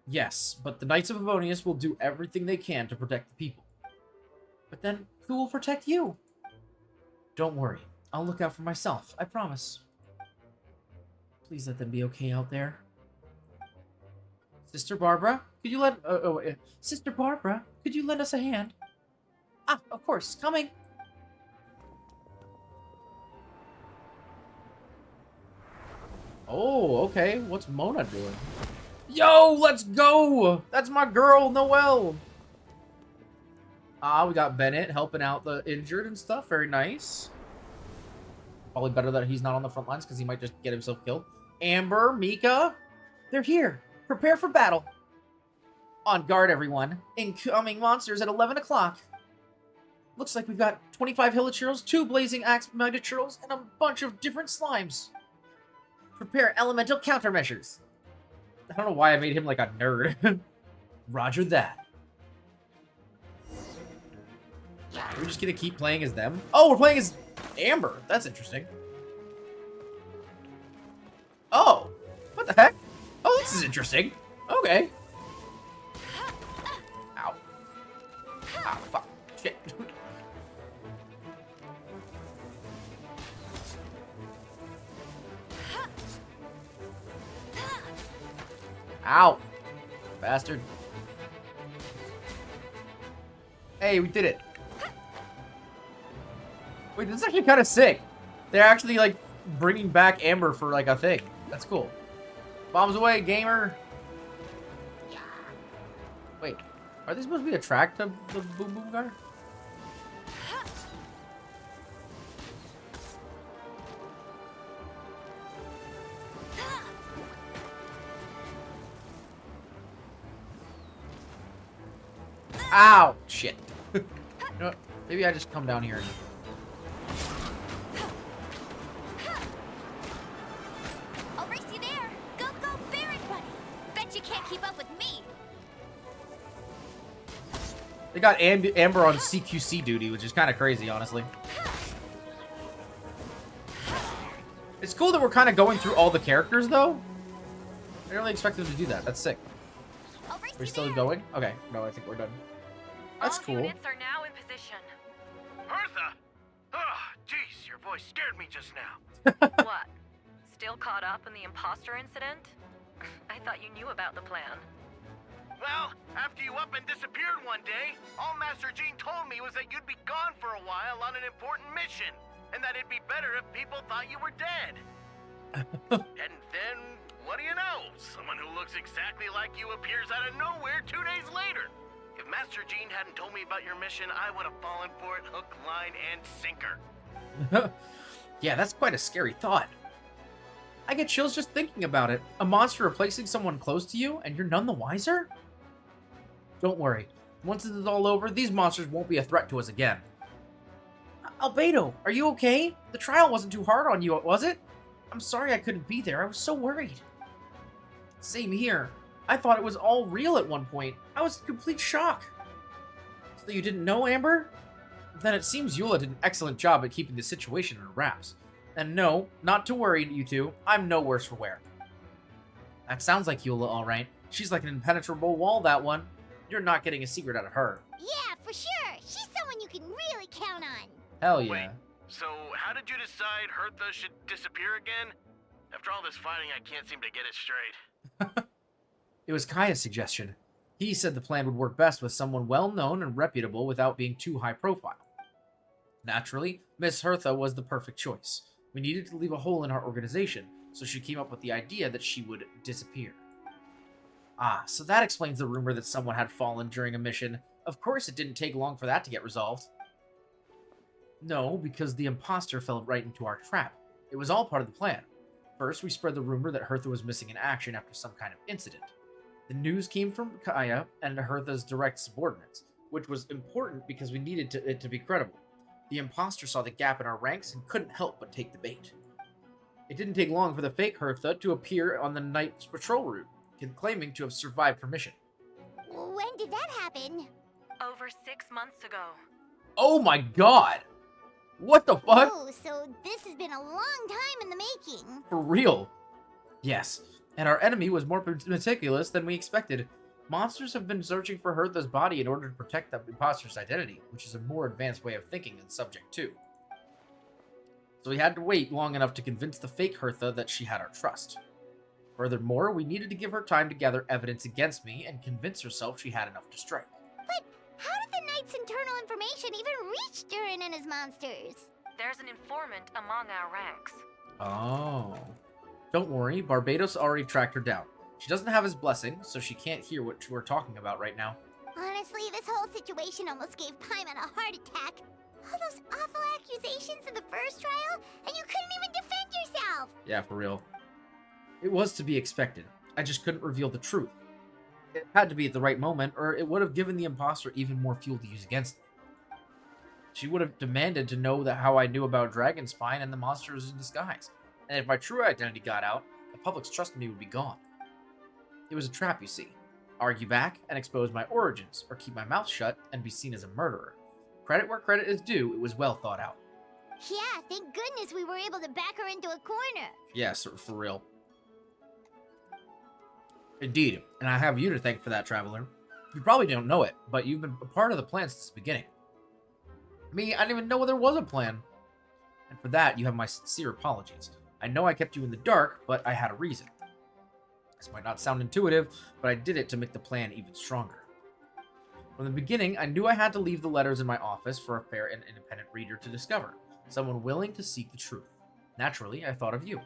Yes, but the Knights of Avonius will do everything they can to protect the people. But then, who will protect you? Don't worry. I'll look out for myself, I promise. Please let them be okay out there. Sister Barbara, could you Sister Barbara, could you lend us a hand? Ah, of course, coming. Oh, okay. What's Mona doing? Yo, let's go! That's my girl, Noelle! Ah, we got Bennett helping out the injured and stuff. Very nice. Probably better that he's not on the front lines because he might just get himself killed. Amber, Mika, they're here. Prepare for battle. On guard, everyone. Incoming monsters at 11 o'clock. Looks like we've got 25 Hilichurls, 2 Blazing Axe Mitochurls, and a bunch of different slimes. Prepare elemental countermeasures. I don't know why I made him like a nerd. Roger that. Are we just gonna keep playing as them? Oh, we're playing as Amber. That's interesting. Oh, what the heck? Oh, this is interesting. Okay. Ow. Ah, fuck. Shit. Ow. Bastard. Hey, we did it. Wait, this is actually kind of sick. They're actually, like, bringing back Amber for, like, a thing. That's cool. Bombs away, gamer. Wait, are they supposed to be attracted to the boom boom guy? Ow! Shit. You know what? Maybe I just come down here and... I'll race you there. Go, go, Baron Bunny. Bet you can't keep up with me. They got Amber on CQC duty, which is kind of crazy, honestly. It's cool that we're kind of going through all the characters, though. I didn't really expect them to do that. That's sick. We're still going? Okay. No, I think we're done. That's cool. All units are now in position. Hertha! Oh, jeez, your voice scared me just now. What? Still caught up in the imposter incident? I thought you knew about the plan. Well, after you up and disappeared one day, all Master Jean told me was that you'd be gone for a while on an important mission, and that it'd be better if people thought you were dead. And then, what do you know? Someone who looks exactly like you appears out of nowhere 2 days later. If Master Jean hadn't told me about your mission, I would have fallen for it hook, line, and sinker. Yeah, that's quite a scary thought. I get chills just thinking about it. A monster replacing someone close to you, and you're none the wiser? Don't worry. Once this is all over, these monsters won't be a threat to us again. Albedo, are you okay? The trial wasn't too hard on you, was it? I'm sorry I couldn't be there. I was so worried. Same here. I thought it was all real at one point. I was in complete shock. So you didn't know, Amber? Then it seems Eula did an excellent job at keeping the situation under wraps. And no, not to worry, you two. I'm no worse for wear. That sounds like Eula, all right. She's like an impenetrable wall, that one. You're not getting a secret out of her. Yeah, for sure. She's someone you can really count on. Hell yeah. Wait, so how did you decide Hertha should disappear again? After all this fighting, I can't seem to get it straight. It was Kaya's suggestion. He said the plan would work best with someone well-known and reputable without being too high-profile. Naturally, Miss Hertha was the perfect choice. We needed to leave a hole in our organization, so she came up with the idea that she would disappear. Ah, so that explains the rumor that someone had fallen during a mission. Of course it didn't take long for that to get resolved. No, because the imposter fell right into our trap. It was all part of the plan. First, we spread the rumor that Hertha was missing in action after some kind of incident. The news came from Kaya and Hertha's direct subordinates, which was important because we needed it to be credible. The imposter saw the gap in our ranks and couldn't help but take the bait. It didn't take long for the fake Hertha to appear on the night's patrol route, claiming to have survived her mission. When did that happen? Over 6 months ago. Oh my god! What the fuck? Oh, so this has been a long time in the making. For real? Yes, and our enemy was more meticulous than we expected. Monsters have been searching for Hertha's body in order to protect the imposter's identity, which is a more advanced way of thinking than Subject 2. So we had to wait long enough to convince the fake Hertha that she had our trust. Furthermore, we needed to give her time to gather evidence against me and convince herself she had enough to strike. But how did the Knight's internal information even reach Durin and his monsters? There's an informant among our ranks. Oh. Don't worry, Barbados already tracked her down. She doesn't have his blessing, so she can't hear what we're talking about right now. Honestly, this whole situation almost gave Paimon a heart attack. All those awful accusations in the first trial, and you couldn't even defend yourself! Yeah, for real. It was to be expected. I just couldn't reveal the truth. It had to be at the right moment, or it would have given the imposter even more fuel to use against them. She would have demanded to know how I knew about Dragonspine and the monsters in disguise. And if my true identity got out, the public's trust in me would be gone. It was a trap, you see. Argue back and expose my origins, or keep my mouth shut and be seen as a murderer. Credit where credit is due, it was well thought out. Yeah, thank goodness we were able to back her into a corner. Yes, for real. Indeed, and I have you to thank for that, Traveler. You probably don't know it, but you've been a part of the plan since the beginning. Me, I didn't even know there was a plan. And for that, you have my sincere apologies. I know I kept you in the dark, but I had a reason. This might not sound intuitive, but I did it to make the plan even stronger. From the beginning, I knew I had to leave the letters in my office for a fair and independent reader to discover, someone willing to seek the truth. Naturally, I thought of you.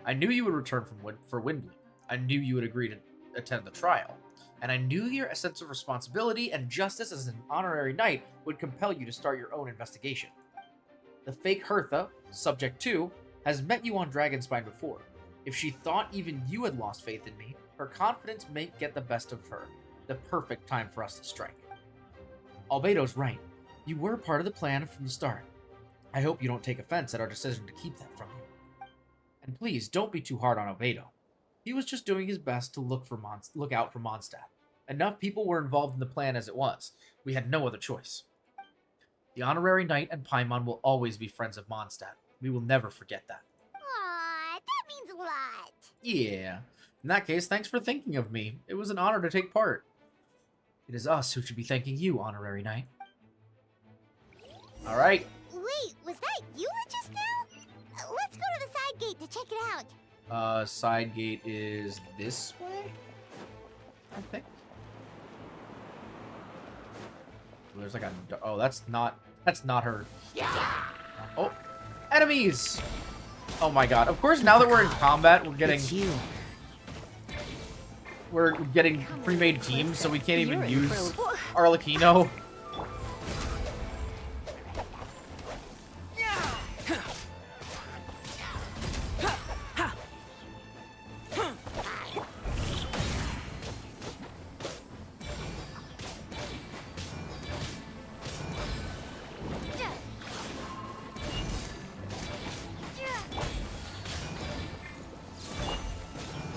I knew you would return for Windbloom. I knew you would agree to attend the trial. And I knew your sense of responsibility and justice as an honorary knight would compel you to start your own investigation. The fake Hertha, Subject 2, has met you on Dragonspine before. If she thought even you had lost faith in me, her confidence may get the best of her. The perfect time for us to strike. Albedo's right. You were part of the plan from the start. I hope you don't take offense at our decision to keep that from you. And please, don't be too hard on Albedo. He was just doing his best to look out for Mondstadt. Enough people were involved in the plan as it was. We had no other choice. The Honorary Knight and Paimon will always be friends of Mondstadt. We will never forget that. Aww, that means a lot. Yeah. In that case, thanks for thinking of me. It was an honor to take part. It is us who should be thanking you, Honorary Knight. Alright. Wait, was that you just now? Let's go to the side gate to check it out. Side gate is this way? I think. There's like a... Oh, that's not her. Oh, enemies! Oh my god. Of course, now that we're in combat, we're getting pre-made teams, so we can't even use Arlecchino.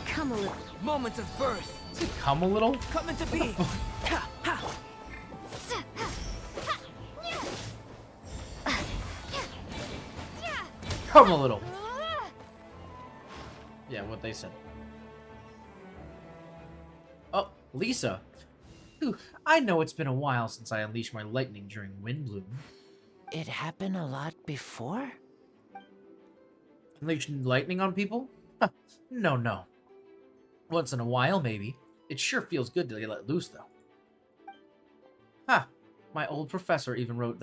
Come a little. Moment of birth. Does it come a little? Come into being. Come a little. Yeah, what they said. Oh, Lisa. Ooh, I know it's been a while since I unleashed my lightning during Windbloom. It happened a lot before? Unleash lightning on people? Huh, no. Once in a while, maybe. It sure feels good to get let loose, though. My old professor even wrote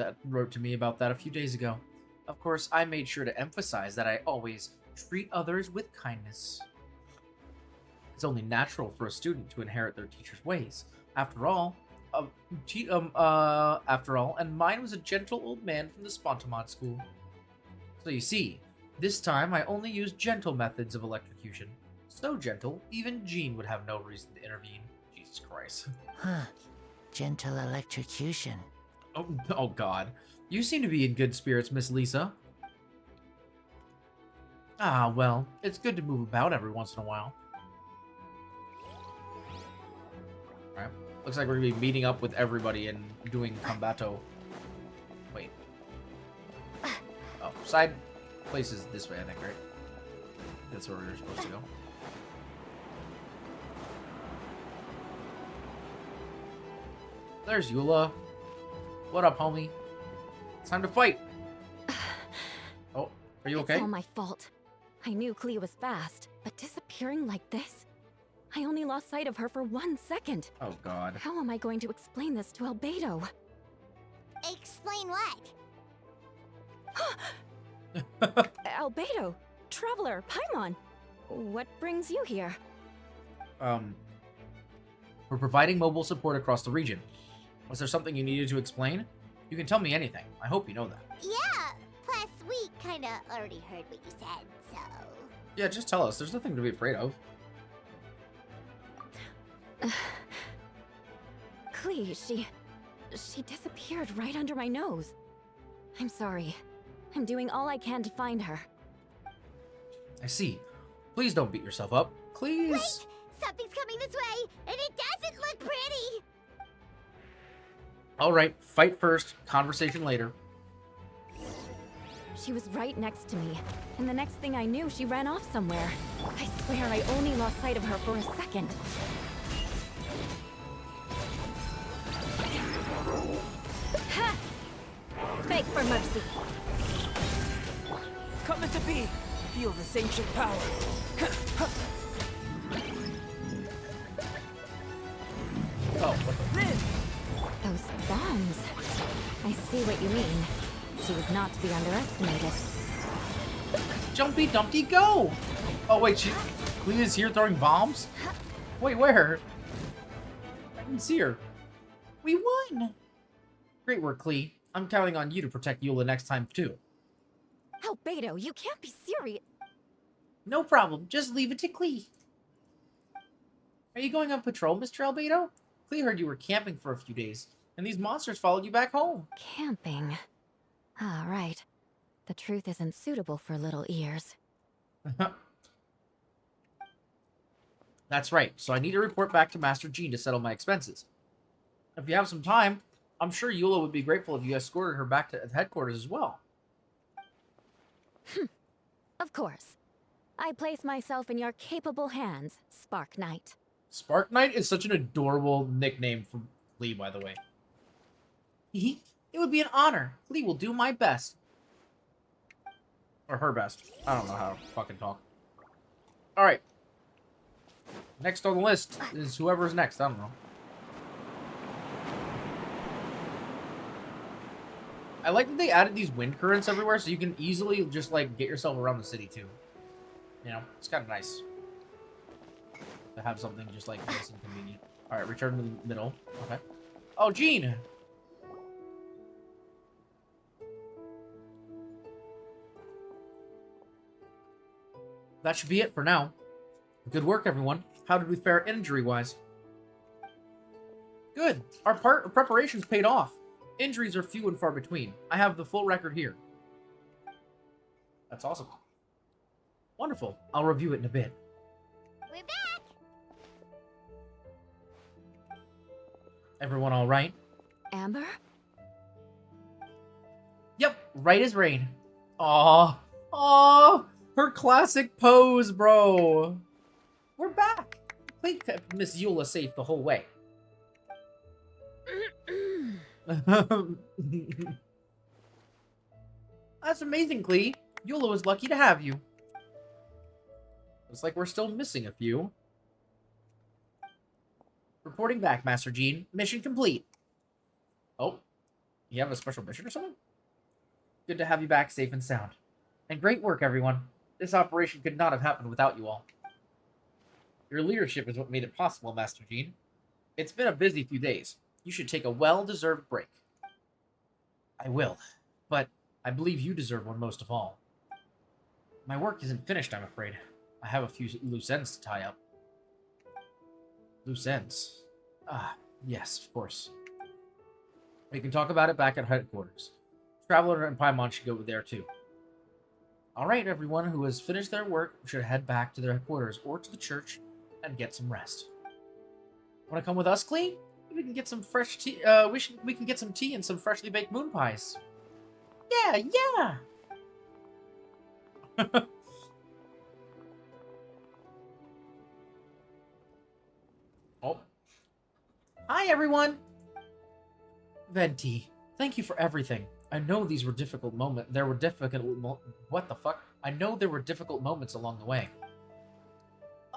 to me about that a few days ago. Of course, I made sure to emphasize that I always treat others with kindness. It's only natural for a student to inherit their teacher's ways. After all, and mine was a gentle old man from the Spontamod school. So you see, this time I only used gentle methods of electrocution. So gentle, even Jean would have no reason to intervene. Jesus Christ. Huh. Gentle electrocution. Oh god. You seem to be in good spirits, Miss Lisa. Ah, well, it's good to move about every once in a while. Alright. Looks like we're gonna be meeting up with everybody and doing combato. Wait. Oh, side place is this way, I think, right? That's where we're supposed to go. There's Eula. What up, homie? It's time to fight. Oh, are you okay? It's all my fault. I knew Clea was fast, but disappearing like this? I only lost sight of her for 1 second. Oh, God. How am I going to explain this to Albedo? Explain what? Albedo, Traveler, Paimon. What brings you here? We're providing mobile support across the region. Was there something you needed to explain? You can tell me anything. I hope you know that. Yeah, plus we kinda already heard what you said, so... Yeah, just tell us. There's nothing to be afraid of. Clee, she disappeared right under my nose. I'm sorry. I'm doing all I can to find her. I see. Please don't beat yourself up. Please. Wait! Something's coming this way, and it doesn't look pretty! Alright, fight first, conversation later. She was right next to me, and the next thing I knew, she ran off somewhere. I swear I only lost sight of her for a second. Ha! Beg for mercy. Coming to be. Feel this ancient power. Oh, what the? Those bombs. I see what you mean. She was not to be underestimated. Jumpy Dumpty, go! Oh wait, Clee is here throwing bombs? Wait, where? I didn't see her. We won! Great work, Clee. I'm counting on you to protect Eula next time, too. Albedo, you can't be serious. No problem. Just leave it to Clee. Are you going on patrol, Mr. Albedo? Clee heard you were camping for a few days, and these monsters followed you back home. Camping? Ah, right. The truth isn't suitable for little ears. That's right. So I need to report back to Master Jean to settle my expenses. If you have some time, I'm sure Eula would be grateful if you escorted her back to headquarters as well. Of course. I place myself in your capable hands, Spark Knight. Spark Knight is such an adorable nickname for Clee, by the way. It would be an honor. Clee will do my best. Or her best. I don't know how to fucking talk. Alright. Next on the list is whoever's next. I don't know. I like that they added these wind currents everywhere so you can easily just, like, get yourself around the city, too. You know, it's kind of nice to have something just, like, nice and convenient. Alright, return to the middle. Okay. Oh, Jean! That should be it for now. Good work, everyone. How did we fare injury-wise? Good. Our preparations paid off. Injuries are few and far between. I have the full record here. That's awesome. Wonderful. I'll review it in a bit. We're back! Everyone all right? Amber? Yep, right as rain. Aw. Aw. Her classic pose, bro. We're back. Clee kept Miss Eula safe the whole way. That's amazing, Clee. Eula was lucky to have you. Looks like we're still missing a few. Reporting back, Master Jean. Mission complete. Oh, you have a special mission or something? Good to have you back safe and sound. And great work, everyone. This operation could not have happened without you all. Your leadership is what made it possible, Master Jean. It's been a busy few days. You should take a well-deserved break. I will, but I believe you deserve one most of all. My work isn't finished, I'm afraid. I have a few loose ends to tie up. Loose ends? Ah, yes, of course. We can talk about it back at headquarters. Traveler and Paimon should go there too. Alright, everyone who has finished their work should head back to their headquarters or to the church and get some rest. Want to come with us, Clee? We can get some fresh tea. We can get some tea and some freshly baked moon pies. Yeah, yeah. Oh. Hi, everyone. Venti, thank you for everything. I know these were difficult moments. What the fuck? I know there were difficult moments along the way.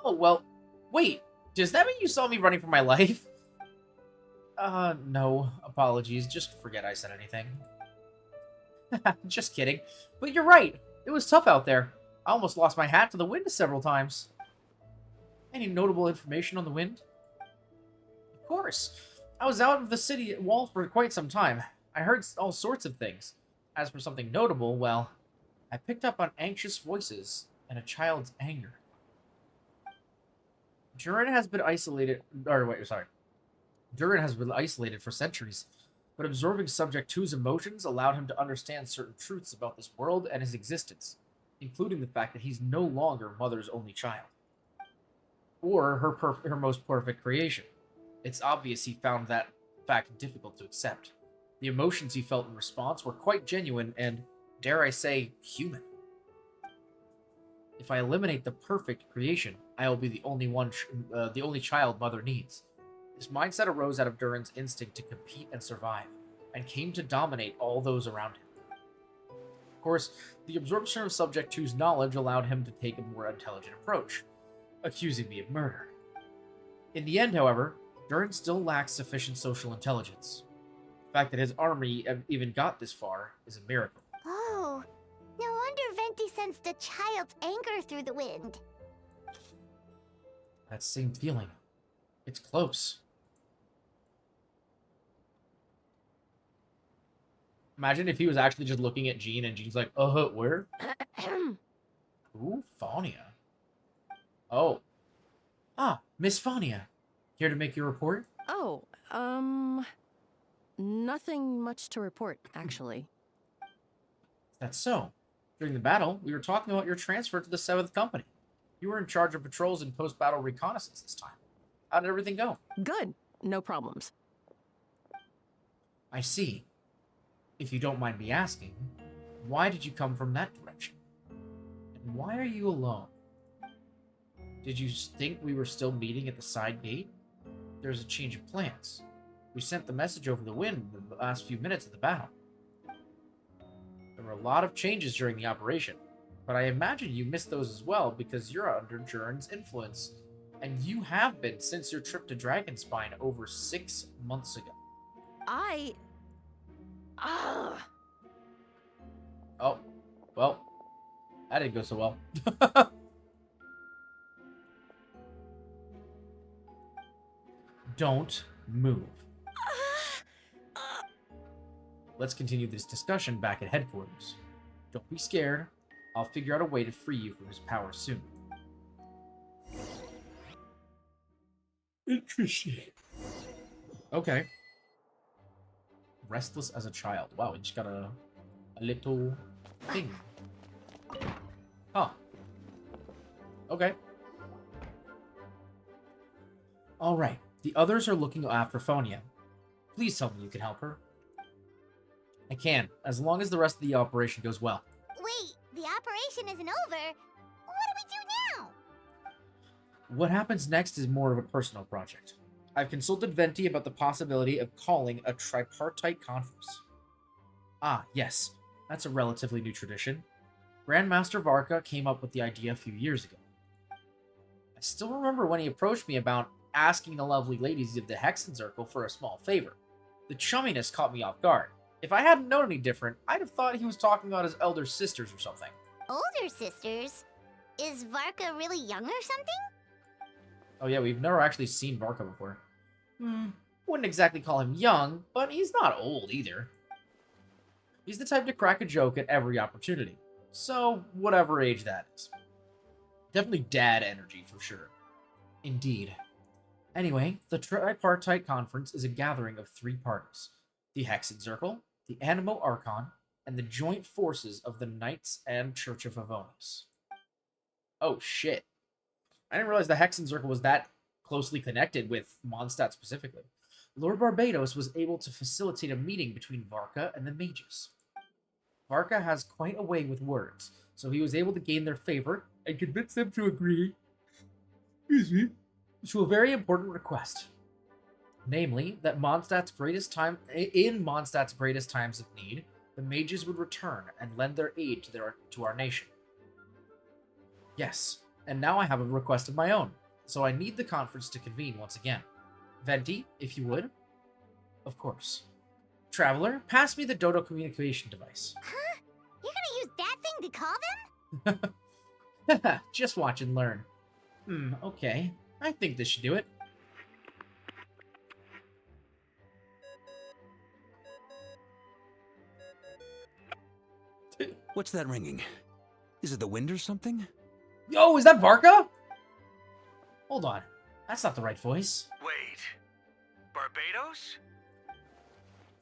Oh, well, wait. Does that mean you saw me running for my life? No. Apologies. Just forget I said anything. Just kidding. But you're right. It was tough out there. I almost lost my hat to the wind several times. Any notable information on the wind? Of course. I was out of the city wall for quite some time. I heard all sorts of things. As for something notable, well, I picked up on anxious voices and a child's anger. Durin has been isolated... Or, wait, sorry. Durin has been isolated for centuries, but absorbing Subject 2's emotions allowed him to understand certain truths about this world and his existence, including the fact that he's no longer Mother's only child. Or her most perfect creation. It's obvious he found that fact difficult to accept. The emotions he felt in response were quite genuine and, dare I say, human. If I eliminate the perfect creation, I will be the only child Mother needs. This mindset arose out of Durin's instinct to compete and survive, and came to dominate all those around him. Of course, the absorption of Subject 2's knowledge allowed him to take a more intelligent approach, accusing me of murder. In the end, however, Durin still lacks sufficient social intelligence. The fact that his army even got this far is a miracle. Oh, no wonder Venti sensed a child's anger through the wind. That same feeling. It's close. Imagine if he was actually just looking at Jean and Jean's like, where? Ooh, Faunia. Oh. Ah, Miss Faunia. Here to make your report? Oh, nothing much to report, actually. That's so. During the battle, we were talking about your transfer to the 7th Company. You were in charge of patrols and post-battle reconnaissance this time. How did everything go? Good. No problems. I see. If you don't mind me asking, why did you come from that direction? And why are you alone? Did you think we were still meeting at the side gate? There's a change of plans. We sent the message over the wind in the last few minutes of the battle. There were a lot of changes during the operation, but I imagine you missed those as well because you're under Durin's influence, and you have been since your trip to Dragonspine over 6 months ago. Oh, well, that didn't go so well. Don't move. Let's continue this discussion back at headquarters. Don't be scared. I'll figure out a way to free you from his power soon. Interesting. Okay. Restless as a child. Wow, we just got a little thing. Huh. Okay. Alright. The others are looking after Phonia. Please tell me you can help her. I can, as long as the rest of the operation goes well. Wait, the operation isn't over. What do we do now? What happens next is more of a personal project. I've consulted Venti about the possibility of calling a tripartite conference. Ah, yes, that's a relatively new tradition. Grandmaster Varka came up with the idea a few years ago. I still remember when he approached me about asking the lovely ladies of the Hexen Circle for a small favor. The chumminess caught me off guard. If I hadn't known any different, I'd have thought he was talking about his elder sisters or something. Older sisters? Is Varka really young or something? Oh yeah, we've never actually seen Varka before. Wouldn't exactly call him young, but he's not old either. He's the type to crack a joke at every opportunity. So, whatever age that is. Definitely dad energy for sure. Indeed. Anyway, the Tripartite Conference is a gathering of 3 parties. The Hexen Circle, the Animo Archon, and the joint forces of the Knights and Church of Avonis. Oh shit. I didn't realize the Hexen Circle was that closely connected with Mondstadt specifically. Lord Barbados was able to facilitate a meeting between Varka and the mages. Varka has quite a way with words, so he was able to gain their favor and convince them to agree to a very important request. Namely, that in Mondstadt's greatest times of need, the mages would return and lend their aid to our nation. Yes, and now I have a request of my own, so I need the conference to convene once again. Venti, if you would. Of course. Traveler, pass me the Dodo communication device. Huh? You're gonna use that thing to call them? Just watch and learn. Okay. I think this should do it. What's that ringing? Is it the wind or something? Yo, is that Varka? Hold on. That's not the right voice. Wait. Barbados?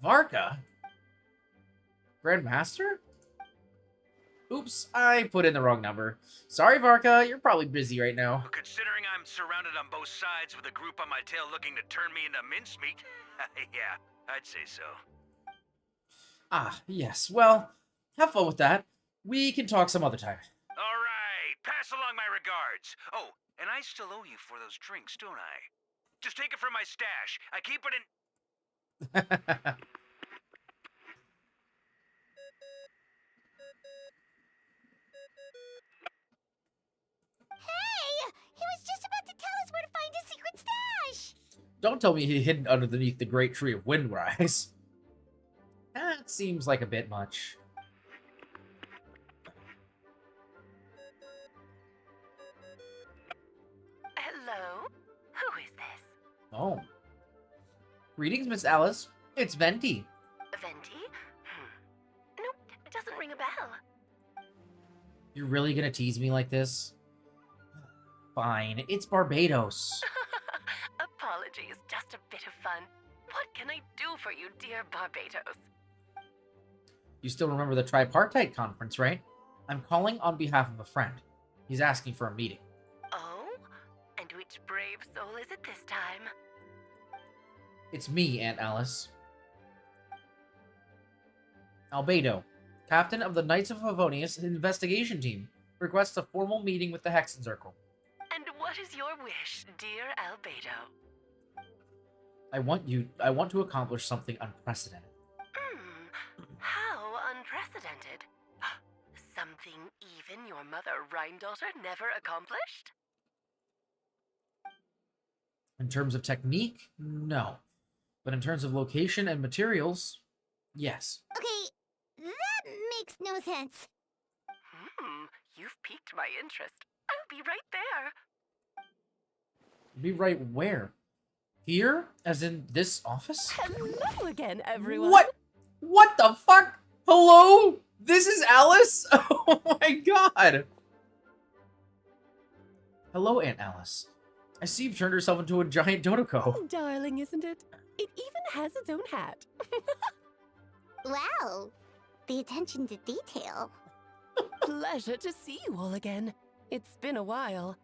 Varka? Grandmaster? Oops, I put in the wrong number. Sorry, Varka, you're probably busy right now. Well, considering I'm surrounded on both sides with a group on my tail looking to turn me into mincemeat, yeah, I'd say so. Ah, yes. Well, have fun with that. We can talk some other time. All right, pass along my regards. Oh, and I still owe you for those drinks, don't I? Just take it from my stash. I keep it in... Hey! He was just about to tell us where to find his secret stash! Don't tell me he hid underneath the great tree of Windrise. That seems like a bit much. Hello? Who is this? Oh. Greetings, Miss Alice. It's Venti. Venti? Nope, it doesn't ring a bell. You're really gonna tease me like this? Fine, it's Barbados. Apologies, just a bit of fun. What can I do for you, dear Barbados? You still remember the tripartite conference, right? I'm calling on behalf of a friend. He's asking for a meeting. Oh? And which brave soul is it this time? It's me, Aunt Alice. Albedo, captain of the Knights of Favonius investigation team, requests a formal meeting with the Hexen Circle. And what is your wish, dear Albedo? I want to accomplish something unprecedented. How unprecedented. Something even your mother Rhine-daughter never accomplished? In terms of technique, no. But in terms of location and materials, yes. Okay, that makes no sense. You've piqued my interest. I'll be right there. Be right where? Here? As in this office? Hello again, everyone. What? What the fuck? Hello? This is Alice? Oh my god. Hello, Aunt Alice. I see you've turned yourself into a giant Dodoko. Darling, isn't it? It even has its own hat. Wow, the attention to detail. Pleasure to see you all again. It's been a while.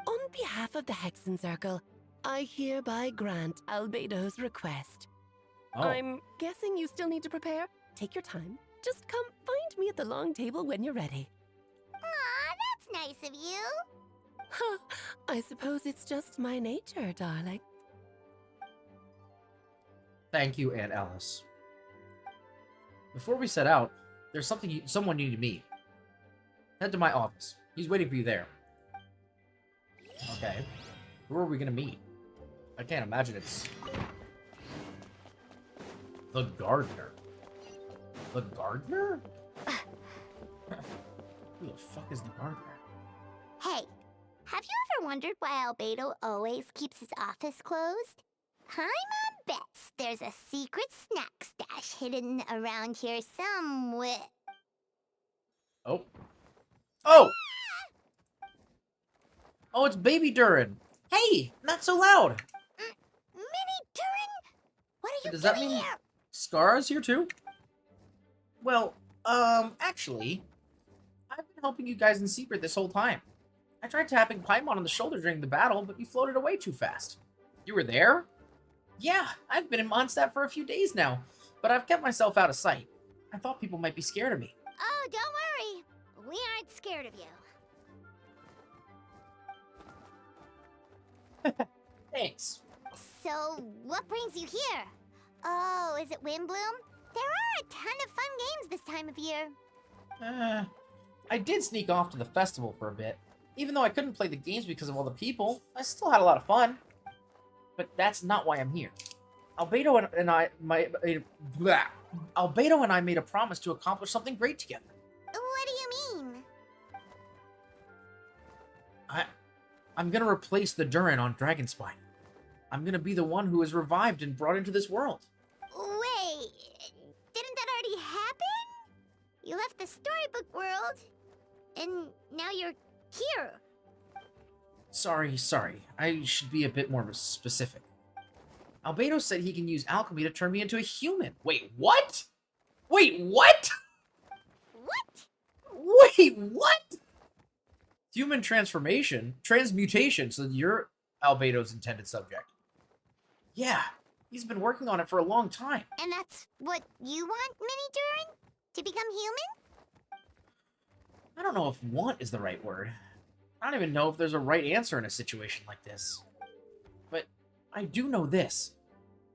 On behalf of the Hexen Circle, I hereby grant Albedo's request. Oh. I'm guessing you still need to prepare? Take your time. Just come find me at the long table when you're ready. Aw, that's nice of you. Huh, I suppose it's just my nature, darling. Thank you, Aunt Alice. Before we set out, there's someone you need to meet. Head to my office. He's waiting for you there. Okay. Who are we gonna meet? I can't imagine it's... the gardener. The gardener? Who the fuck is the gardener? Hey, have you ever wondered why Albedo always keeps his office closed? Paimon bets there's a secret snack stash hidden around here somewhere. Oh. Oh! Oh, it's Baby Durin. Hey, not so loud. Mini Durin? What are you Does doing that mean here? Scar's here too? Well, actually, I've been helping you guys in secret this whole time. I tried tapping Paimon on the shoulder during the battle, but you floated away too fast. You were there? Yeah, I've been in Mondstadt for a few days now, but I've kept myself out of sight. I thought people might be scared of me. Oh, don't worry. We aren't scared of you. Thanks. So, what brings you here? Oh, is it Windbloom? There are a ton of fun games this time of year. I did sneak off to the festival for a bit. Even though I couldn't play the games because of all the people, I still had a lot of fun. But that's not why I'm here. Albedo and I made a promise to accomplish something great together. What do you mean? I'm gonna replace the Durin on Dragonspine. I'm gonna be the one who is revived and brought into this world. Wait, didn't that already happen? You left the storybook world, and now you're here. Sorry. I should be a bit more specific. Albedo said he can use alchemy to turn me into a human. Wait, what? Wait, what? Wait, what? Human transmutation, so you're Albedo's intended subject. Yeah, he's been working on it for a long time. And that's what you want, Mini Durin? To become human? I don't know if want is the right word. I don't even know if there's a right answer in a situation like this. But I do know this.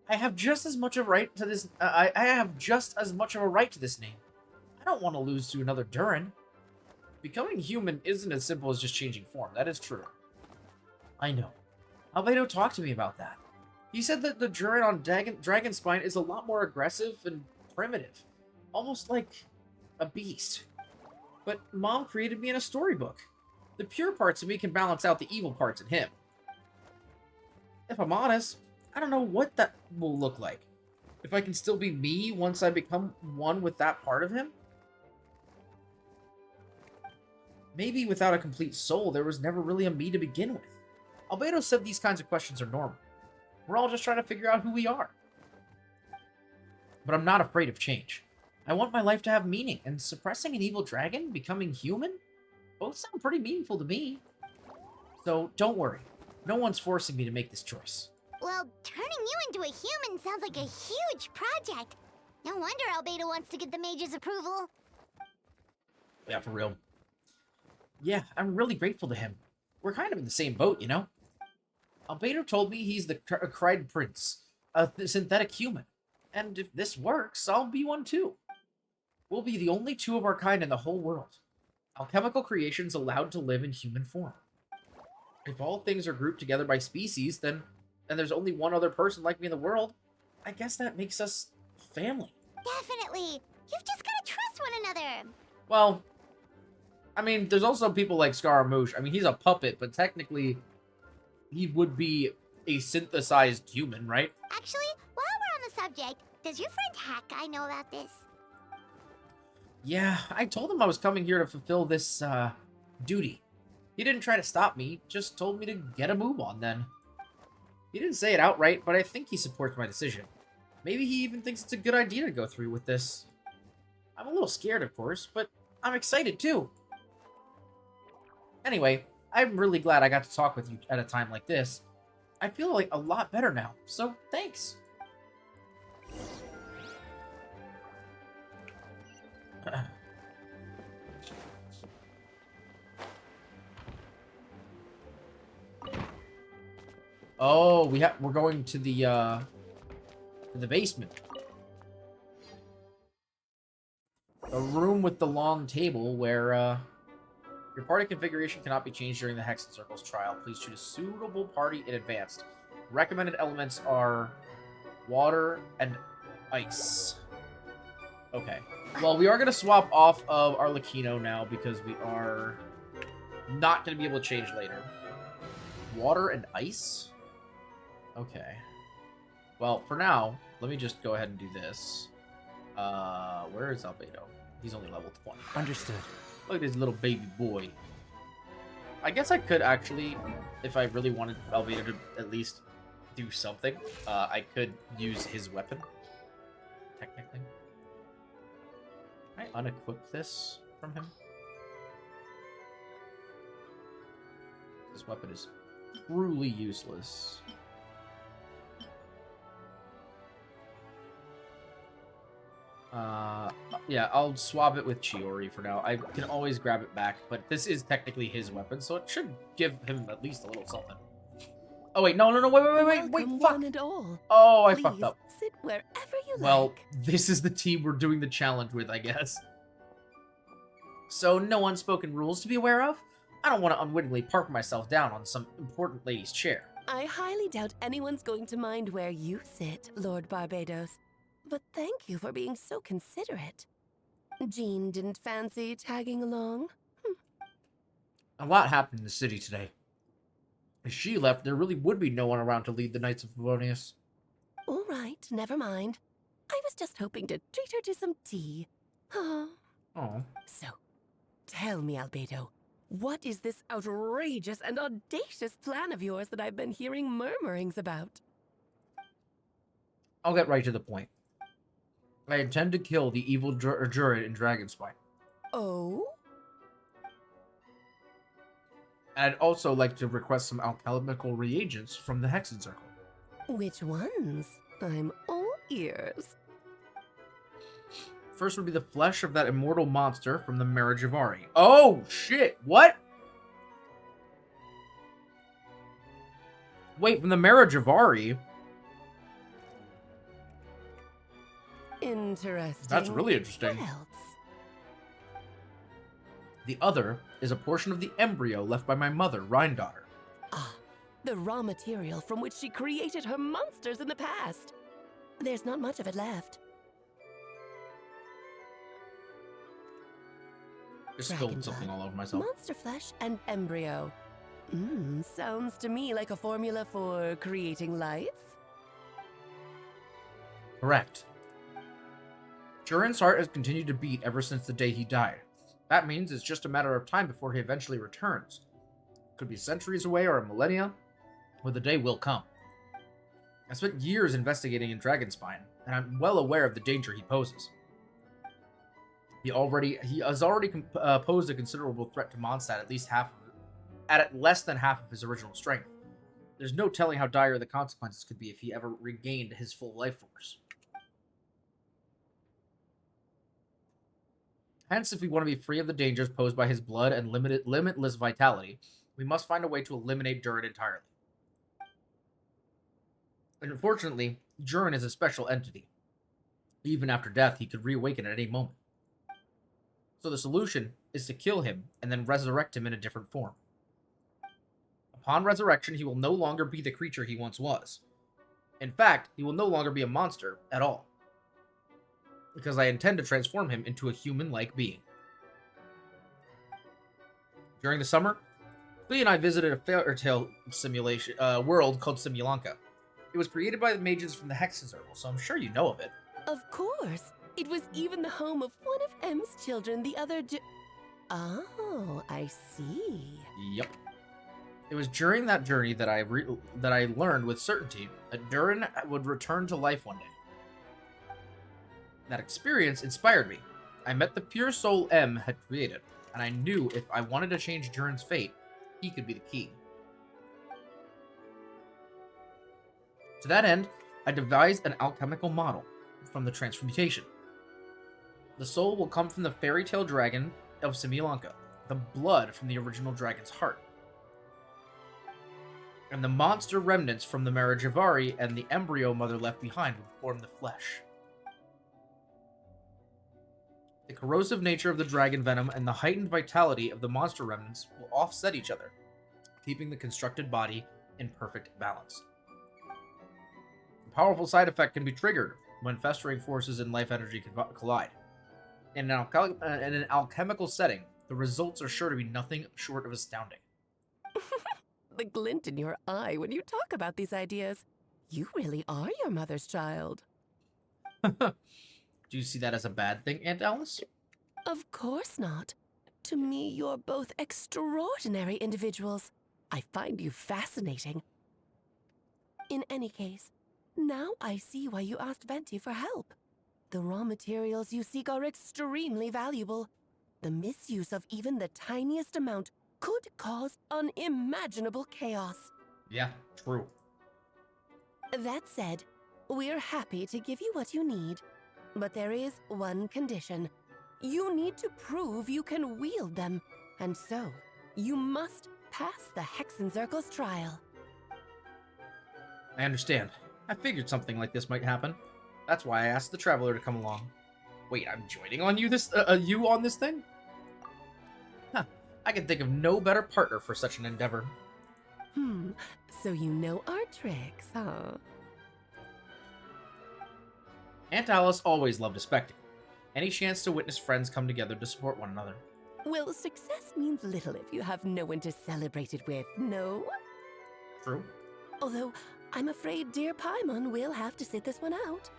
I have just as much of a right to this. I have just as much of a right to this name. I don't want to lose to another Durin. Becoming human isn't as simple as just changing form. That is true. I know. Albedo talked to me about that. He said that the Durin on Dragonspine is a lot more aggressive and primitive. Almost like a beast. But Mom created me in a storybook. The pure parts of me can balance out the evil parts in him. If I'm honest, I don't know what that will look like. If I can still be me once I become one with that part of him? Maybe without a complete soul, there was never really a me to begin with. Albedo said these kinds of questions are normal. We're all just trying to figure out who we are. But I'm not afraid of change. I want my life to have meaning, and suppressing an evil dragon, becoming human, both sound pretty meaningful to me. So don't worry. No one's forcing me to make this choice. Well, turning you into a human sounds like a huge project. No wonder Albedo wants to get the mage's approval. Yeah, for real. Yeah, I'm really grateful to him. We're kind of in the same boat, you know? Albedo told me he's the Cried Prince, a synthetic human. And if this works, I'll be one too. We'll be the only two of our kind in the whole world. Alchemical creations allowed to live in human form. If all things are grouped together by species, then and there's only one other person like me in the world, I guess that makes us family. Definitely. You've just gotta trust one another. Well, I mean, there's also people like Scaramouche. I mean, he's a puppet, but technically, he would be a synthesized human, right? Actually, while we're on the subject, does your friend Hawkeye know about this? Yeah, I told him I was coming here to fulfill this, duty. He didn't try to stop me, just told me to get a move on then. He didn't say it outright, but I think he supports my decision. Maybe he even thinks it's a good idea to go through with this. I'm a little scared, of course, but I'm excited too. Anyway, I'm really glad I got to talk with you at a time like this. I feel like a lot better now, so thanks. Oh, we're going to the basement. A room with the long table where your party configuration cannot be changed during the Hexen Circle's trial. Please choose a suitable party in advance. Recommended elements are water and ice. Okay. Well, we are going to swap off of Arlecchino now because we are not going to be able to change later. Water and ice? Okay. Well, for now, let me just go ahead and do this. Where is Albedo? He's only level 20. Understood. Look at this little baby boy. I guess I could actually, if I really wanted Albedo to at least do something, I could use his weapon. Technically. Can I unequip this from him? This weapon is truly useless. Yeah, I'll swap it with Chiori for now. I can always grab it back, but this is technically his weapon, so it should give him at least a little something. Oh wait, no, wait, fuck! One and all. Oh, I Please fucked up. Sit wherever you Well, like. this is the team we're doing the challenge with, I guess. So, no unspoken rules to be aware of? I don't want to unwittingly park myself down on some important lady's chair. I highly doubt anyone's going to mind where you sit, Lord Barbados. But thank you for being so considerate. Jean didn't fancy tagging along? A lot happened in the city today. If she left, there really would be no one around to lead the Knights of Favonius. All right, never mind. I was just hoping to treat her to some tea. Oh. So, tell me, Albedo, what is this outrageous and audacious plan of yours that I've been hearing murmurings about? I'll get right to the point. I intend to kill the evil druid in Dragonspine. Oh? And I'd also like to request some alchemical reagents from the Hexen Circle. Which ones? I'm all ears. First would be the flesh of that immortal monster from the Marriage of Ari. Oh, shit. What? Wait, from the Marriage of Ari? Interesting. That's really interesting. What else? The other is a portion of the embryo left by my mother, Rhindaughter. Ah, the raw material from which she created her monsters in the past. There's not much of it left. Just spilled something all over myself. Monster flesh and embryo. Sounds to me like a formula for creating life. Correct. Durin's heart has continued to beat ever since the day he died. That means it's just a matter of time before he eventually returns. Could be centuries away or a millennia, but the day will come. I spent years investigating in Dragonspine, and I'm well aware of the danger he poses. He has already posed a considerable threat to Mondstadt, at less than half of his original strength. There's no telling how dire the consequences could be if he ever regained his full life force. Hence, if we want to be free of the dangers posed by his blood and limitless vitality, we must find a way to eliminate Durin entirely. And unfortunately, Durin is a special entity. Even after death, he could reawaken at any moment. So the solution is to kill him and then resurrect him in a different form. Upon resurrection, he will no longer be the creature he once was. In fact, he will no longer be a monster at all, because I intend to transform him into a human-like being. During the summer, Clea and I visited a fairy tale simulation world called Simulanka. It was created by the mages from the Hexen Circle, so I'm sure you know of it. Of course. It was even the home of one of M's children the other day. Oh, I see. Yep. It was during that journey that I learned with certainty that Durin would return to life one day. That experience inspired me. I met the pure soul M had created, and I knew if I wanted to change Durin's fate, he could be the key. To that end, I devised an alchemical model from the transmutation. The soul will come from the fairy tale dragon of Simulanka, the blood from the original dragon's heart, and the monster remnants from the Marriage of Ari and the embryo mother left behind would form the flesh. The corrosive nature of the dragon venom and the heightened vitality of the monster remnants will offset each other, keeping the constructed body in perfect balance. A powerful side effect can be triggered when festering forces and life energy collide. In an alchemical setting, the results are sure to be nothing short of astounding. The glint in your eye when you talk about these ideas. You really are your mother's child. Do you see that as a bad thing, Aunt Alice? Of course not. To me, you're both extraordinary individuals. I find you fascinating. In any case, now I see why you asked Venti for help. The raw materials you seek are extremely valuable. The misuse of even the tiniest amount could cause unimaginable chaos. Yeah, true. That said, we're happy to give you what you need. But there is one condition. You need to prove you can wield them. And so, you must pass the Hexen Circle's trial. I understand. I figured something like this might happen. That's why I asked the Traveler to come along. Wait, I'm joining on you on this thing? Huh. I can think of no better partner for such an endeavor. So you know our tricks, huh? Aunt Alice always loved a spectacle. Any chance to witness friends come together to support one another. Well, success means little if you have no one to celebrate it with, no? True. Although, I'm afraid dear Paimon will have to sit this one out.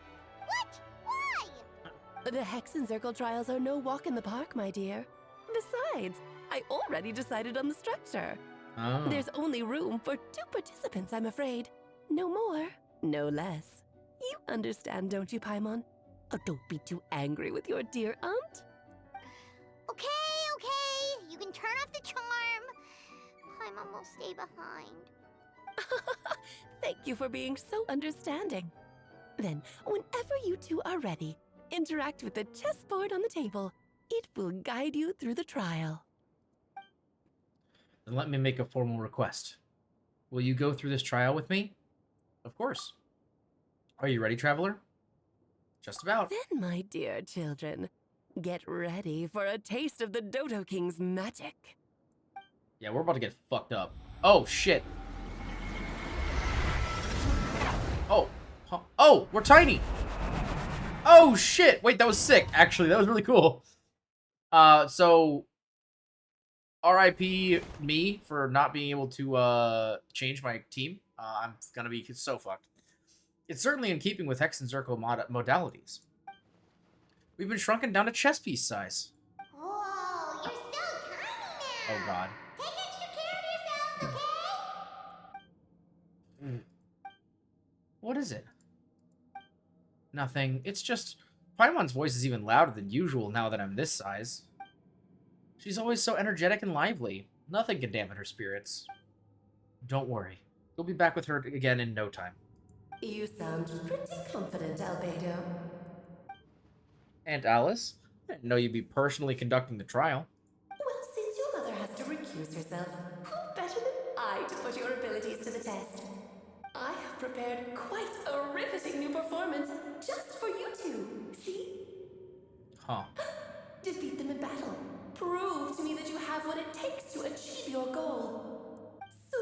What? Why? The Hexen Circle trials are no walk in the park, my dear. Besides, I already decided on the structure. Oh. There's only room for 2 participants, I'm afraid. No more, no less. You understand, don't you, Paimon? Oh, don't be too angry with your dear aunt. Okay. You can turn off the charm. Paimon will stay behind. Thank you for being so understanding. Then, whenever you two are ready, interact with the chessboard on the table. It will guide you through the trial. Then let me make a formal request. Will you go through this trial with me? Of course. Are you ready, traveler? Just about. Then, my dear children, get ready for a taste of the Dodo King's magic. Yeah, we're about to get fucked up. Oh, shit. Oh. Huh. Oh, we're tiny. Oh, shit. Wait, that was sick, actually. That was really cool. So... RIP me for not being able to change my team. I'm gonna be so fucked. It's certainly in keeping with Hex and Zircle modalities. We've been shrunken down to chess piece size. Whoa, you're so tiny now. Oh god. Take extra care of yourselves, okay? What is it? Nothing. It's just Paimon's voice is even louder than usual now that I'm this size. She's always so energetic and lively. Nothing can dampen her spirits. Don't worry. We'll be back with her again in no time. You sound pretty confident, Albedo. And Alice? I didn't know you'd be personally conducting the trial. Well, since your mother has to recuse herself, who better than I to put your abilities to the test? I have prepared quite a riveting new performance just for you two. See? Huh. Defeat them in battle. Prove to me that you have what it takes to achieve your goal.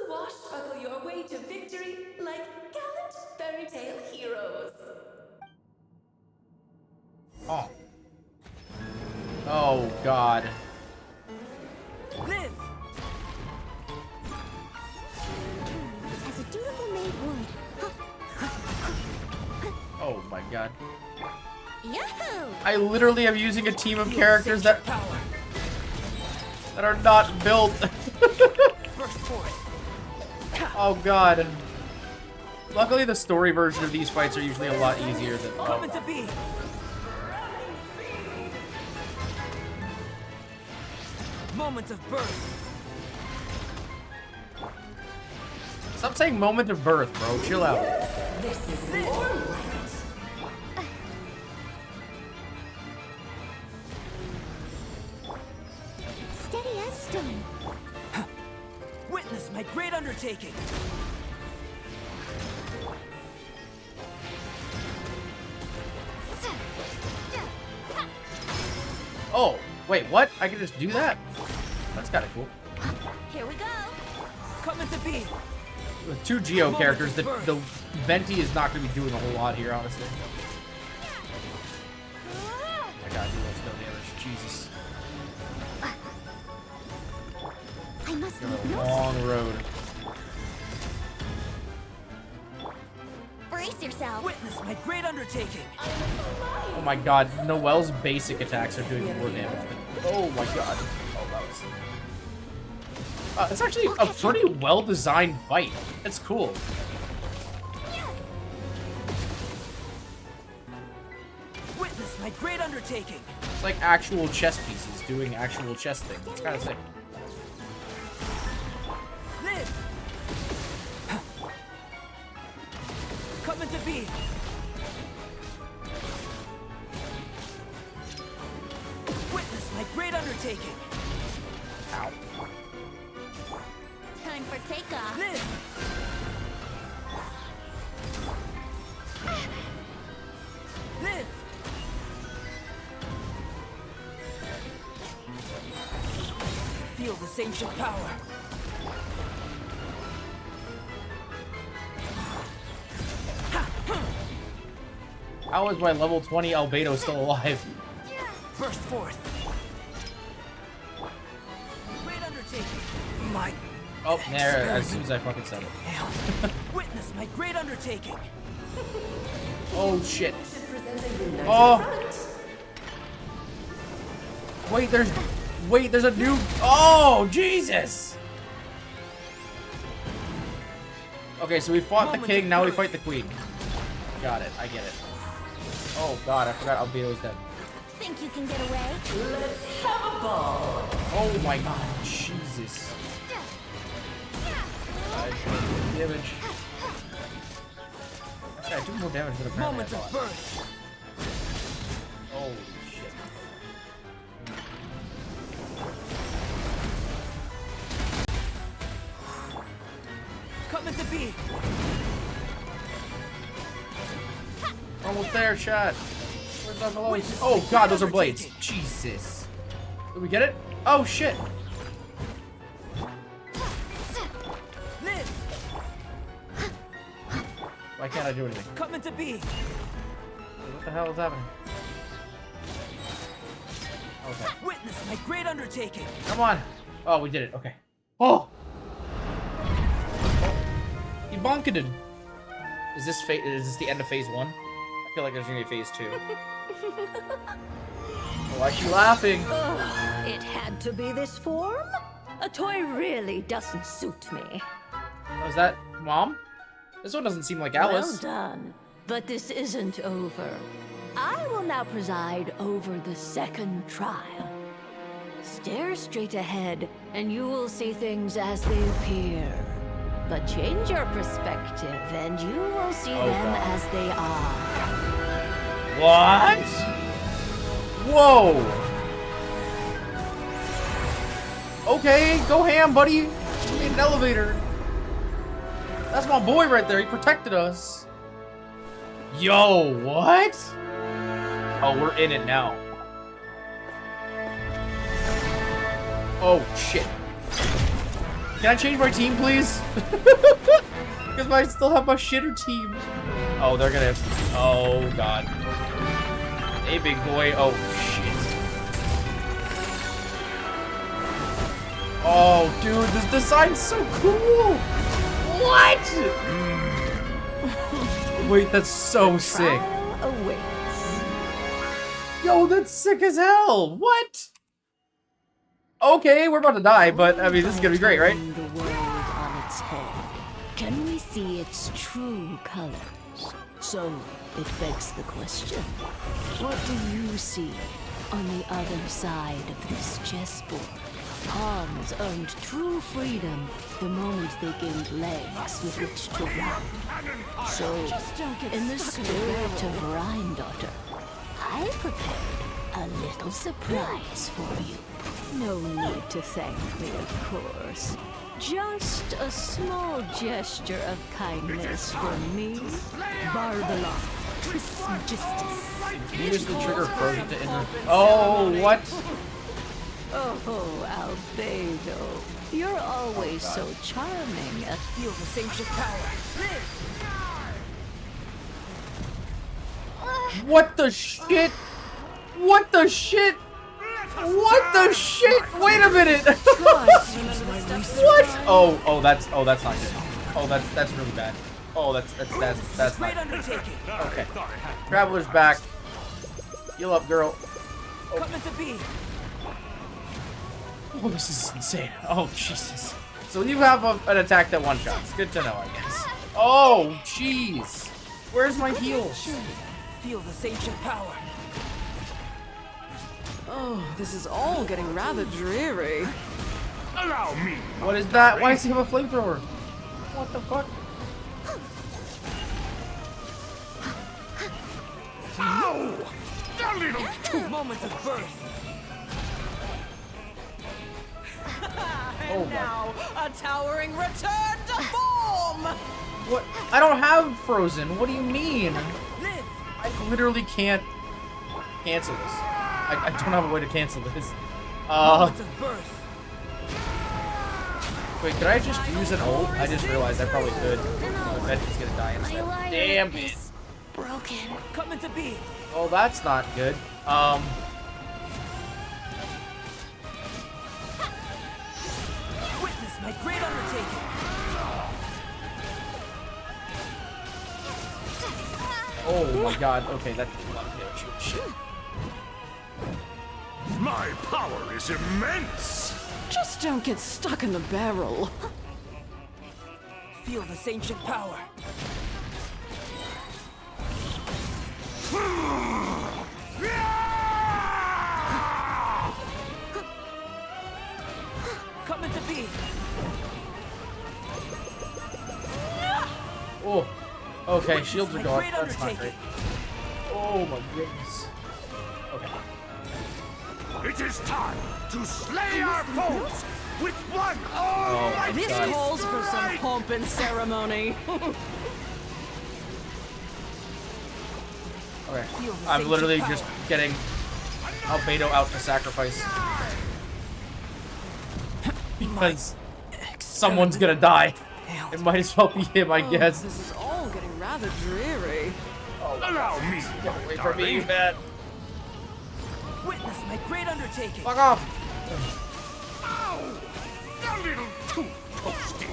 Swashbuckle your way to victory like gallant fairy tale heroes. Oh. Oh, God. Live! As a dutiful maid would. Oh, my God. Yahoo! I literally am using a team of characters that are not built. Oh god. Luckily the story version of these fights are usually a lot easier than Moment of birth. Stop saying moment of birth, bro. Chill out. This is more like Steady as stone. Witness my great undertaking. Oh, wait, what? I can just do that? That's kind of cool. Here we go. Coming to be. With two Geo characters, the Venti is not going to be doing a whole lot here, honestly. I gotta do those no damage. Jesus. I must Got leave a no long road. Brace yourself. Witness my great undertaking. Oh my god, Noelle's basic attacks are doing more damage than... Oh my god. Oh, that was... it's actually a pretty well-designed fight. It's cool. Witness my great undertaking. It's like actual chess pieces doing actual chess things. It's kind of sick. Live. Coming to be. Witness my great undertaking. Ow. Time for takeoff. Live. Live. Feel this ancient power. How is my level 20 Albedo still alive? Burst forth. Great undertaking. My. Oh, there, as soon as I fucking said it. Witness my great undertaking. Oh, shit. Oh. Wait, there's a new... Oh, Jesus. Okay, so we fought the king, now we fight the queen. Got it. I get it. Oh god, I forgot Albedo was dead. Think you can get away? Let's have a ball. Oh my god, Jesus. Damage. Yeah, I do more damage than apparently Moment of birth. Holy shit. Coming to be. Almost there, shot. Where's that below? Oh god, those are blades. Jesus. Did we get it? Oh shit. Why can't I do anything? Coming to be. What the hell is happening? Okay. Witness my great undertaking. Come on. Oh, we did it. Okay. Oh. He bonked it. Is this the end of phase 1? I feel like there's gonna be phase 2. Why is she laughing? Oh, it had to be this form? A toy really doesn't suit me. Oh, is that Mom? This one doesn't seem like Alice. Well done. But this isn't over. I will now preside over the second trial. Stare straight ahead, and you will see things as they appear. But change your perspective, and you will see them as they are. What? Whoa. Okay, go ham, buddy. You need an elevator. That's my boy right there. He protected us. Yo, what? Oh, we're in it now. Oh, shit. Can I change my team, please? Because I still have my shitter team. Oh, they're gonna have... Oh, God. Hey, big boy. Oh, shit. Oh, dude, this design's so cool. What? Wait, that's so sick. Yo, that's sick as hell. What? Okay, we're about to die, but I mean, this is gonna be great, right? The world on its head. Can we see its true colors? So it begs the question: what do you see on the other side of this chessboard? Pawns earned true freedom the moment they gained legs with which to run. So, in the spirit of Rhine-daughter, I prepared a little surprise for you. No need to thank me, of course. Just a small gesture of kindness from me, Barbara Trismegistus. Use the trigger frozen to enter. Oh, what? Oh, Albedo, you're always so charming. I feel the same power. What the shit? What the shit? What the shit? Wait a minute. What? Oh, that's not good. Oh, that's really bad. Oh, that's not good. Okay. Traveler's back. Heal up, girl. Coming to be. Oh, this is insane. Oh, Jesus. So you have an attack that one-shots. Good to know, I guess. Oh, jeez. Where's my heals? Feel the ancient power. Oh, this is all getting rather dreary. Allow me. What is that? Why does he have a flamethrower? What the fuck? Ow! A little 2 moments of birth. And now, a towering return to form! What? I don't have frozen. What do you mean? I literally can't cancel this. I don't have a way to cancel this. Wait, could I just use an ult? I just realized I probably could. I bet he's gonna die instead. Damn it. Broken. Coming to be. Oh, that's not good. Witness my great undertaking. Oh my god. Okay, that did a lot of damage. Shit. My power is immense. Just don't get stuck in the barrel. Feel this ancient power. Okay, shields are My going. great That's not undertaking. great. Oh my goodness. Okay. It is time to slay our foes with one Oh my This God. calls for some pomp and ceremony. Okay. Feel the I'm same literally power. just getting Albedo out to sacrifice. Because someone's gonna die. It might as well be him, I guess. This is all getting rather dreary. Allow me, Wait my for me, darling. man. Witness my great undertaking. Fuck off. Ow! A little too toasty.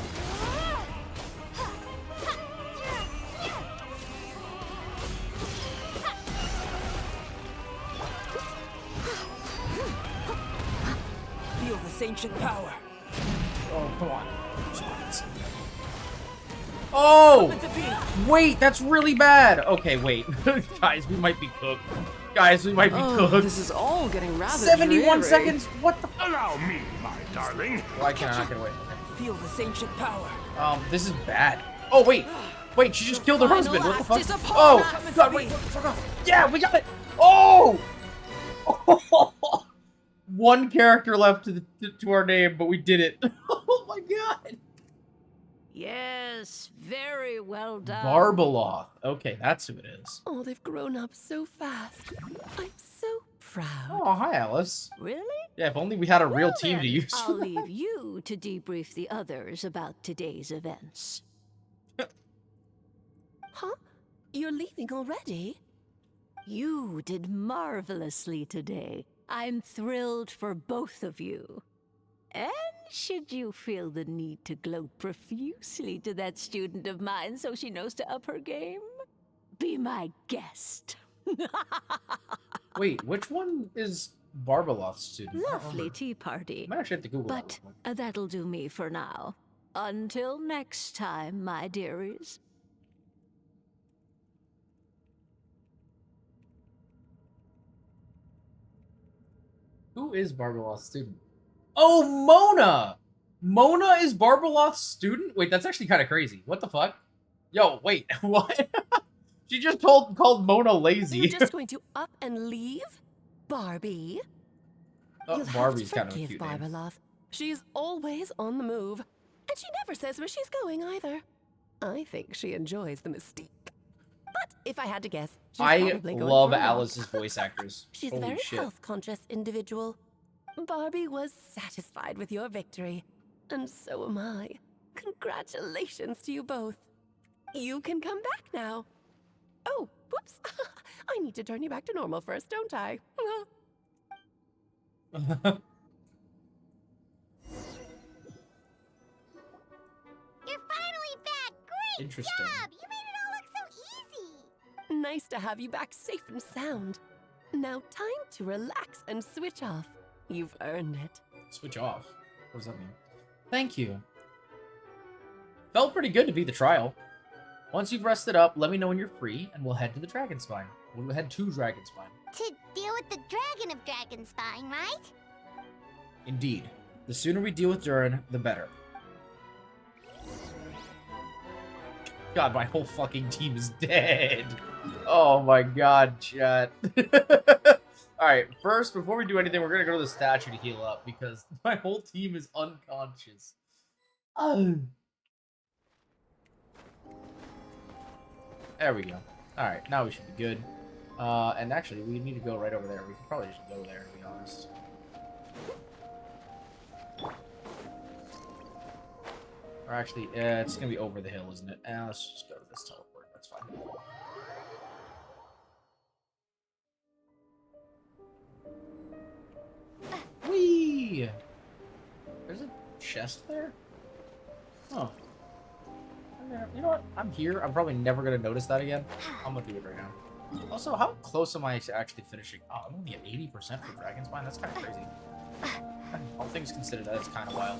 Feel this ancient power. Oh, come on. Oh! Coming to be. Wait, that's really bad. Okay, wait. Guys, we might be cooked. Guys, we might be cooked. This is all getting rather 71 dreary. seconds? What the f- Allow me, my darling. Why can't I not get away? Okay. Feel this ancient power. This is bad. Oh, wait. Wait, she just killed her final husband. What the act fuck? is upon Oh, us. God, wait. Fuck off. Yeah, we got it. Oh! One character left to our name, but we did it. Oh, my God. Yes, very well done. Barbeloth. Okay, that's who it is. Oh, they've grown up so fast. I'm so proud. Oh, hi, Alice. Really? Yeah, if only we had a real Well, team to then, use. I'll leave you to debrief the others about today's events. Huh? You're leaving already? You did marvelously today. I'm thrilled for both of you. And should you feel the need to gloat profusely to that student of mine so she knows to up her game, be my guest. Wait, which one is Barbeloth's student? I don't Lovely remember. tea party. I might actually have to Google But that'll do me for now. Until next time, my dearies. Who is Barbeloth's student? Oh, Mona! Mona is Barbeloth's student? Wait, that's actually kind of crazy. What the fuck? Yo, wait, what? She just called Mona lazy. You're just going to up and leave? Barbie? Oh, You'll Barbie's have kind to of a forgive cute name. Barbeloth. She's always on the move. And she never says where she's going either. I think she enjoys the mystique. But if I had to guess, she's I probably going love for a walk. Alice's voice actors. She's a Holy very shit. health-conscious individual. Barbie was satisfied with your victory. And so am I. Congratulations to you both. You can come back now. Oh, whoops. I need to turn you back to normal first, don't I? You're finally back! Great Interesting. job! You made it all look so easy! Nice to have you back safe and sound. Now time to relax and switch off. You've earned it. Switch off. What does that mean? Thank you. Felt pretty good to beat the trial. Once you've rested up, let me know when you're free, and we'll head to the Dragonspine. We'll head to Dragonspine. To deal with the Dragon of Dragonspine, right? Indeed. The sooner we deal with Durin, the better. God, my whole fucking team is dead. Oh my god, chat. Alright, first, before we do anything, we're gonna go to the statue to heal up, because my whole team is unconscious. Oh. There we go. Alright, now we should be good. And actually, we need to go right over there. We could probably just go there, to be honest. Or actually, it's gonna be over the hill, isn't it? Let's just go to this teleport. That's fine. Whee! There's a chest there? Oh. You know what? I'm here. I'm probably never gonna notice that again. I'm gonna do it right now. Also, how close am I to actually finishing? Oh, I'm only at 80% for Dragonspine. That's kind of crazy. All things considered, that is kind of wild.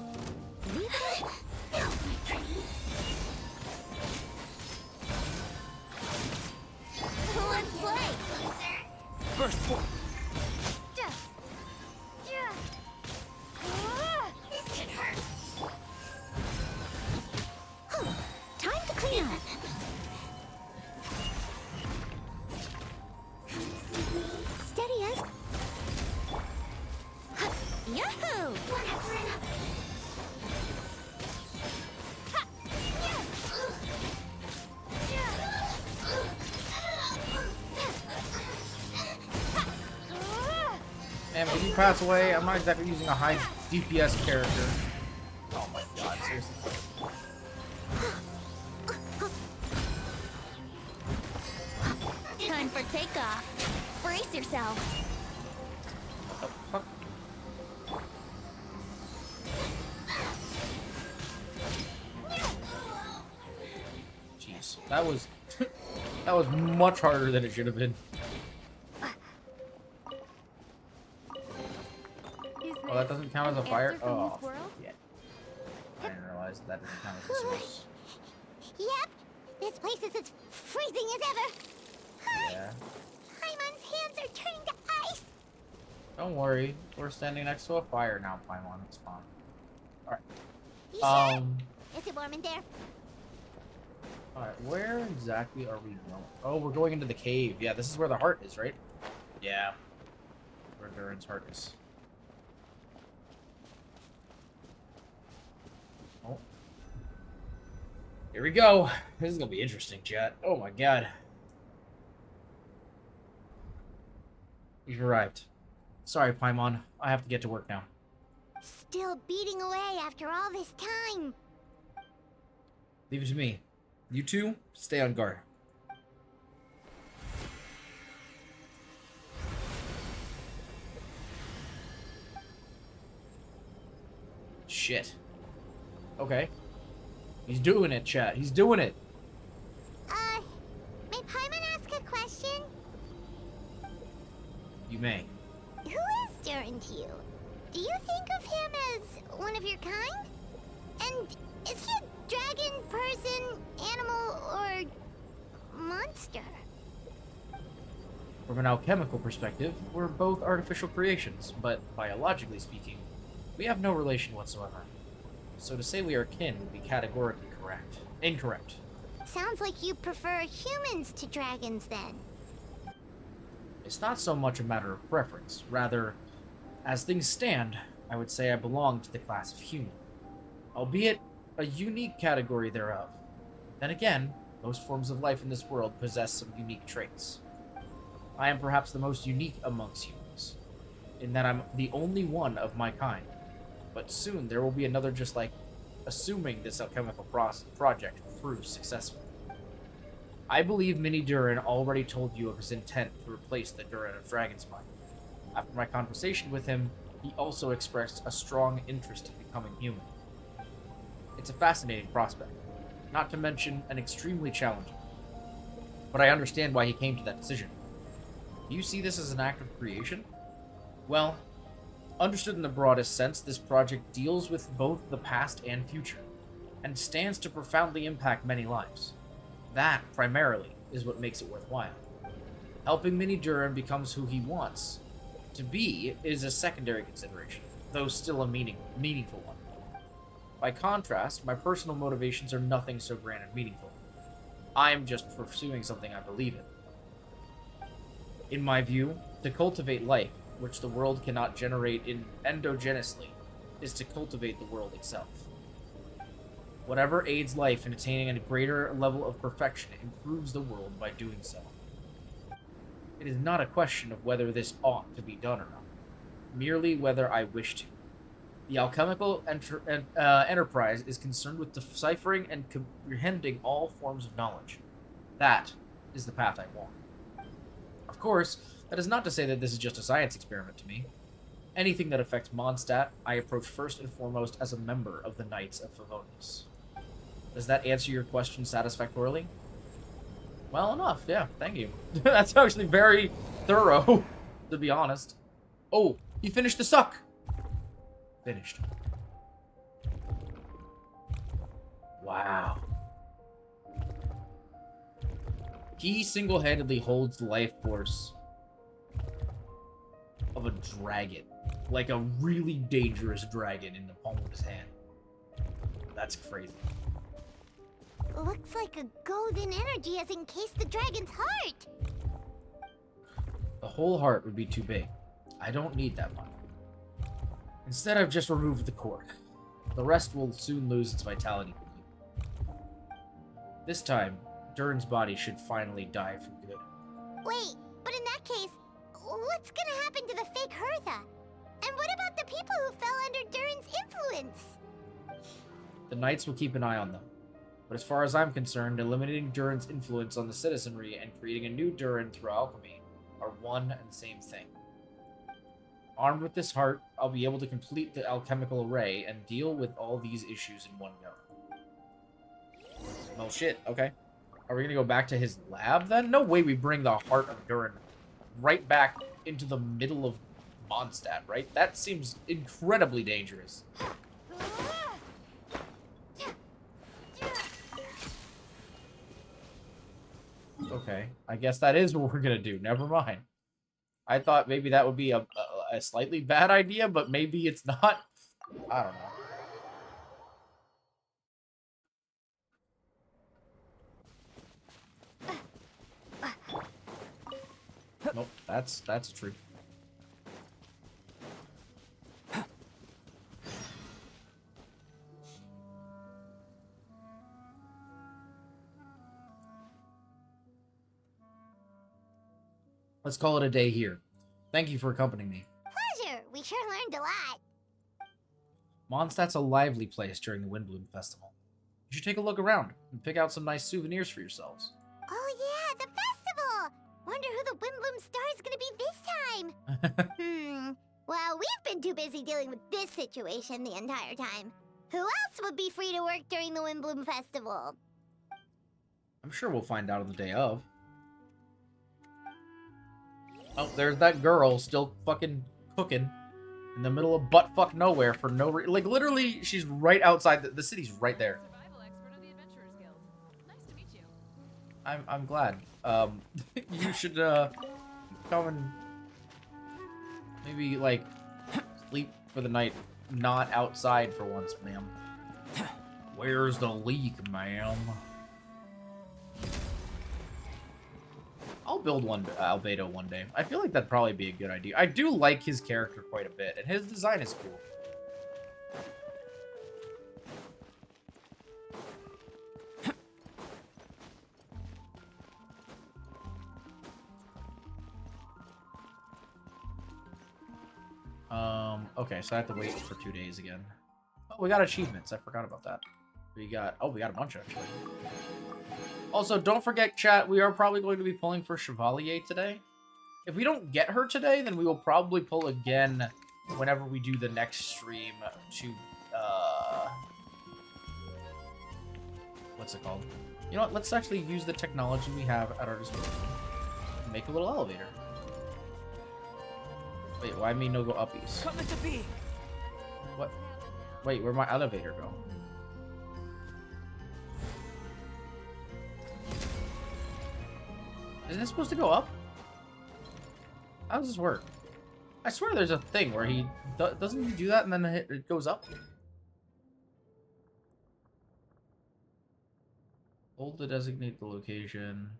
Let's play! First one. This can hurt. Time to clean up. And if you pass away, I'm not exactly using a high DPS character. Oh my god, seriously. Time for takeoff. Brace yourself. Oh, fuck. Jeez, that was that was much harder than it should have been. Oh, that doesn't count as a fire? Oh, yeah. I didn't realize that doesn't count as a source. Yep, this place is as freezing as ever. Yeah. Paimon's hands are turning to ice. Don't worry, we're standing next to a fire now, Paimon. It's fine. Alright. You sure? Is it warm in there? Alright, where exactly are we going? Oh, we're going into the cave. Yeah, this is where the heart is, right? Yeah. Where Durin's heart is. Oh. Here we go. This is gonna be interesting, chat. Oh my god. You've arrived. Sorry, Paimon. I have to get to work now. Still beating away after all this time. Leave it to me. You two, stay on guard. Shit. Okay. He's doing it, chat. He's doing it. May Paimon ask a question? You may. Who is Durin to you? Do you think of him as one of your kind? And is he a dragon, person, animal, or monster? From an alchemical perspective, we're both artificial creations, but biologically speaking, we have no relation whatsoever. So to say we are kin would be categorically incorrect. Sounds like you prefer humans to dragons then. It's not so much a matter of preference. Rather, as things stand, I would say I belong to the class of human, albeit a unique category thereof. Then again, most forms of life in this world possess some unique traits. I am perhaps the most unique amongst humans, in that I'm the only one of my kind. But soon there will be another just like, assuming this alchemical project proves successful. I believe Mini Durin already told you of his intent to replace the Durin of Dragonspine. After my conversation with him, he also expressed a strong interest in becoming human. It's a fascinating prospect, not to mention an extremely challenging. But I understand why he came to that decision. Do you see this as an act of creation? Well, understood in the broadest sense, this project deals with both the past and future, and stands to profoundly impact many lives. That, primarily, is what makes it worthwhile. Helping Mini Durin becomes who he wants to be is a secondary consideration, though still a meaningful one. By contrast, my personal motivations are nothing so grand and meaningful. I am just pursuing something I believe in. In my view, to cultivate life, which the world cannot generate endogenously, is to cultivate the world itself. Whatever aids life in attaining a greater level of perfection improves the world by doing so. It is not a question of whether this ought to be done or not, merely whether I wish to. The alchemical enterprise is concerned with deciphering and comprehending all forms of knowledge. That is the path I walk. Of course, that is not to say that this is just a science experiment to me. Anything that affects Mondstadt, I approach first and foremost as a member of the Knights of Favonius. Does that answer your question satisfactorily? Well enough, yeah, thank you. That's actually very thorough, to be honest. Oh, he finished the suck! Finished. Wow. He single-handedly holds the life force of a dragon. Like a really dangerous dragon in the palm of his hand. That's crazy. Looks like a golden energy has encased the dragon's heart. The whole heart would be too big. I don't need that much. Instead, I've just removed the cork. The rest will soon lose its vitality completely. This time, Durin's body should finally die for good. Wait, but in that case, What's gonna happen to the fake Hertha? And what about the people who fell under Durin's influence? The Knights will keep an eye on them. But as far as I'm concerned, eliminating Durin's influence on the citizenry and creating a new Durin through alchemy are one and the same thing. Armed with this heart, I'll be able to complete the alchemical array and deal with all these issues in one go. Well, shit, okay. Are we gonna go back to his lab then? No way we bring the heart of Durin right back into the middle of Mondstadt, right? That seems incredibly dangerous. Okay, I guess that is what we're gonna do. Never mind. I thought maybe that would be a slightly bad idea, but maybe it's not. I don't know. Nope, that's true. Let's call it a day here. Thank you for accompanying me. Pleasure. We sure learned a lot. Mondstadt's a lively place during the Windbloom Festival. You should take a look around and pick out some nice souvenirs for yourselves. Oh yeah, the festival! Wonder who the Windbloom star is gonna be this time. Well, we've been too busy dealing with this situation the entire time. Who else would be free to work during the Windbloom Festival? I'm sure we'll find out on the day of. Oh, there's that girl still fucking cooking in the middle of buttfuck nowhere for no reason. Like, literally, she's right outside. The city's right there. I'm glad. You should, come and maybe, like, sleep for the night not outside for once, ma'am. Where's the leak, ma'am? I'll build one Albedo one day. I feel like that'd probably be a good idea. I do like his character quite a bit, and his design is cool. Okay, so I have to wait for 2 days again. Oh, we got achievements. I forgot about that. We got a bunch, actually. Also, don't forget, chat, we are probably going to be pulling for Chevalier today. If we don't get her today, then we will probably pull again whenever we do the next stream to, what's it called? You know what, let's actually use the technology we have at our disposal and make a little elevator. Wait, why me no go uppies? Come to be. What? Wait, where'd my elevator go? Isn't it supposed to go up? How does this work? I swear there's a thing where he... doesn't he do that and then it goes up? Hold to designate the location.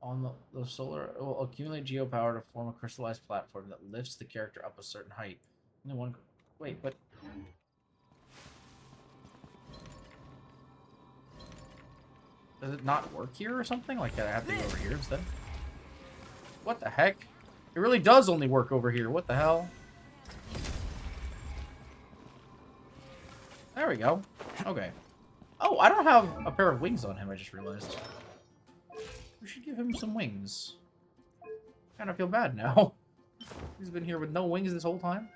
On the solar... It will accumulate geopower to form a crystallized platform that lifts the character up a certain height. Only one... Wait, but... Does it not work here or something? Like, I have to go over here instead? What the heck? It really does only work over here. What the hell? There we go. Okay. Oh, I don't have a pair of wings on him, I just realized. We should give him some wings. Kind of feel bad now. He's been here with no wings this whole time.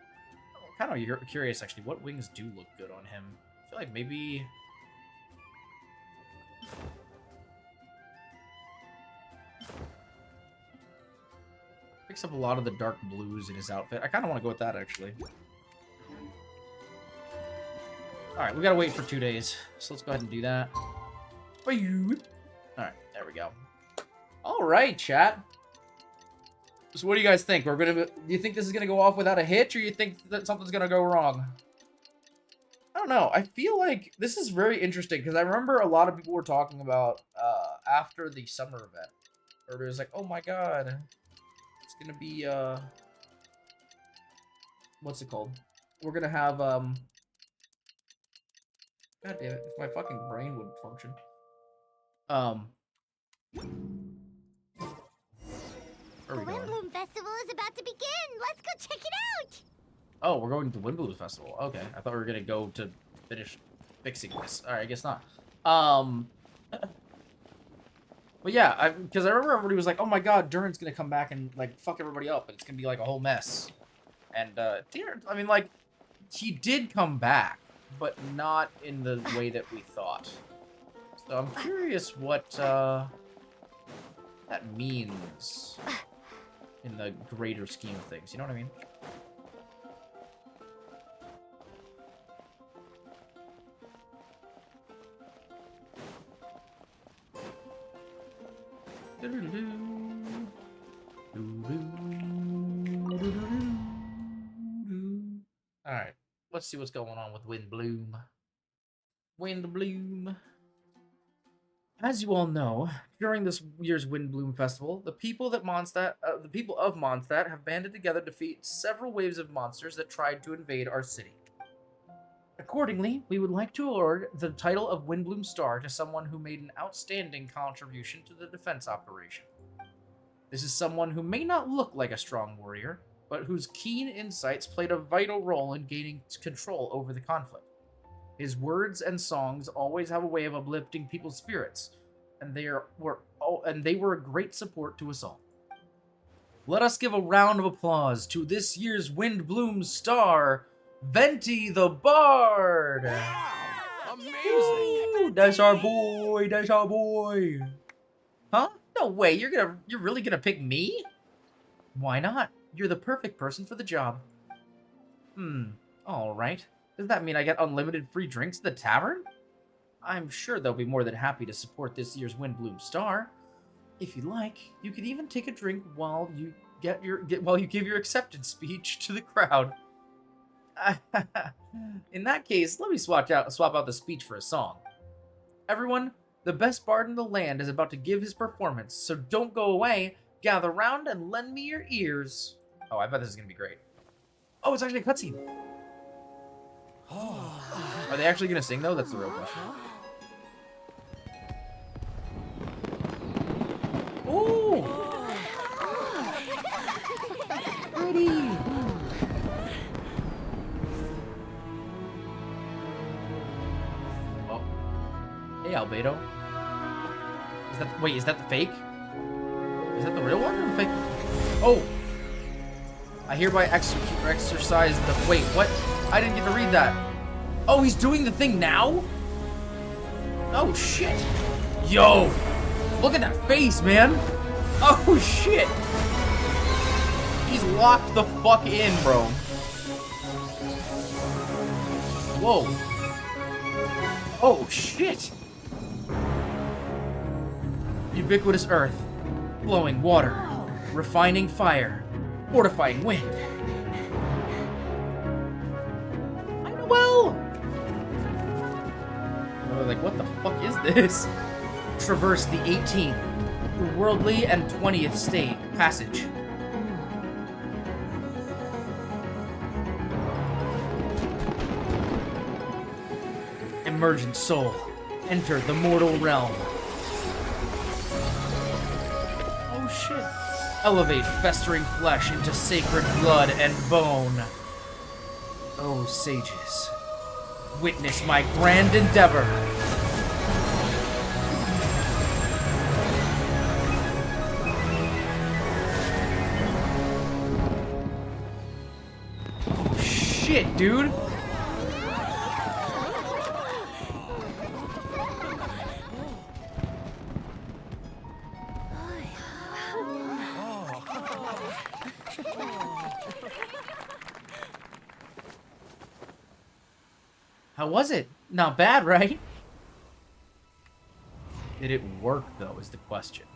Kind of curious, actually, what wings do look good on him. I feel like maybe... Picks up a lot of the dark blues in his outfit. I kind of want to go with that, actually. Alright, we gotta wait for 2 days. So let's go ahead and do that. Alright, there we go. Alright, chat. So what do you guys think? Do you think this is gonna go off without a hitch, or you think that something's gonna go wrong? I don't know. I feel like this is very interesting, because I remember a lot of people were talking about after the summer event. Or it was like, oh my god. It's gonna be, what's it called? We're gonna have, God damn it, if my fucking brain would function. Where are The we going? Windbloom Festival is about to begin. Let's go check it out. Oh, we're going to Windbloom Festival. Okay, I thought we were gonna go to finish fixing this. All right, I guess not. But yeah, because I remember everybody was like, "Oh my God, Durin's gonna come back and like fuck everybody up, and it's gonna be like a whole mess." And I mean, like, he did come back, but not in the way that we thought. So I'm curious what that means in the greater scheme of things. You know what I mean? Alright, let's see what's going on with Windbloom. Windbloom. As you all know, during this year's Windbloom Festival, the people of Mondstadt have banded together to defeat several waves of monsters that tried to invade our city. Accordingly, we would like to award the title of Windbloom Star to someone who made an outstanding contribution to the defense operation. This is someone who may not look like a strong warrior, but whose keen insights played a vital role in gaining control over the conflict. His words and songs always have a way of uplifting people's spirits, and they were a great support to us all. Let us give a round of applause to this year's Windbloom Star, Venti the Bard! Amazing! Ooh, that's our boy, that's our boy! Huh? No way, you're really gonna pick me? Why not? You're the perfect person for the job. Alright. Does that mean I get unlimited free drinks at the tavern? I'm sure they'll be more than happy to support this year's Windbloom Star. If you like, you could even take a drink while you give your acceptance speech to the crowd. In that case, let me swap out the speech for a song. Everyone, the best bard in the land is about to give his performance, so don't go away. Gather round and lend me your ears. Oh, I bet this is gonna be great. Oh, it's actually a cutscene. Are they actually gonna sing though? That's the real question. Ooh! Pretty! Oh. Hey, Albedo. Is that the fake? Is that the real one or the fake? Oh! I hereby exercise the... Wait, what? I didn't get to read that. Oh, he's doing the thing now? Oh, shit. Yo! Look at that face, man! Oh, shit! He's locked the fuck in, bro. Whoa. Oh, shit! Ubiquitous earth. Flowing water. Refining fire. Fortifying wind. Well, like, what the fuck is this? Traverse the 18th, the worldly and 20th state passage. Emergent soul, enter the mortal realm. Oh shit. Elevate festering flesh into sacred blood and bone. Oh, sages, witness my grand endeavor. Oh, shit, dude. How was it? Not bad, right? Did it work, though, is the question.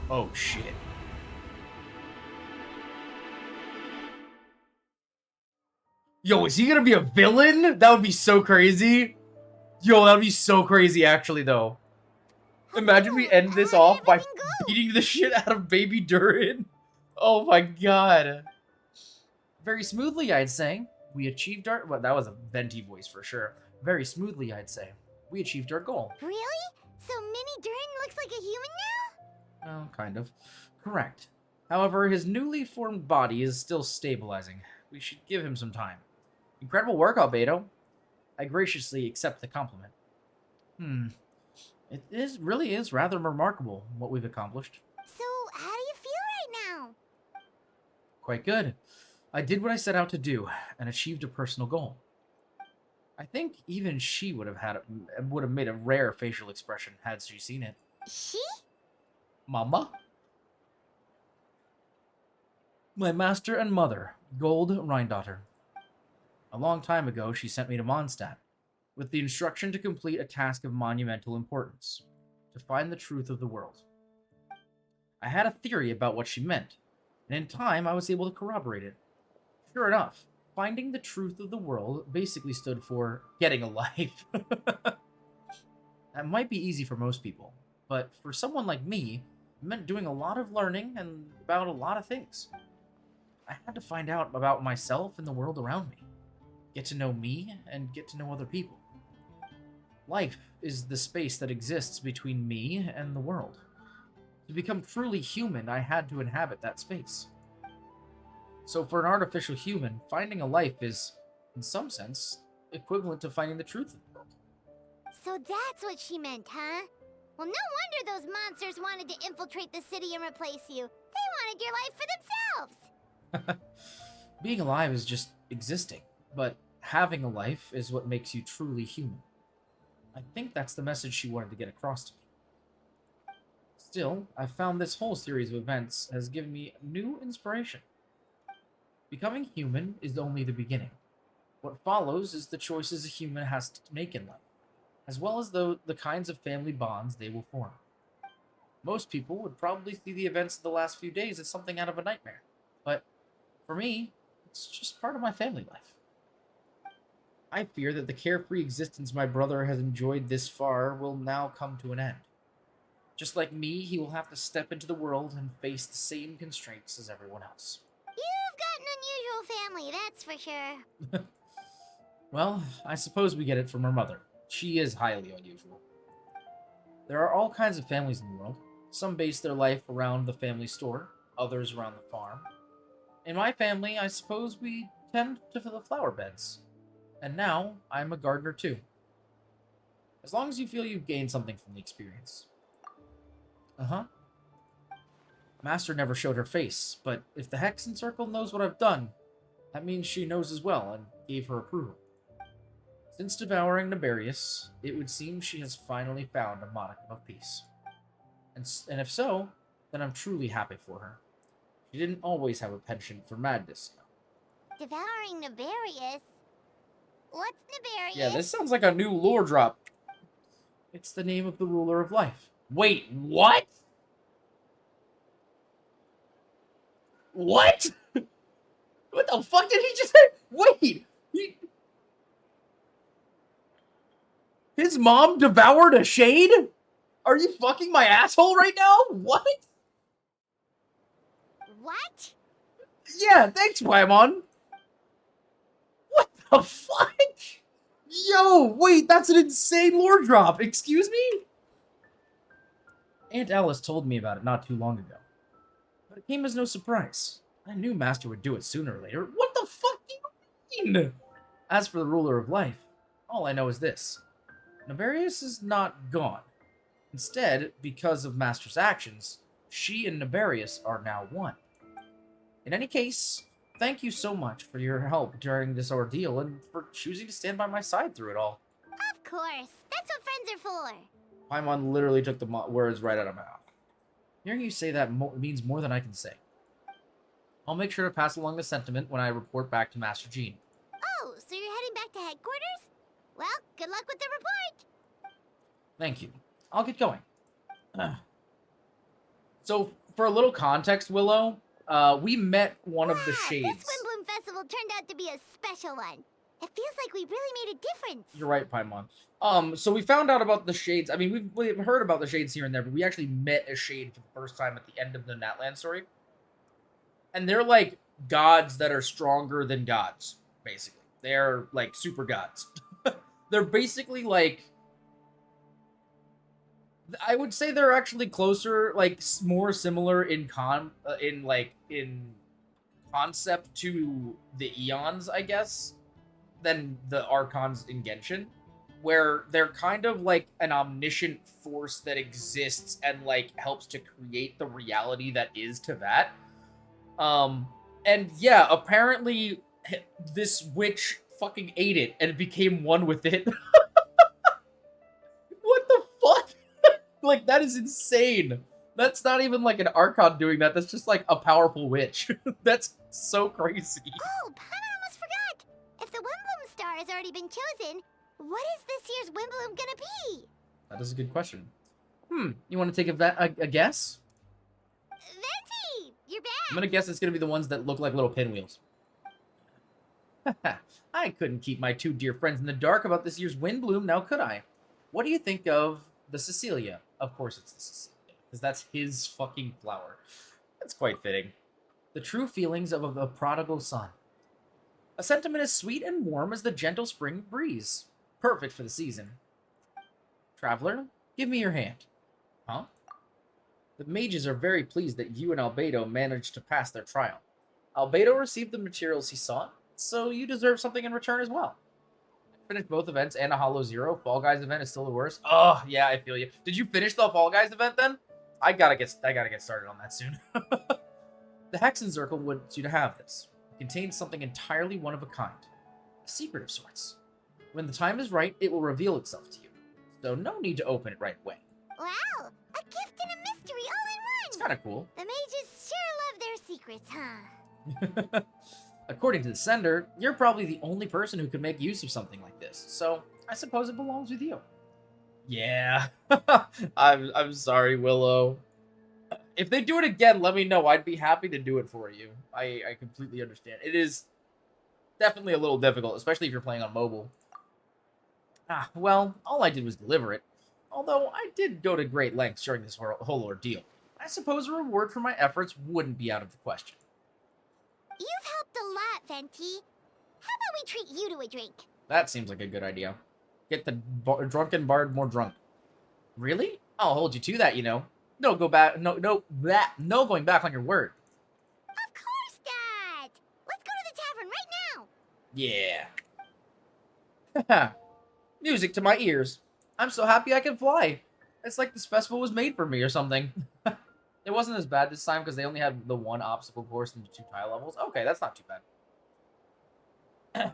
Oh, shit. Yo, is he gonna be a villain? That would be so crazy. Yo, that would be so crazy, actually, though. Imagine we end this off by beating the shit out of Baby Durin. Oh my god. Very smoothly, I'd say. We achieved our... Well, that was a venti voice for sure. Very smoothly, I'd say. We achieved our goal. Really? So Mini Durin looks like a human now? Well, kind of. Correct. However, his newly formed body is still stabilizing. We should give him some time. Incredible work, Albedo. I graciously accept the compliment. It really is rather remarkable what we've accomplished. So, how do you feel right now? Quite good. I did what I set out to do and achieved a personal goal. I think even she would have made a rare facial expression had she seen it. She? Mama? My master and mother, Gold Rhindaughter. A long time ago, she sent me to Mondstadt, with the instruction to complete a task of monumental importance, to find the truth of the world. I had a theory about what she meant, and in time I was able to corroborate it. Sure enough, finding the truth of the world basically stood for getting a life. That might be easy for most people, but for someone like me, it meant doing a lot of learning and about a lot of things. I had to find out about myself and the world around me, get to know me, and get to know other people. Life is the space that exists between me and the world. To become truly human, I had to inhabit that space. So for an artificial human, finding a life is, in some sense, equivalent to finding the truth of the world. So that's what she meant, huh? Well, no wonder those monsters wanted to infiltrate the city and replace you. They wanted your life for themselves! Being alive is just existing, but having a life is what makes you truly human. I think that's the message she wanted to get across to me. Still, I found this whole series of events has given me new inspiration. Becoming human is only the beginning. What follows is the choices a human has to make in life, as well as the kinds of family bonds they will form. Most people would probably see the events of the last few days as something out of a nightmare, but for me, it's just part of my family life. I fear that the carefree existence my brother has enjoyed this far will now come to an end. Just like me, he will have to step into the world and face the same constraints as everyone else. You've got an unusual family, that's for sure. Well, I suppose we get it from her mother. She is highly unusual. There are all kinds of families in the world. Some base their life around the family store, others around the farm. In my family, I suppose we tend to the flower beds. And now, I'm a gardener too. As long as you feel you've gained something from the experience. Master never showed her face, but if the Hexen Circle knows what I've done, that means she knows as well and gave her approval. Since devouring Nibarius, it would seem she has finally found a modicum of peace. And if so, then I'm truly happy for her. She didn't always have a penchant for madness. Devouring Nibarius? What's Nibarius? Yeah, this sounds like a new lore drop. It's the name of the ruler of life. Wait, what? What? What the fuck did he just say? Wait! His mom devoured a shade? Are you fucking my asshole right now? What? What? Yeah, thanks, Paimon. What the fuck? Yo, wait, that's an insane lore drop. Excuse me? Aunt Alice told me about it not too long ago. But it came as no surprise. I knew Master would do it sooner or later. What the fuck do you mean? As for the ruler of life, all I know is this. Nibarius is not gone. Instead, because of Master's actions, she and Nibarius are now one. In any case, thank you so much for your help during this ordeal and for choosing to stand by my side through it all. Of course. That's what friends are for. Paimon literally took the words right out of my mouth. Hearing you say that means more than I can say. I'll make sure to pass along the sentiment when I report back to Master Jean. Oh, so you're heading back to headquarters? Well, good luck with the report. Thank you. I'll get going. So, for a little context, Willow, we met one of the shades. This Windbloom Festival turned out to be a special one. It feels like we really made a difference. You're right, Paimon. So we found out about the shades. I mean, we've heard about the shades here and there, but we actually met a shade for the first time at the end of the Natlan story. And they're like gods that are stronger than gods, basically. They're like super gods. They're basically like I would say they're actually closer, like more similar in concept to the Eons, I guess, than the Archons in Genshin, where they're kind of like an omniscient force that exists and like helps to create the reality that is Teyvat. And yeah, apparently this witch fucking ate it and it became one with it. What the fuck? Like, that is insane. That's not even like an Archon doing that. That's just like a powerful witch. That's so crazy. Oh, I almost forgot. If the Wimbloom star has already been chosen, what is this year's Wimbloom gonna be? That is a good question. You want to take a guess? Venti, you're back. I'm gonna guess it's gonna be the ones that look like little pinwheels. I couldn't keep my two dear friends in the dark about this year's Windbloom, now could I? What do you think of the Cecilia? Of course it's the Cecilia, because that's his fucking flower. That's quite fitting. The true feelings of a prodigal son. A sentiment as sweet and warm as the gentle spring breeze. Perfect for the season. Traveler, give me your hand. Huh? The mages are very pleased that you and Albedo managed to pass their trial. Albedo received the materials he sought, so you deserve something in return as well. Finished both events and a Hollow Zero. Fall Guys event is still the worst. Oh, yeah, I feel you. Did you finish the Fall Guys event then? I gotta get started on that soon. The Hexen Circle wants you to have this. It contains something entirely one of a kind. A secret of sorts. When the time is right, it will reveal itself to you. So no need to open it right away. Wow, a gift and a mystery all in one. It's kind of cool. The mages sure love their secrets, huh? According to the sender, you're probably the only person who could make use of something like this, so I suppose it belongs with you. Yeah, I'm sorry, Willow. If they do it again, let me know. I'd be happy to do it for you. I completely understand. It is definitely a little difficult, especially if you're playing on mobile. Well, all I did was deliver it. Although I did go to great lengths during this whole ordeal. I suppose a reward for my efforts wouldn't be out of the question. You've helped a lot, Venti. How about we treat you to a drink? That seems like a good idea. Get the drunken bard more drunk. Really? I'll hold you to that, you know. No going back on your word. Of course, Dad. Let's go to the tavern right now. Yeah. Music to my ears. I'm so happy I can fly. It's like this festival was made for me or something. It wasn't as bad this time because they only had the one obstacle course and the 2 tile levels. Okay, that's not too bad.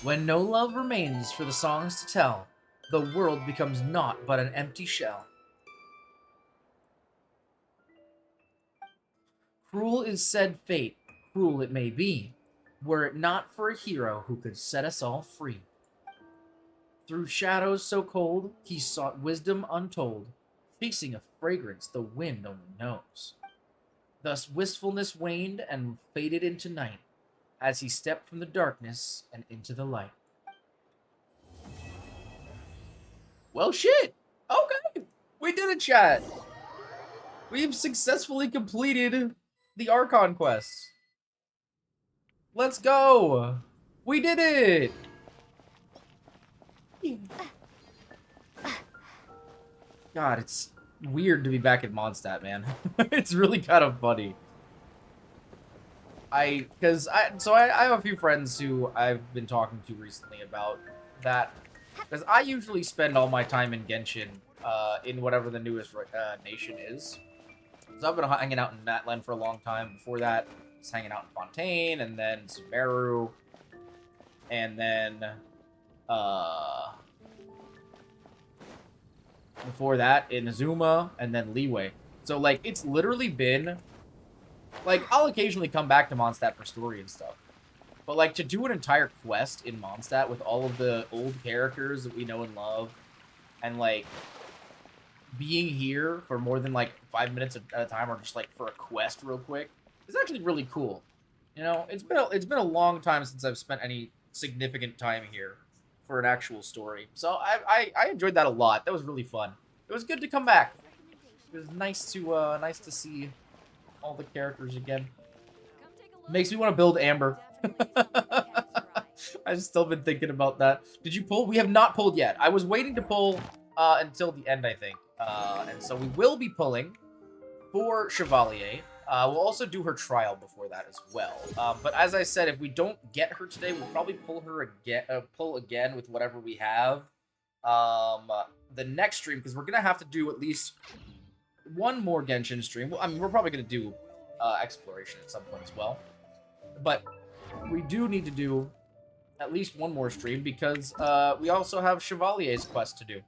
When no love remains for the songs to tell, the world becomes naught but an empty shell. Cruel is said fate, cruel it may be, were it not for a hero who could set us all free. Through shadows so cold, he sought wisdom untold, chasing a fragrance the wind only knows. Thus wistfulness waned and faded into night, as he stepped from the darkness and into the light. Well, shit! Okay! We did it, chat! We've successfully completed the Archon Quest. Let's go! We did it! God, it's weird to be back at Mondstadt, man. It's really kind of funny. I have a few friends who I've been talking to recently about that, because I usually spend all my time in Genshin, in whatever the newest nation is. So I've been hanging out in Natlan for a long time. Before that, I was hanging out in Fontaine, and then Sumeru, and then, before that, in Azuma, and then Liyue. So, like, it's literally been... Like, I'll occasionally come back to Mondstadt for story and stuff. But, like, to do an entire quest in Mondstadt with all of the old characters that we know and love, and, like, being here for more than, like, 5 minutes at a time, or just, like, for a quest real quick, is actually really cool. You know, it's been a long time since I've spent any significant time here for an actual story. So I enjoyed that a lot. That was really fun. It was good to come back. It was nice to see all the characters again. Makes me want to build Amber. I've still been thinking about that. Did you pull? We have not pulled yet. I was waiting to pull until the end, I think. And so we will be pulling for Chevalier. We'll also do her trial before that as well. But as I said, if we don't get her today, we'll probably pull her again, pull again with whatever we have. The next stream, because we're gonna have to do at least one more Genshin stream. Well, I mean, we're probably gonna do exploration at some point as well. But we do need to do at least one more stream because we also have Chevalier's quest to do.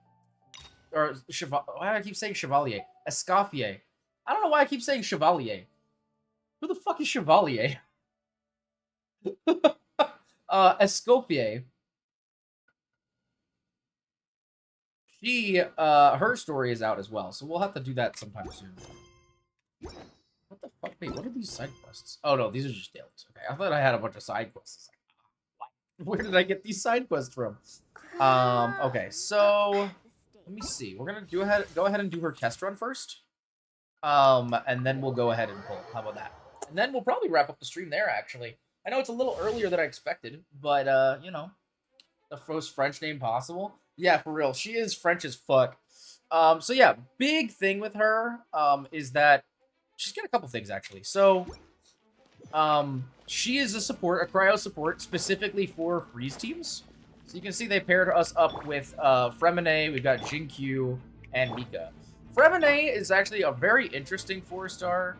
Or why do I keep saying Chevalier? Escoffier. I don't know why I keep saying Chevalier. Who the fuck is Chevalier? Escoffier. She, her story is out as well, so we'll have to do that sometime soon. What the fuck? Wait, what are these side quests? Oh no, these are just dailies. Okay, I thought I had a bunch of side quests. Where did I get these side quests from? Okay, so let me see. We're gonna go ahead and do her test run first. And then we'll go ahead and pull. How about that? And then we'll probably wrap up the stream there, actually. I know it's a little earlier than I expected, but, you know, the most French name possible. Yeah, for real. She is French as fuck. So yeah, big thing with her, is that she's got a couple things, actually. So, she is a support, a cryo support, specifically for freeze teams. So you can see they paired us up with, Fremine, we've got Jinkyu, and Mika. Fremine is actually a very interesting 4-star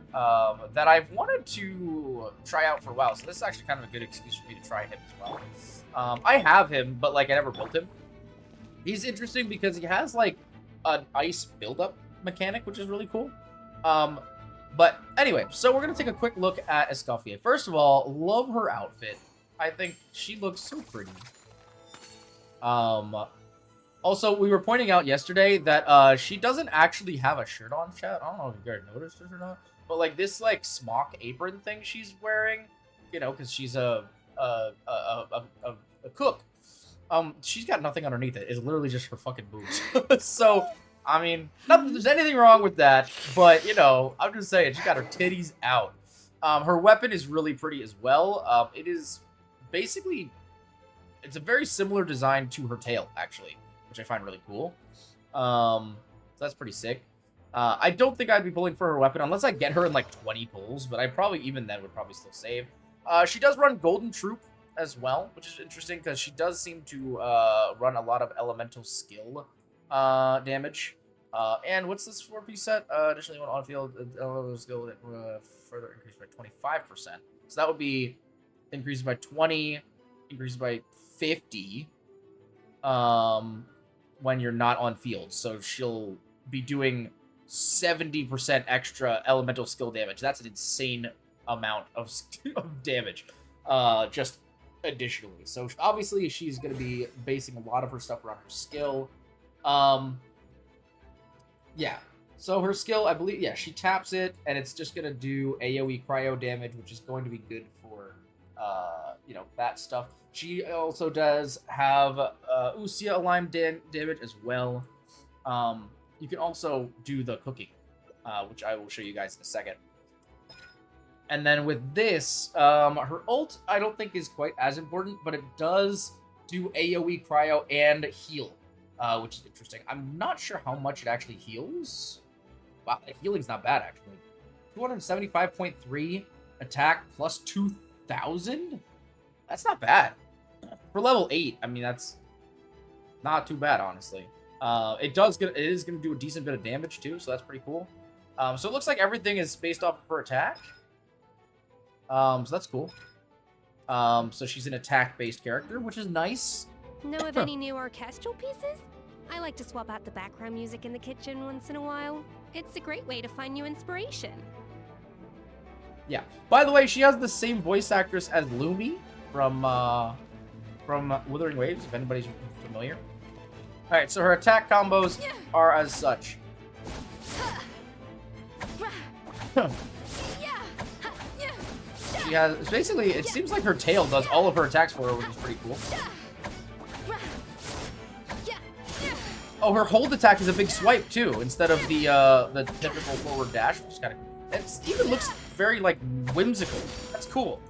that I've wanted to try out for a while. So this is actually kind of a good excuse for me to try him as well. I have him, but like I never built him. He's interesting because he has like an ice buildup mechanic, which is really cool. But anyway, so we're gonna take a quick look at Escoffier. First of all, love her outfit. I think she looks so pretty. Also, we were pointing out yesterday that she doesn't actually have a shirt on, chat. I don't know if you guys noticed this or not, but like this like smock apron thing she's wearing, you know, because she's a cook. She's got nothing underneath it. It's literally just her fucking boobs. So, I mean, not that there's anything wrong with that, but you know, I'm just saying she got her titties out. Her weapon is really pretty as well. It is basically, it's a very similar design to her tail, actually, which I find really cool. So that's pretty sick. I don't think I'd be pulling for her weapon unless I get her in like 20 pulls, but I probably, even then, would probably still save. She does run Golden Troop as well, which is interesting because she does seem to run a lot of elemental skill damage. And what's this 4-piece set? Additionally, one on-field elemental skill that further increased by 25%. So that would be increased by 20, increased by 50 when you're not on field. So she'll be doing 70% extra elemental skill damage. That's an insane amount of damage. Just additionally. So obviously she's going to be basing a lot of her stuff around her skill. Yeah. So her skill, I believe, yeah, she taps it, and it's just going to do AoE cryo damage, which is going to be good for, you know, that stuff. She also does have Usia aligned damage as well. You can also do the cooking, which I will show you guys in a second. And then with this, her ult, I don't think is quite as important, but it does do AoE cryo and heal, which is interesting. I'm not sure how much it actually heals. Wow, the healing's not bad, actually. 275.3 attack plus 2,000? That's not bad. For level 8, I mean, that's not too bad, honestly. It is gonna do a decent bit of damage, too, so that's pretty cool. So it looks like everything is based off of her attack. So that's cool. So she's an attack-based character, which is nice. Know of any new orchestral pieces? I like to swap out the background music in the kitchen once in a while. It's a great way to find new inspiration. Yeah. By the way, she has the same voice actress as Lumi from Wuthering Waves, if anybody's familiar. All right, so her attack combos are as such. She has, basically, it seems like her tail does all of her attacks for her, which is pretty cool. Oh, her hold attack is a big swipe too, instead of the typical forward dash, which is kind of cool. It even looks very like whimsical. That's cool.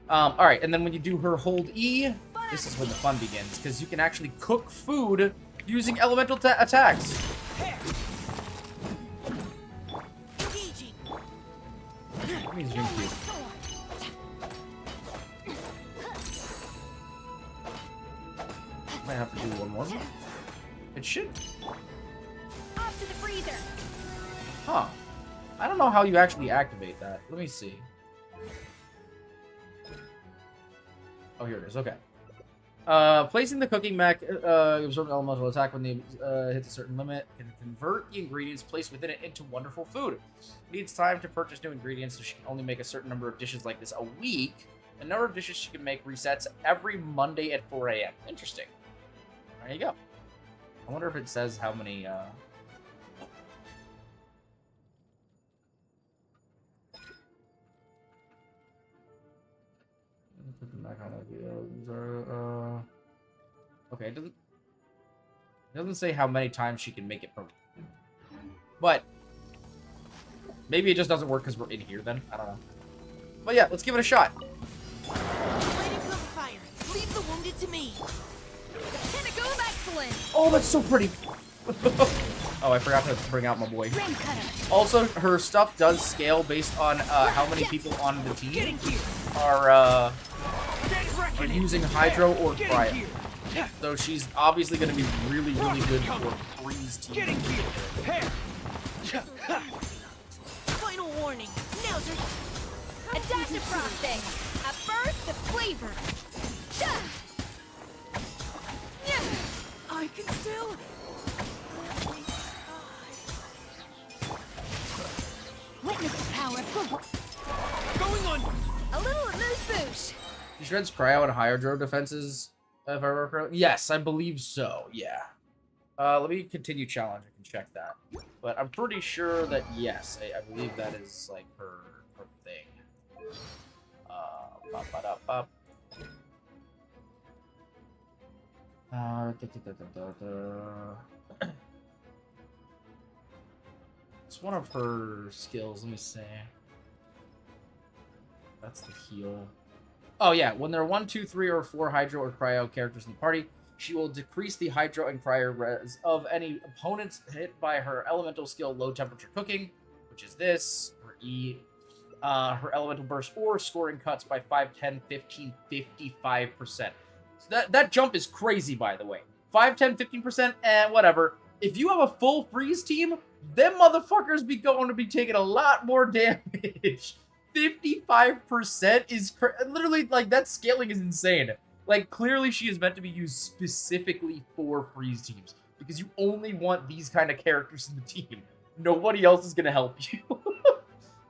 All right, and then when you do her hold E, this is when the fun begins, because you can actually cook food using elemental attacks. That means drink you. Might have to do one more. It should. Off to the freezer. Huh. I don't know how you actually activate that. Let me see. Oh, here it is. Okay. Placing the cooking mech absorbs an elemental attack when the hits a certain limit can convert the ingredients placed within it into wonderful food. Needs time to purchase new ingredients, so she can only make a certain number of dishes like this a week. The number of dishes she can make resets every Monday at 4 a.m. Interesting. There you go. I wonder if it says how many. Okay, it doesn't say how many times she can make it per week. But maybe it just doesn't work because we're in here then. I don't know. But yeah, let's give it a shot. Leave the wounded to me. Pinnacle of excellence. Oh, that's so pretty. Oh, I forgot to bring out my boy. Also, her stuff does scale based on how many people on the team are using Hydro or Cryo. So she's obviously going to be really, really good for Freeze team. Final warning. Now's your... A dash of frosting. A burst of flavor. I can still... Witness the power of good. Going on. A little amuse-bouche. She shreds Cryo and Hydro defenses, if I remember correctly. Yes, I believe so, yeah. Let me continue challenge. I can check that. But I'm pretty sure that, yes, I believe that is, like, her thing. Bop. It's one of her skills. Let me see. That's the heal. Oh yeah, when there are 1, 2, 3, or 4 Hydro or Cryo characters in the party, she will decrease the Hydro and Cryo res of any opponents hit by her elemental skill Low Temperature Cooking, which is this, her E, her elemental burst, or scoring cuts by 5, 10, 15, 55%. So that jump is crazy, by the way. 5, 10, 15%, and whatever. If you have a full freeze team, them motherfuckers be going to be taking a lot more damage. 55% is literally, like, that scaling is insane. Like, clearly she is meant to be used specifically for freeze teams, because you only want these kind of characters in the team. Nobody else is gonna help you.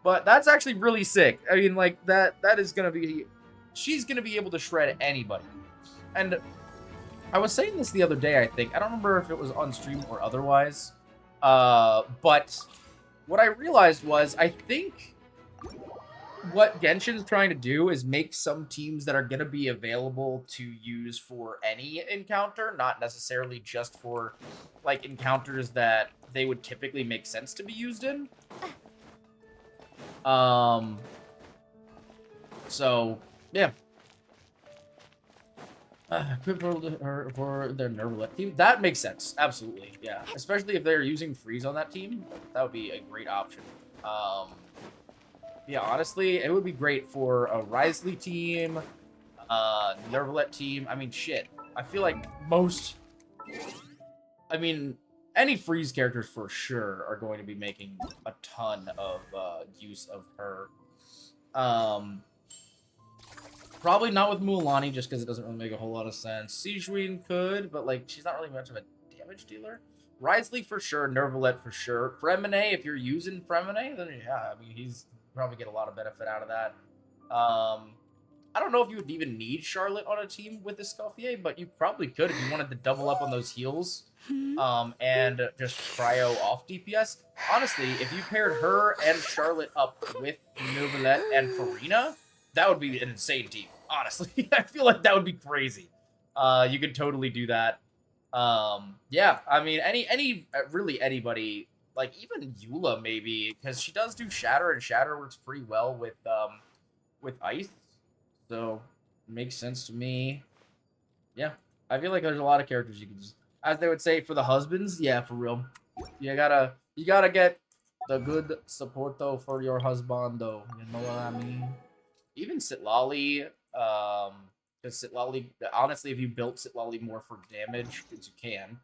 But that's actually really sick. I mean, like, that is gonna be... She's gonna be able to shred anybody. And I was saying this the other day, I think. I don't remember if it was on stream or otherwise. But what I realized was, I think what Genshin's trying to do is make some teams that are going to be available to use for any encounter, not necessarily just for, like, encounters that they would typically make sense to be used in. So, yeah. Equip for their Nervalet team. That makes sense. Absolutely. Yeah. Especially if they're using Freeze on that team. That would be a great option. Yeah, honestly, it would be great for a Risley team, Nervalet team. I mean, shit. I feel like most... I mean, any Freeze characters for sure are going to be making a ton of use of her. Probably not with Mualani, just because it doesn't really make a whole lot of sense. Sijuin could, but, like, she's not really much of a damage dealer. Risley for sure, Nervalet for sure. Fremine, if you're using Fremine, then yeah, I mean, he's probably get a lot of benefit out of that. I don't know if you would even need Charlotte on a team with Escoffier, but you probably could if you wanted to double up on those heals and just cryo off DPS. Honestly, if you paired her and Charlotte up with Nervalet and Farina, that would be an insane team, honestly. I feel like that would be crazy. You could totally do that. Yeah, I mean, really anybody, like even Eula maybe, because she does do Shatter, and Shatter works pretty well with Ice. So, makes sense to me. Yeah, I feel like there's a lot of characters you can just, as they would say, for the husbands. Yeah, for real. You gotta get the good support though for your husband though. You know what I mean? Even Sitlali, because Sitlali, honestly, if you built Sitlali more for damage, because you can,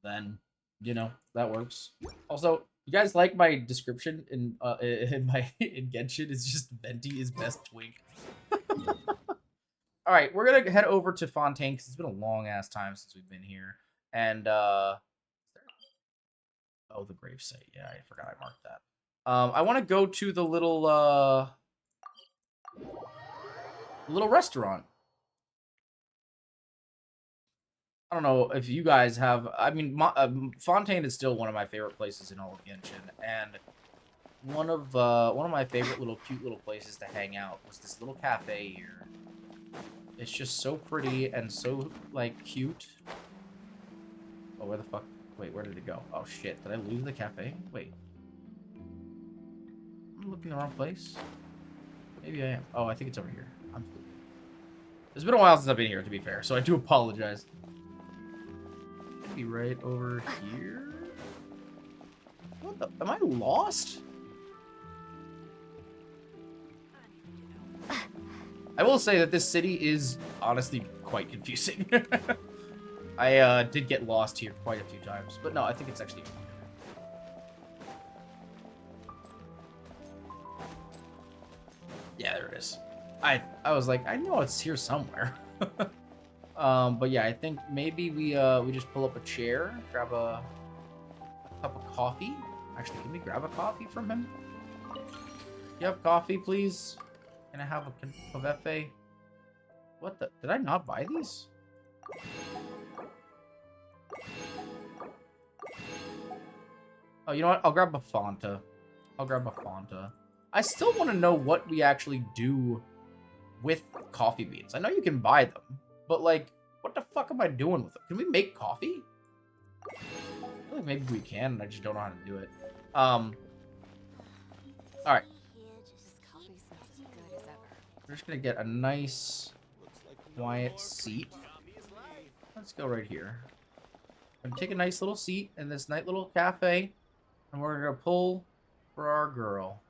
then you know that works. Also, you guys like my description in in Genshin? It's just Venti is best twink. All right, we're gonna head over to Fontaine because it's been a long ass time since we've been here. And oh, the gravesite. Yeah, I forgot I marked that. I want to go to the little restaurant. I don't know if you guys have. I mean, Fontaine is still one of my favorite places in all of Genshin, and one of my favorite cute little places to hang out was this little cafe here. It's just so pretty and so like cute. Oh, where the fuck? Wait, where did it go? Oh shit! Did I lose the cafe? Wait, I'm looking the wrong place. Maybe I am. Oh, I think it's over here. It's been a while since I've been here, to be fair, so I do apologize. Should be right over here. What the? Am I lost? I will say that this city is honestly quite confusing. I did get lost here quite a few times, but no, I think it's actually. Yeah, there it is. I was like, I know it's here somewhere. But yeah, I think maybe we just pull up a chair, grab a cup of coffee. Actually, can we grab a coffee from him? You have coffee, please? Can I have a café? What the? Did I not buy these? Oh, you know what? I'll grab a Fanta. I still want to know what we actually do with coffee beans. I know you can buy them, but like, what the fuck am I doing with them? Can we make coffee? I feel like maybe we can, and I just don't know how to do it. All right. We're just gonna get a nice, quiet seat. Let's go right here. I'm gonna take a nice little seat in this nice little cafe, and we're gonna pull for our girl.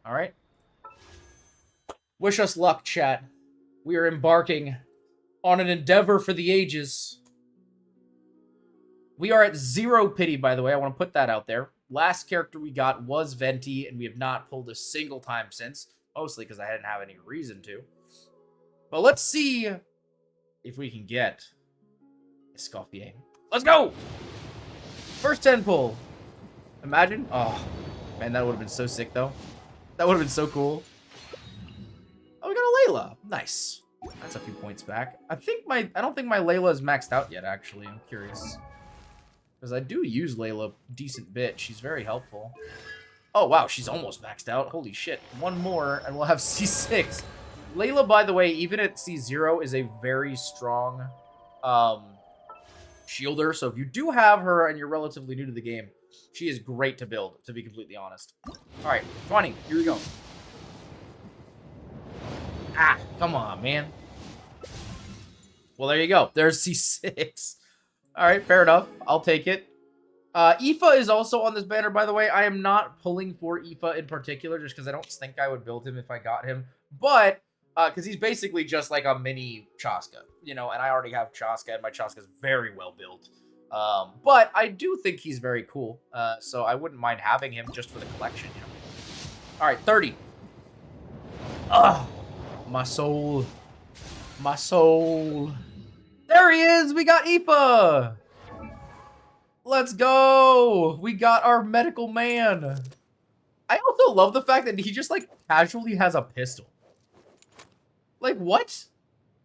All right. Wish us luck, chat. We are embarking on an endeavor for the ages. We are at 0 pity, by the way. I want to put that out there. Last character we got was Venti, and we have not pulled a single time since. Mostly because I didn't have any reason to. But let's see if we can get Escoffier. Let's go! First 10 pull. Imagine. Oh, man, that would have been so sick, though. That would have been so cool. Oh, we got a Layla. Nice. That's a few points back. I don't think my Layla is maxed out yet, actually. I'm curious. Because I do use Layla a decent bit. She's very helpful. Oh, wow, she's almost maxed out. Holy shit. One more, and we'll have C6. Layla, by the way, even at C0, is a very strong shielder. So if you do have her and you're relatively new to the game, she is great to build, to be completely honest. All right, 20. Here we go. Ah, come on, man. Well, there you go. There's C6. All right, fair enough. I'll take it. Aoife is also on this banner, by the way. I am not pulling for Aoife in particular, just because I don't think I would build him if I got him. But, because he's basically just like a mini Chaska, you know, and I already have Chaska, and my Chaska is very well built. But I do think he's very cool, so I wouldn't mind having him just for the collection, you know. All right, 30. Ugh, my soul. My soul. There he is! We got Aoife! Let's go! We got our medical man. I also love the fact that he just, like, casually has a pistol. Like, what?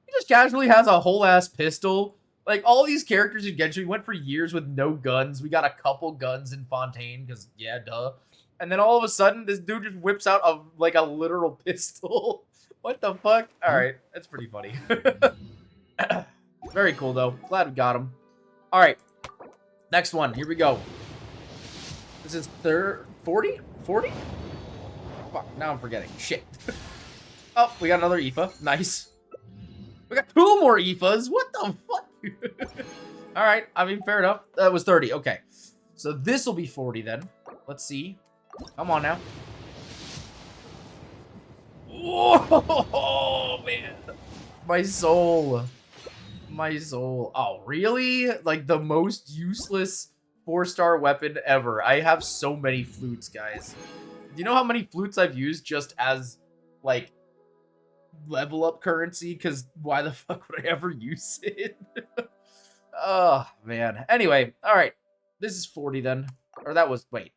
He just casually has a whole-ass pistol. Like, all these characters in Genshin went for years with no guns. We got a couple guns in Fontaine, because, yeah, duh. And then all of a sudden, this dude just whips out, a literal pistol. What the fuck? Alright, that's pretty funny. Very cool, though. Glad we got him. Alright. Next one. Here we go. This is 40? 40? Fuck, now I'm forgetting. Shit. Oh, we got another Aoife. Nice. We got 2 more EFAs. What the fuck? All right. I mean, fair enough. That was 30. Okay. So this will be 40 then. Let's see. Come on now. Oh, man. My soul. My soul. Oh, really? Like the most useless 4-star weapon ever. I have so many flutes, guys. Do you know how many flutes I've used just as, like, level up currency? Because why the fuck would I ever use it? Oh, man. Anyway, all right. This is 40 then. Or that was, wait.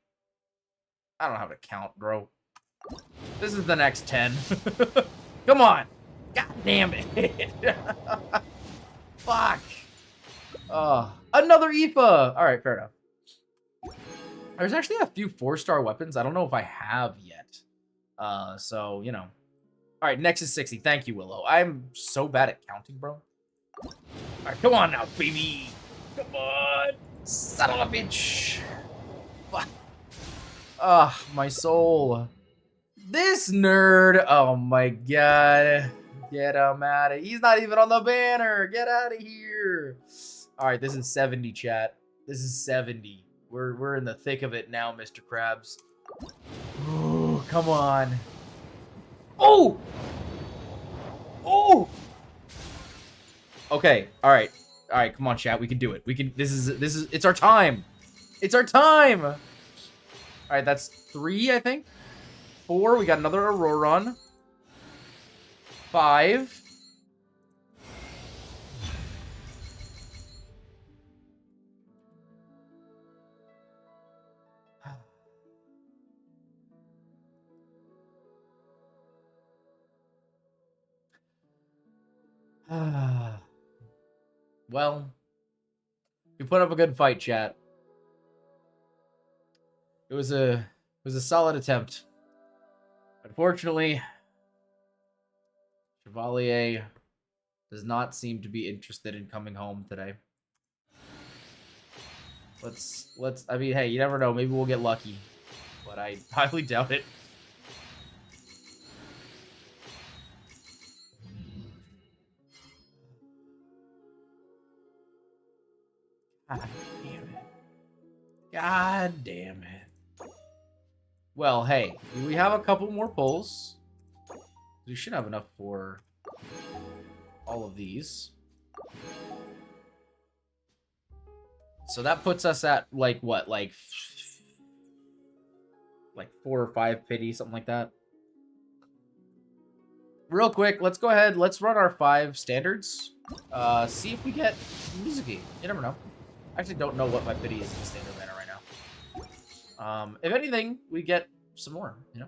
I don't know how to count, bro. This is the next 10. Come on. God damn it. Fuck. Another IFA. All right, fair enough. There's actually a few 4-star weapons. I don't know if I have yet. So, you know. All right, next is 60. Thank you, Willow. I'm so bad at counting, bro. All right, come on now, baby. Come on. Son of a bitch. Fuck. My soul. This nerd. Oh, my God. Get him out of here. He's not even on the banner. Get out of here. All right, this is 70, chat. This is 70. We're in the thick of it now, Mr. Krabs. Oh, come on. Oh! Oh! Okay, all right. All right, come on, chat. We can do it. We can. This is. It's our time. It's our time. All right, that's 3, I think. 4. We got another Auroron. 5. Well, you put up a good fight, chat. It was a solid attempt. Unfortunately, Chevalier does not seem to be interested in coming home today. Let's I mean, hey, you never know, maybe we'll get lucky. But I highly doubt it. God damn it. God damn it. Well, hey, we have a couple more pulls. We should have enough for all of these. So that puts us at, like, what? Like 4 or 5 pity, something like that. Real quick, let's go ahead. Let's run our 5 standards. See if we get Mizuki. You never know. I actually don't know what my pity is in the standard banner right now. If anything, we get some more, you know?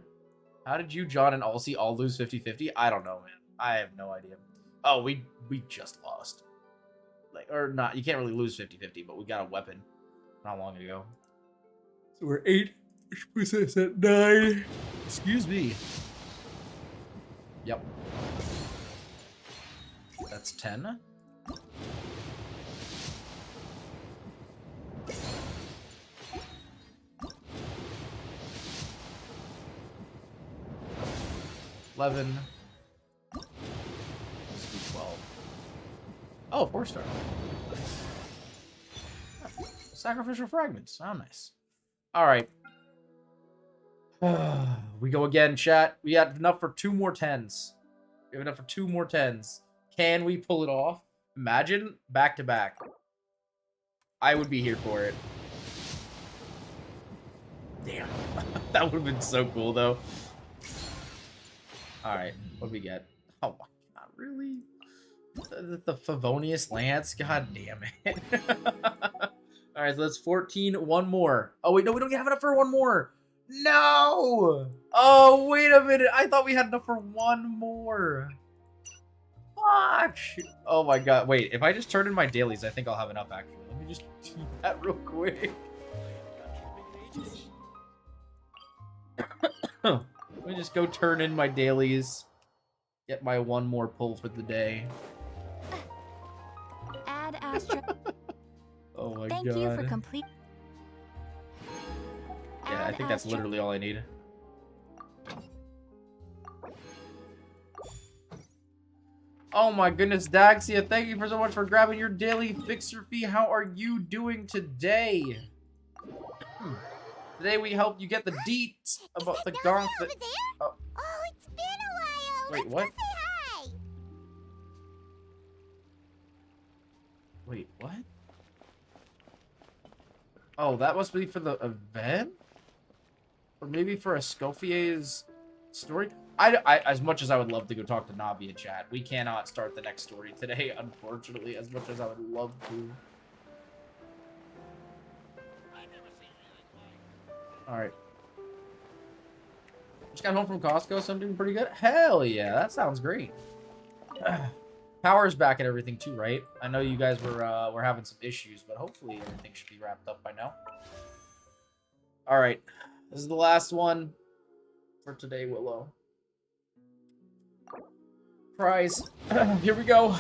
How did you, John, and Alcy all lose 50-50? I don't know, man. I have no idea. Oh, we just lost. Like, or not, you can't really lose 50-50, but we got a weapon not long ago. So we're 8, which puts us at 9. Excuse me. Yep. That's 10. $11. 12. Oh, 4-star. Nice. Oh, sacrificial fragments. Oh, nice. All right. We go again, chat. We had enough for 2 more 10s. We have enough for 2 more 10s. Can we pull it off? Imagine back to back. I would be here for it. Damn. That would have been so cool, though. All right. What do we get? Oh, my God. Really? The Favonius Lance? God damn it. All right. So that's 14. 1 more. Oh, wait. No, we don't have enough for 1 more. No! Oh, wait a minute. I thought we had enough for 1 more. Fuck! Oh my God. Wait, if I just turn in my dailies, I think I'll have enough, actually. Let me just do that real quick. Let me just go turn in my dailies. Get my 1 more pull for the day. Add Astra. Oh my Thank God. you for complete. Yeah, I think that's literally all I need. Oh my goodness, Daxia, thank you for so much for grabbing your daily fixer fee. How are you doing today? Today we helped you get the deets about the gonk that... Oh, it's been a while. Wait, Let's what? go say hi. Wait, what? Oh, that must be for the event? Or maybe for Escoffier's story? I as much as I would love to go talk to Navi in chat, we cannot start the next story today, unfortunately, as much as I would love to. Alright. Just got home from Costco, so I'm doing pretty good. Hell yeah, that sounds great. Power's back and everything too, right? I know you guys were having some issues, but hopefully everything should be wrapped up by now. Alright. This is the last one for today, Willow. Prize. Here we go.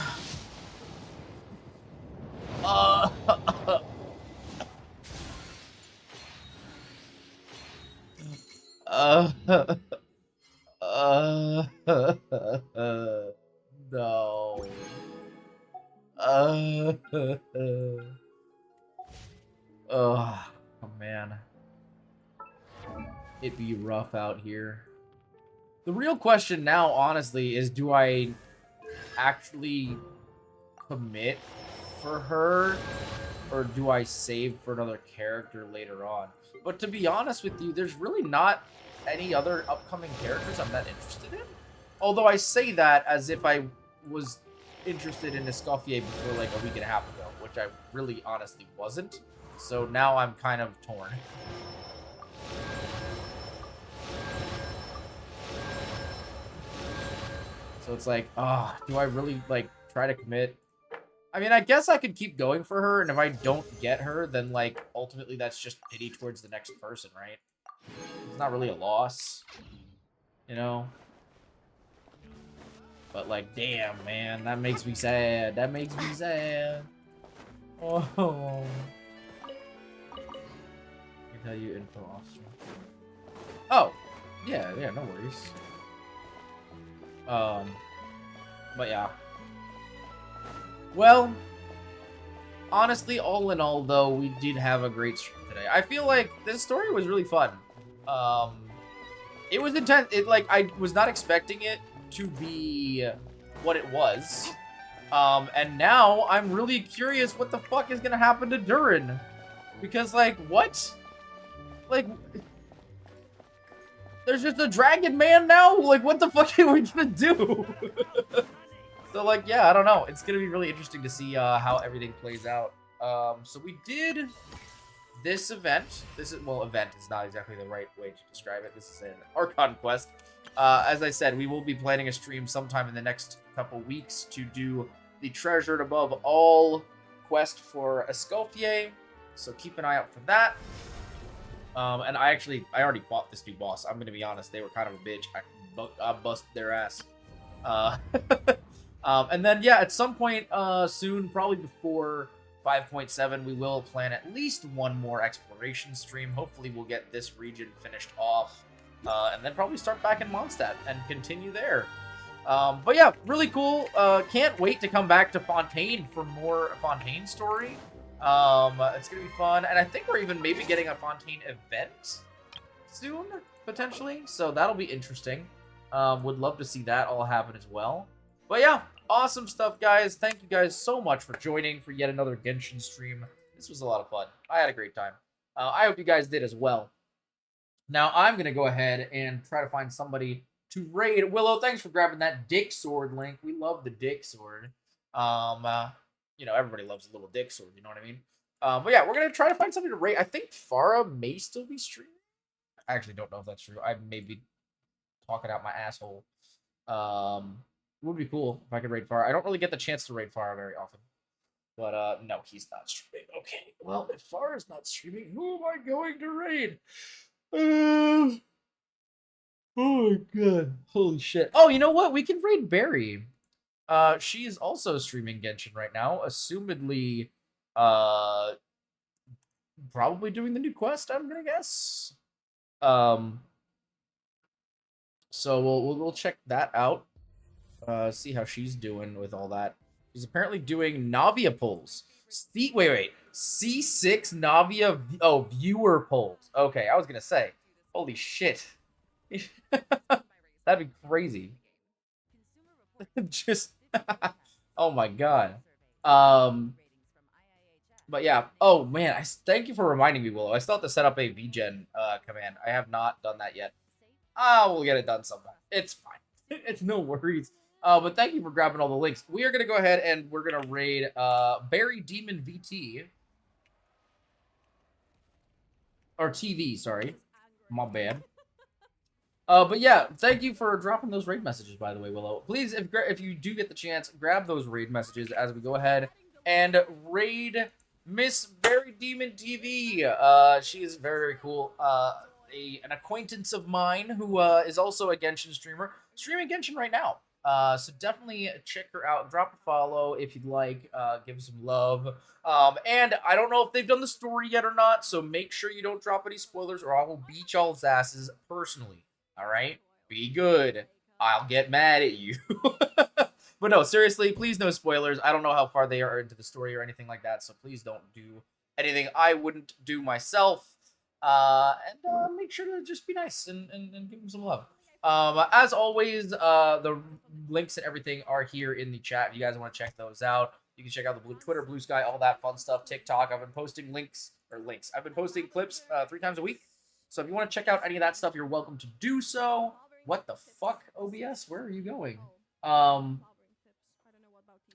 No. Oh, man. It'd be rough out here. The real question now, honestly, is do I actually commit for her, or do I save for another character later on? But to be honest with you, there's really not any other upcoming characters I'm that interested in. Although I say that as if I was interested in Escoffier before like a week and a half ago, which I really honestly wasn't. So now I'm kind of torn. So it's like, do I really, like, try to commit? I mean, I guess I could keep going for her, and if I don't get her, then, like, ultimately that's just pity towards the next person, right? It's not really a loss, you know? But, like, damn, man, that makes me sad. That makes me sad. Oh. I can tell you info off stream. Oh, yeah, no worries. But yeah. Well, honestly, all in all, though, we did have a great stream today. I feel like this story was really fun. It was intense. I was not expecting it to be what it was. And now I'm really curious what the fuck is gonna happen to Durin. Because, like, what? Like, there's just a dragon man now? Like, what the fuck are we gonna do? So, like, yeah, I don't know. It's gonna be really interesting to see how everything plays out. So we did this event. Event is not exactly the right way to describe it. This is an Archon Quest. As I said, we will be planning a stream sometime in the next couple weeks to do the Treasured Above All quest for Escoffier. So keep an eye out for that. And I already fought this new boss. I'm gonna be honest, they were kind of a bitch. I busted their ass. And then, yeah, at some point soon, probably before 5.7, we will plan at least one more exploration stream. Hopefully we'll get this region finished off. And then probably start back in Mondstadt and continue there. But yeah, really cool. Can't wait to come back to Fontaine for more Fontaine story. It's gonna be fun, and I think we're even maybe getting a Fontaine event soon, potentially, so that'll be interesting. Would love to see that all happen as well. But yeah, awesome stuff, guys. Thank you guys so much for joining for yet another Genshin stream. This was a lot of fun. I had a great time. I hope you guys did as well. Now, I'm gonna go ahead and try to find somebody to raid. Willow, thanks for grabbing that dick sword link. We love the dick sword. You know, everybody loves a little dick sword, you know what I mean? But yeah, we're going to try to find something to rate. I think Farah may still be streaming. I actually don't know if that's true. I may be talking out my asshole. It would be cool if I could raid Farah. I don't really get the chance to raid Farah very often. But, no, he's not streaming. Okay, well, if Farah's not streaming, who am I going to raid? Oh my god. Holy shit. Oh, you know what? We can raid Barry. She is also streaming Genshin right now, assumedly, probably doing the new quest, I'm gonna guess. So we'll check that out. See how she's doing with all that. She's apparently doing Navia polls. Wait. C6 Navia. Viewer polls. Okay, I was gonna say. Holy shit. That'd be crazy. Just. Oh my god. But yeah. Oh man. Thank you for reminding me, Willow. I still have to set up a VGen command. I have not done that yet. We'll get it done sometime. It's fine. It's no worries. But thank you for grabbing all the links. We are going to go ahead and we're going to raid Barry Demon VT. Or TV, sorry. My bad. But yeah, thank you for dropping those raid messages, by the way, Willow. Please, if you do get the chance, grab those raid messages as we go ahead and raid Miss Barry Demon TV. She is very, very cool. An acquaintance of mine who is also a Genshin streamer. Streaming Genshin right now. So definitely check her out. Drop a follow if you'd like. Give some love. And I don't know if they've done the story yet or not, so make sure you don't drop any spoilers or I will beat y'all's asses personally. Alright? Be good. I'll get mad at you. But no, seriously, please no spoilers. I don't know how far they are into the story or anything like that, so please don't do anything I wouldn't do myself. And make sure to just be nice and give them some love. As always, the links and everything are here in the chat. If you guys want to check those out, you can check out the Twitter, Blue Sky, all that fun stuff. TikTok. I've been posting I've been posting clips 3 times a week. So if you want to check out any of that stuff, you're welcome to do so. What the fuck, OBS? Where are you going?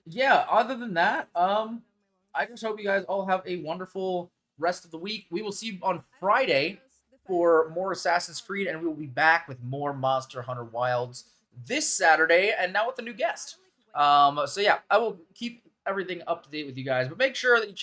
Yeah. Other than that, I just hope you guys all have a wonderful rest of the week. We will see you on Friday for more Assassin's Creed, and we will be back with more Monster Hunter Wilds this Saturday, and now with a new guest. So yeah, I will keep everything up to date with you guys, but make sure that you check